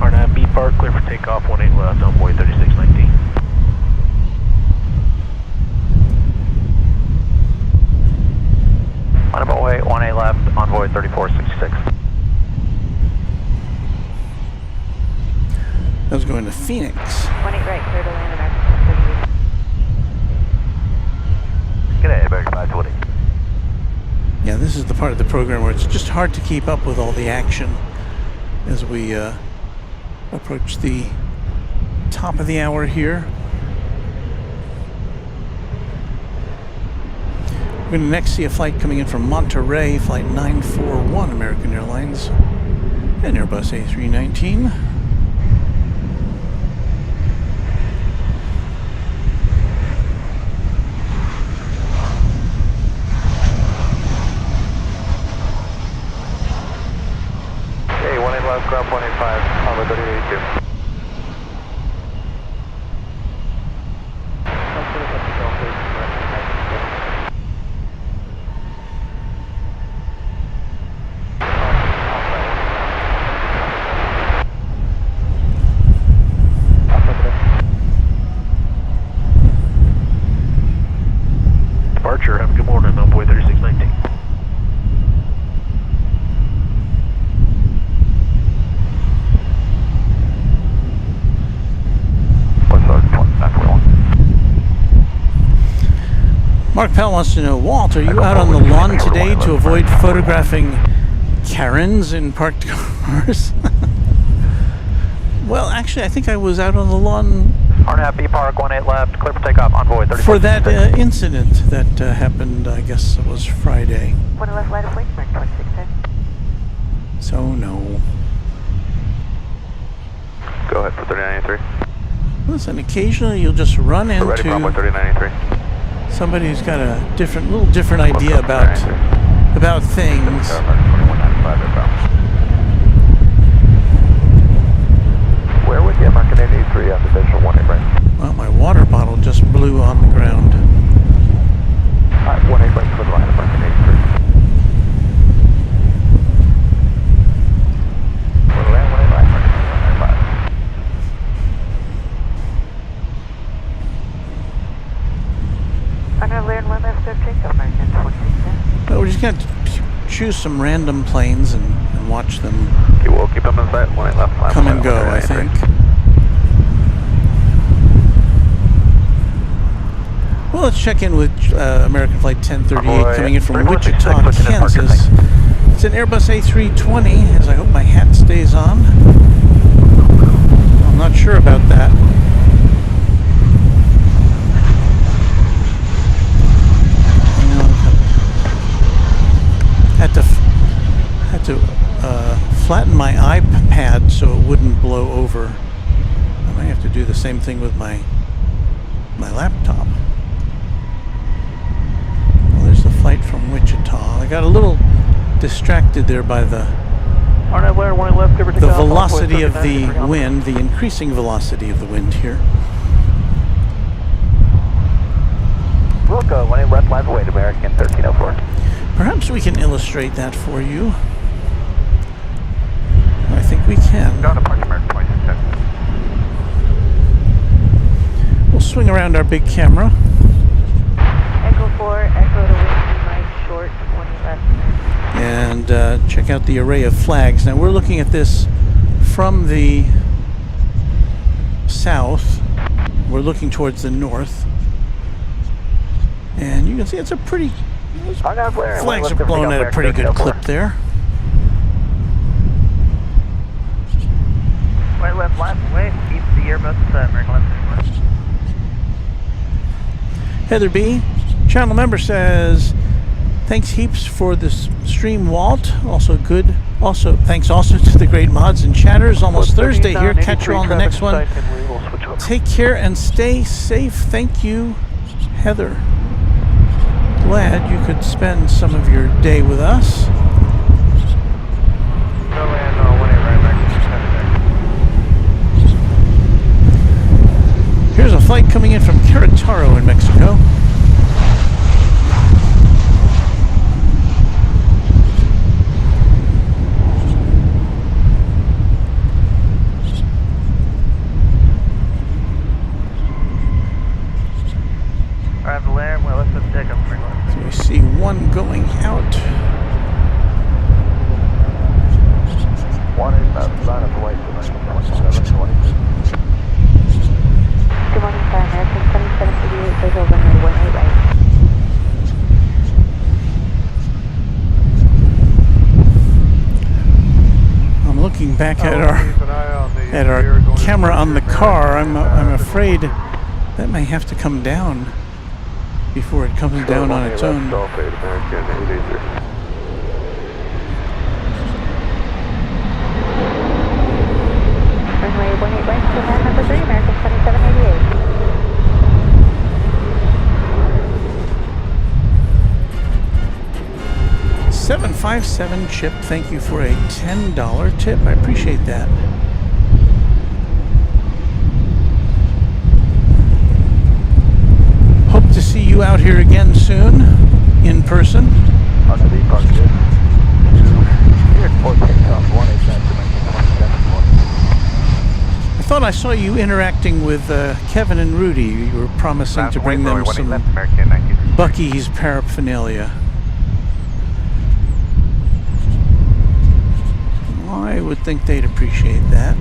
R9 B Park, clear for takeoff, 18 left, envoy 3619. Envoy 18 left, envoy 3466. I was going to Phoenix. 18 right, clear to land American 138. G'day, American 520. Yeah, this is the part of the program where it's just hard to keep up with all the action as we approach the top of the hour here. We're going to next see a flight coming in from Monterey, flight 941 American Airlines, and Airbus A319. Hey, 18 left, ground 185, on the 3882. Departure, have a good morning, envoy 3619. Mark Pell wants to know, Walt, are you out on the lawn today to avoid photographing Karens in parked cars? Well, actually, I think I was out on the lawn R9 B Park, 18 left, clear for takeoff, envoy 3466. for that incident that happened, I guess it was Friday. 1 left, line of flight, American 2610. So, no. Go ahead for 3983. Listen, occasionally you'll just run We're ready for runway into 3983. somebody who's got a little different idea about things. Where would the American 883 on the visual 18 right? Well, my water bottle just blew on the ground. 18 right for the line, American 883. For the land 18 right, American 195. I'm going to land 1 left, start takeoff, American 2610. But we're just going to choose some random planes and watch them Okay, we'll keep them in sight. 18 left. come and go, I think. Well, let's check in with American Flight 1038 coming in from Wichita, Kansas. It's an Airbus A320, as I hope my hat stays on. I'm not sure about that. Had to flatten my iPad so it wouldn't blow over. I might have to do the same thing with my laptop. Well, there's the flight from Wichita. I got a little distracted there by the velocity of the wind, the increasing velocity of the wind here. We'll go 18 left, line away to American 1304. Perhaps we can illustrate that for you. I think we can. Down to Park American 2610. We'll swing around our big camera. Echo 4, echo to wind, right short, 20 left, American. And check out the array of flags. Now we're looking at this from the south. We're looking towards the north. And you can see it's a pretty... Flags are blown at a pretty good clip there. Right left, left, away, keep the Airbus, American left. Heather B, channel member, says, thanks heaps for this stream, Walt. Also good. Also, thanks also to the great mods and chatters. Almost Thursday here. Catch you on the next one. Take care and stay safe. Thank you, Heather. Glad you could spend some of your day with us. No land, Caro in Mexico. Alright, Valerian, well, let's take up. So we see one going out. 1 is about line up away to 2720. Good morning, Star American 2788, visual runway 18 right. I'm looking back at our camera on the car. I'm afraid that may have to come down before it comes down on its own. Runway 18 right to land number 3, American 2788. $757 Chip, thank you for a $10 tip. I appreciate that. Hope to see you out here again soon, in person. RTD, park good. Airport takeoff 187. I thought I saw you interacting with Kevin and Rudy. You were promising to bring them some Buc-ee's paraphernalia. I would think they'd appreciate that.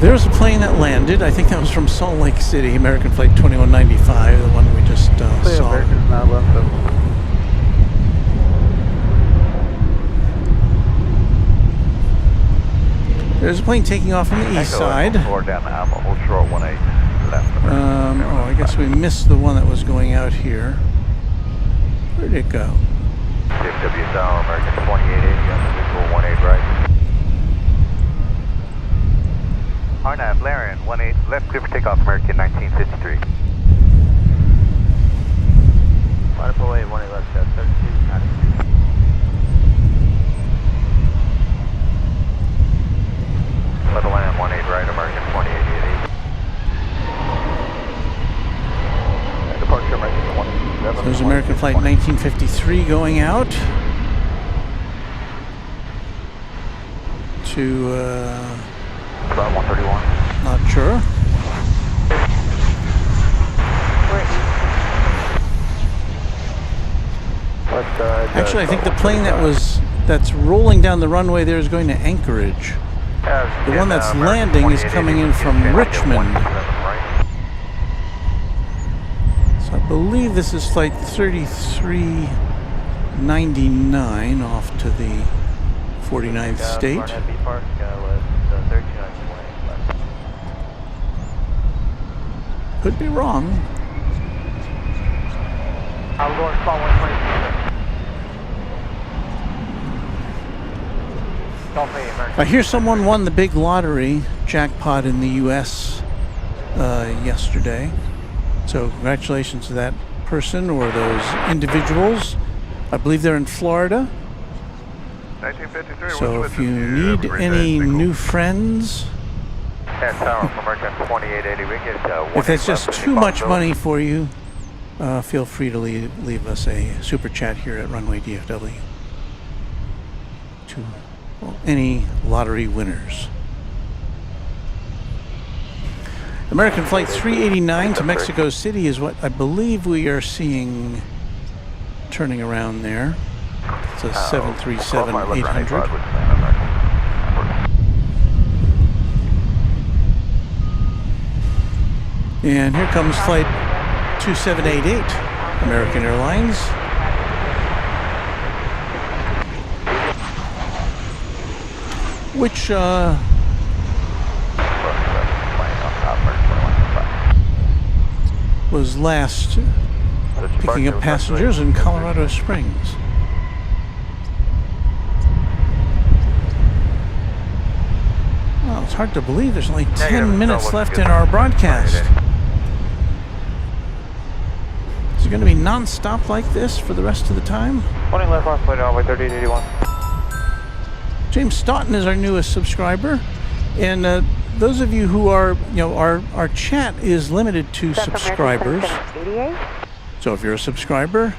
There's a plane that landed. I think that was from Salt Lake City, American Flight 2195, the one we just saw. Americans now left them. There's a plane taking off from the east side. Or down the Alpha, hold short 18 left. Oh, I guess we missed the one that was going out here. Where'd it go? DFW Tower, American 2880 on the visual 18 right. RNAV, Valerian 18 left, clear for takeoff, American 1953. Line up away 18 left, 32, attitude. Level land 18 right, American 2880. Departure American 187. So there's American Flight 1953 going out to, About 131. not sure. Actually, I think the plane that's rolling down the runway there is going to Anchorage. The one that's landing is coming in from Richmond. So I believe this is Flight 3399 off to the 49th state. Could be wrong. I'm going to spot 126. I hear someone won the big lottery jackpot in the U.S. Yesterday. So congratulations to that person or those individuals. I believe they're in Florida. 1953. So if you need any new friends, if it's just too much money for you, feel free to leave us a super chat here at Runway DFW to any lottery winners. American Flight 389 to Mexico City is what I believe we are seeing turning around there. It's a 737-800. And here comes Flight 2788, American Airlines. Which was last picking up passengers in Colorado Springs. Well, it's hard to believe there's only 10 minutes left in our broadcast. Is it going to be non-stop like this for the rest of the time? 20 left, oscillating runway 3881. James Stoughton is our newest subscriber, and those of you who are, our chat is limited to subscribers. So if you're a subscriber,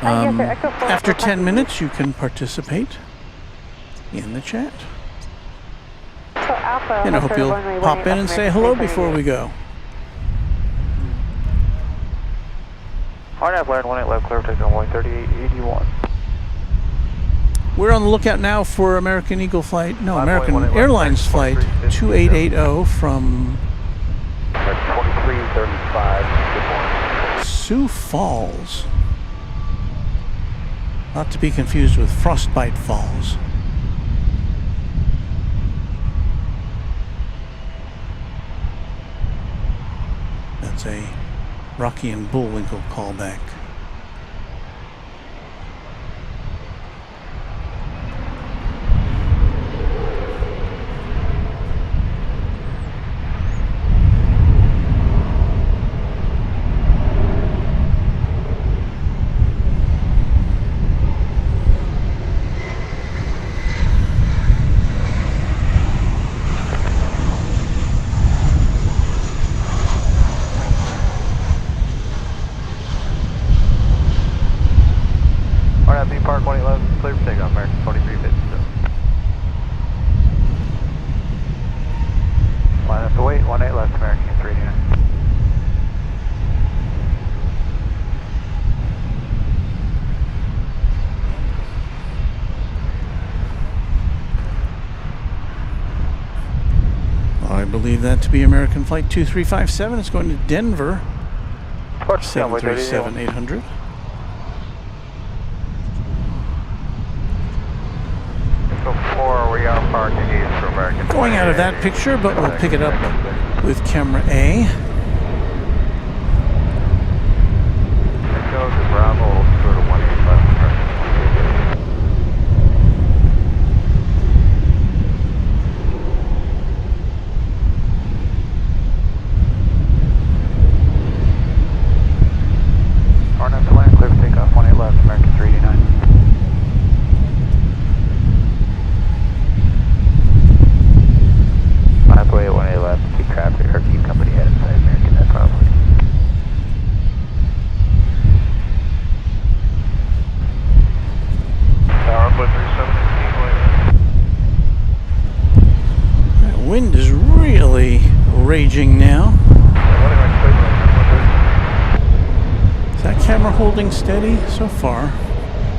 after 10 minutes you can participate in the chat. And I hope you'll pop in and say hello before we go. RNAV land 18 left, clear for takeoff runway 3881. We're on the lookout now for American Airlines flight 2880 from 2335. Good morning. Sioux Falls. Not to be confused with Frostbite Falls. That's a Rocky and Bullwinkle callback. Park 111, clear for takeoff, American 2357. Line up to wait, 18 left, American 389. I believe that to be American Flight 2357. It's going to Denver. 737-800. Going out of that picture, but we'll pick it up with camera A. Echo to Bravo, sort of 18 left. RNAV to land, clear for takeoff, 18 left, American 389. Pathway at 18 left, keep traffic or keep company head inside American, that probably. Tower Blue 3718. That wind is really raging now. Is that camera holding steady so far?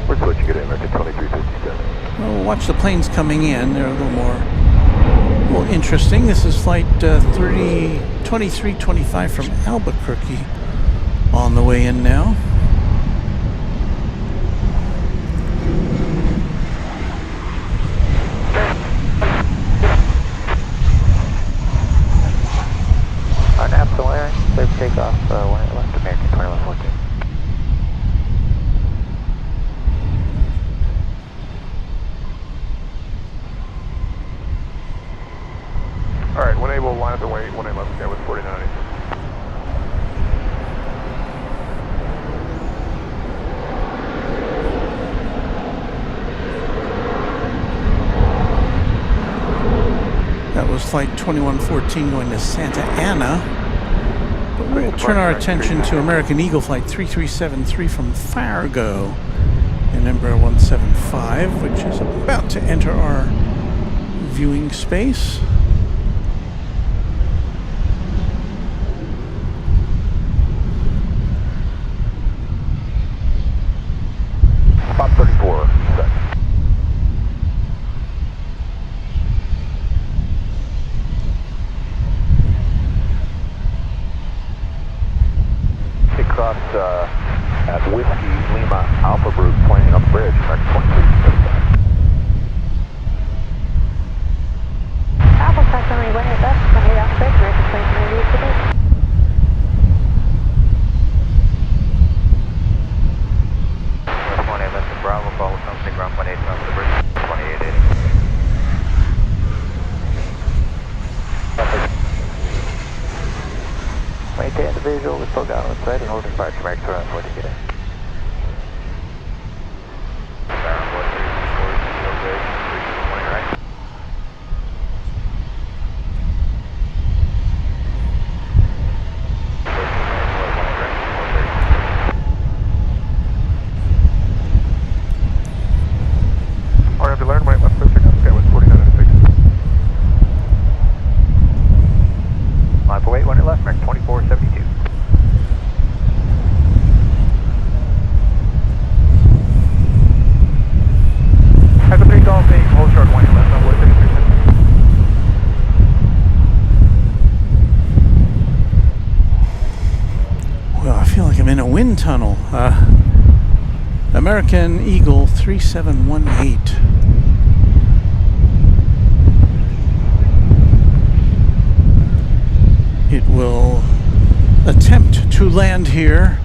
Where's what you get in, American 2357? Well, we'll watch the planes coming in. They're a little more interesting. This is flight 2325 from Albuquerque on the way in now. RNAV to land, clear for takeoff, 18 left, American 2114. Alright, 18 will line up and wait, 18 left, okay, with 49. That was flight 2114 going to Santa Ana. But we'll turn our attention to American Eagle flight 3373 from Fargo in Embraer 175, which is about to enter our viewing space. About 34 seconds. Cross at Whiskey Lima Alpha Group, pointing up the bridge, American 2375. Maintain the visual, we still got on site and holding fire to American around 40 today. In a wind tunnel. American Eagle 3718. It will attempt to land here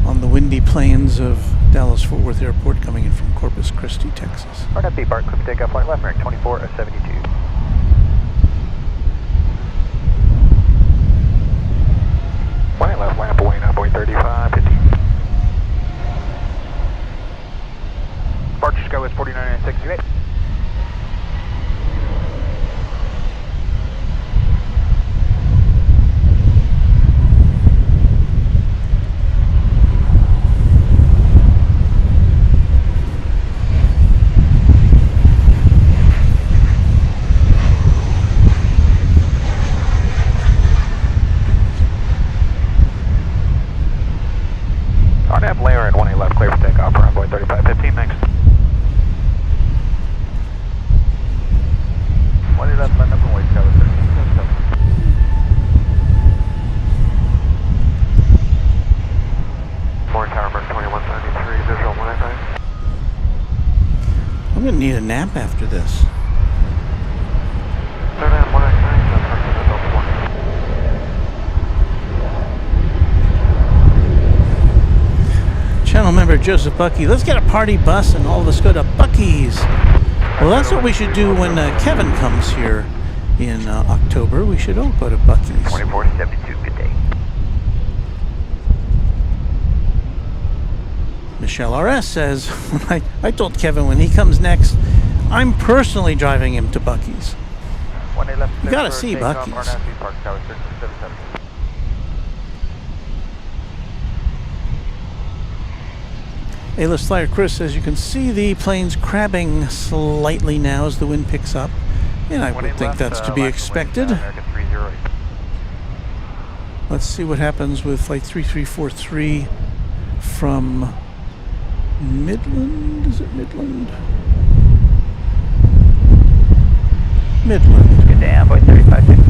on the windy plains of Dallas-Fort Worth Airport coming in from Corpus Christi, Texas. RNF B Park, clip takeoff, flight left, American 2472. Flight left, lamp away, 9.35, 50. Departure sky was 49.628. RNF layer and 18 left, clear for takeoff, runway 3515, next. 18 left, land up and wait, cover 1377. Morning Tower, American 2173, visual 189. I'm going to need a nap after this. Third down, 189, Channel member Joseph Bucky, let's get a party bus and all of us go to Bucky's. Well, that's what we should do when Kevin comes here in October. We should all go to Bucky's. 2472, good day. Michelle RS says, I told Kevin when he comes next, I'm personally driving him to Bucky's. You gotta see Bucky's. A-list flyer Chris says you can see the planes crabbing slightly now as the wind picks up, and I would think that's to be expected. Let's see what happens with flight 3343 from Midland. Is it Midland? Midland. Good day, Envoy 3550.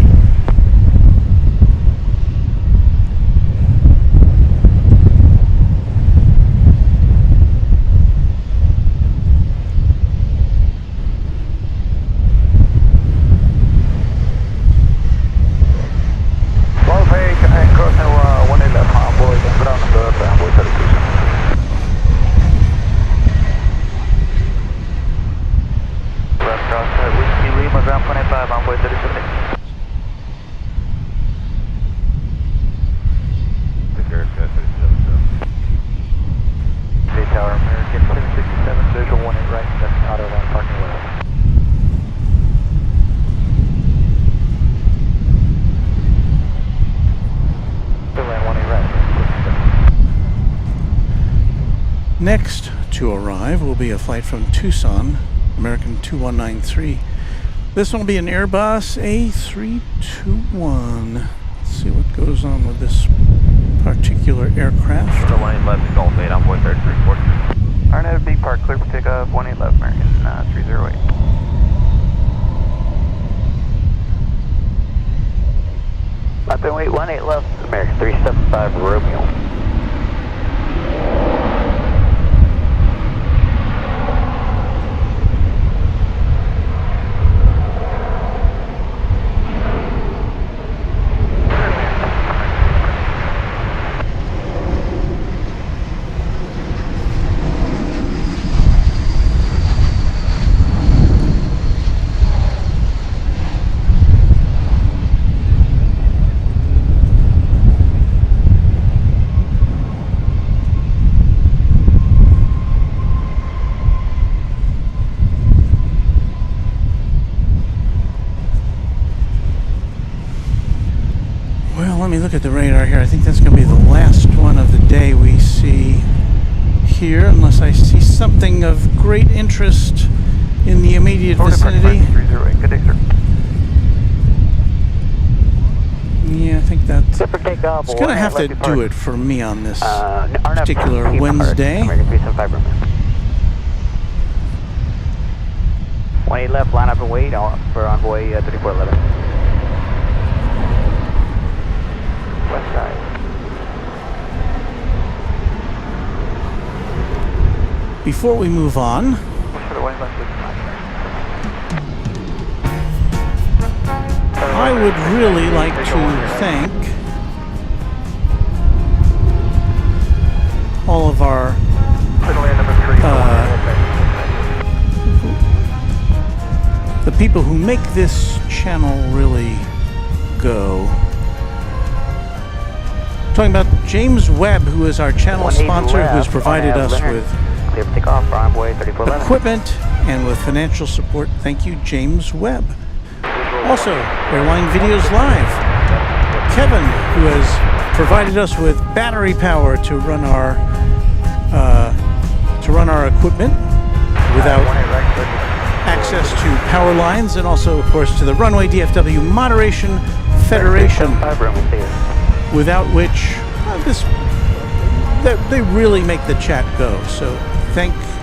Next to arrive will be a flight from Tucson, American 2193. This will be an Airbus A321. Let's see what goes on with this particular aircraft. The line left to Gulf 8, Envoy 3340. RNF B Park, clear for takeoff, 18 left, American 308. Left and wait, 18 left, American 375 Romeo. let me look at the radar here. I think that's going to be the last one of the day we see here, unless I see something of great interest in the immediate vicinity. Good day, sir. Yeah, I think that's Good for takeoff. it's going to have to do it for me on this particular RNF Wednesday. American 375 room. 18 left, line up and wait for envoy 3411. West side. Before we move on, I would really like to thank all of our the people who make this channel really go. Talking about James Webb, who is our channel sponsor, who has provided us with Clear for takeoff for envoy 3411. equipment and with financial support. Thank you, James Webb. Also, Airline Videos Live, Kevin, who has provided us with battery power to run our equipment without access to power lines, and also, of course, to the Runway DFW Moderation Federation, without which they really make the chat go. So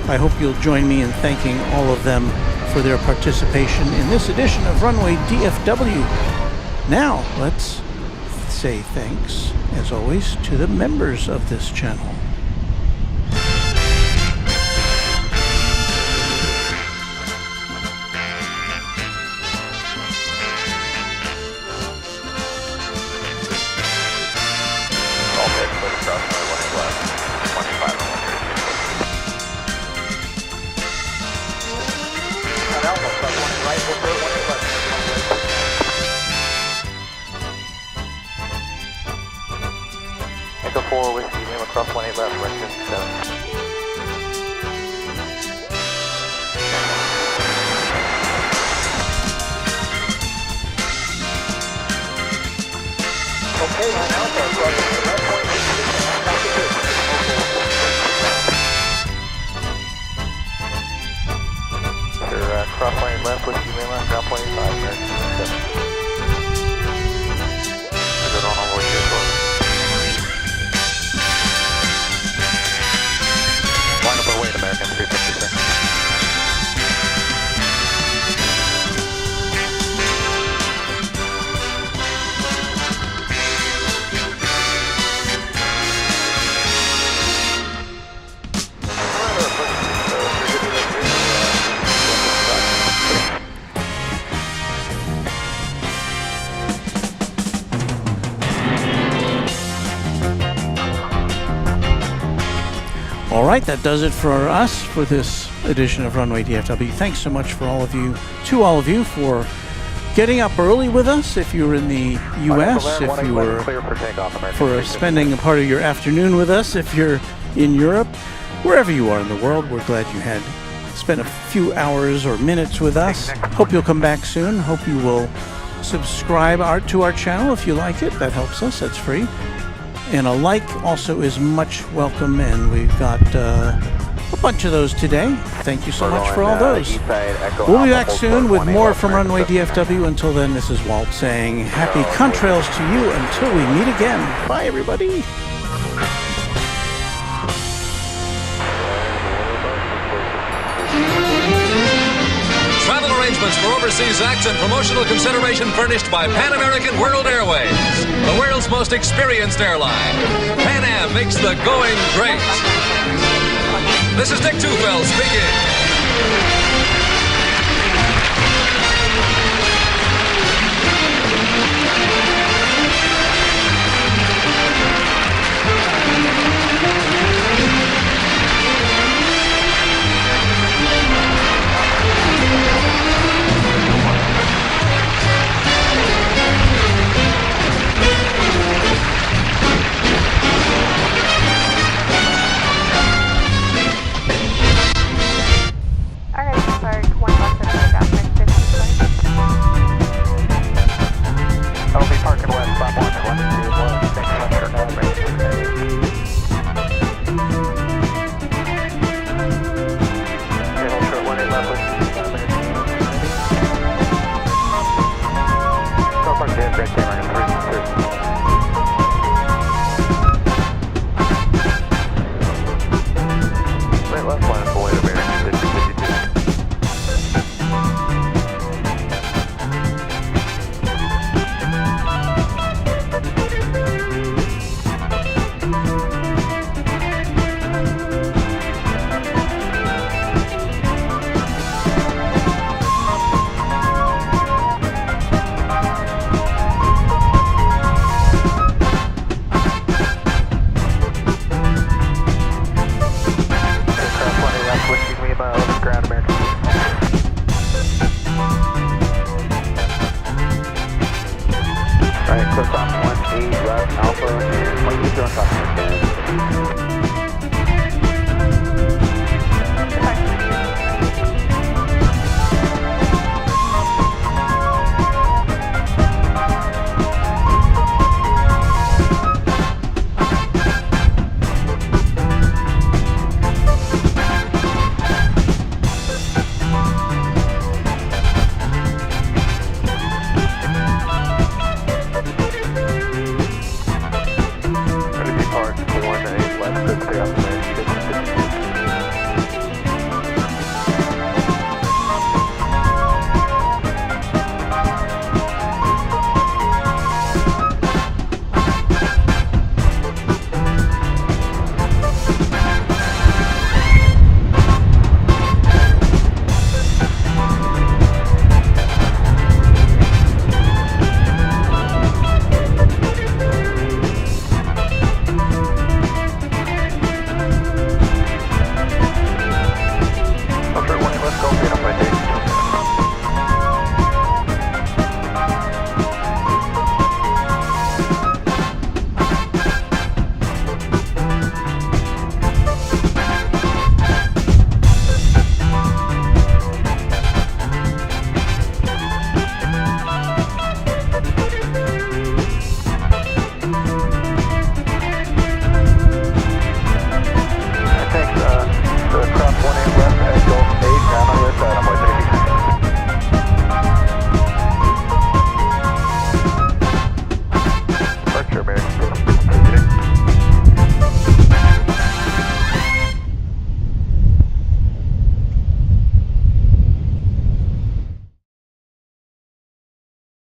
I hope you'll join me in thanking all of them for their participation in this edition of Runway DFW. Now, let's say thanks, as always, to the members of this channel. Echo 4 Whiskey, Lima cross 18 left, right 57. Okay, line Alpha, crossing the left point, 66, Sir, cross lane left, Whiskey Lima, ground point 85, American 7. Good on envoy 34. Line up and wait, American 350, sir. All right, that does it for us for this edition of Runway DFW. Thanks so much for all of you for getting up early with us. If you were in the U.S., if you were for spending a part of your afternoon with us, if you're in Europe, wherever you are in the world, we're glad you had spent a few hours or minutes with us. Hope you'll come back soon. Hope you will subscribe to our channel if you like it. That helps us. That's free. And a like also is much welcome, and we've got a bunch of those today. Thank you so much for all those. We'll be back soon with more from Runway DFW. Until then, this is Walt saying happy contrails to you until we meet again. Bye, everybody. Travel arrangements for overseas acts and promotional consideration furnished by Pan American World Airways, the world's most experienced airline. Pan Am makes the going great. This is Dick Tufeld speaking. Alright. Alpha, 22 on top.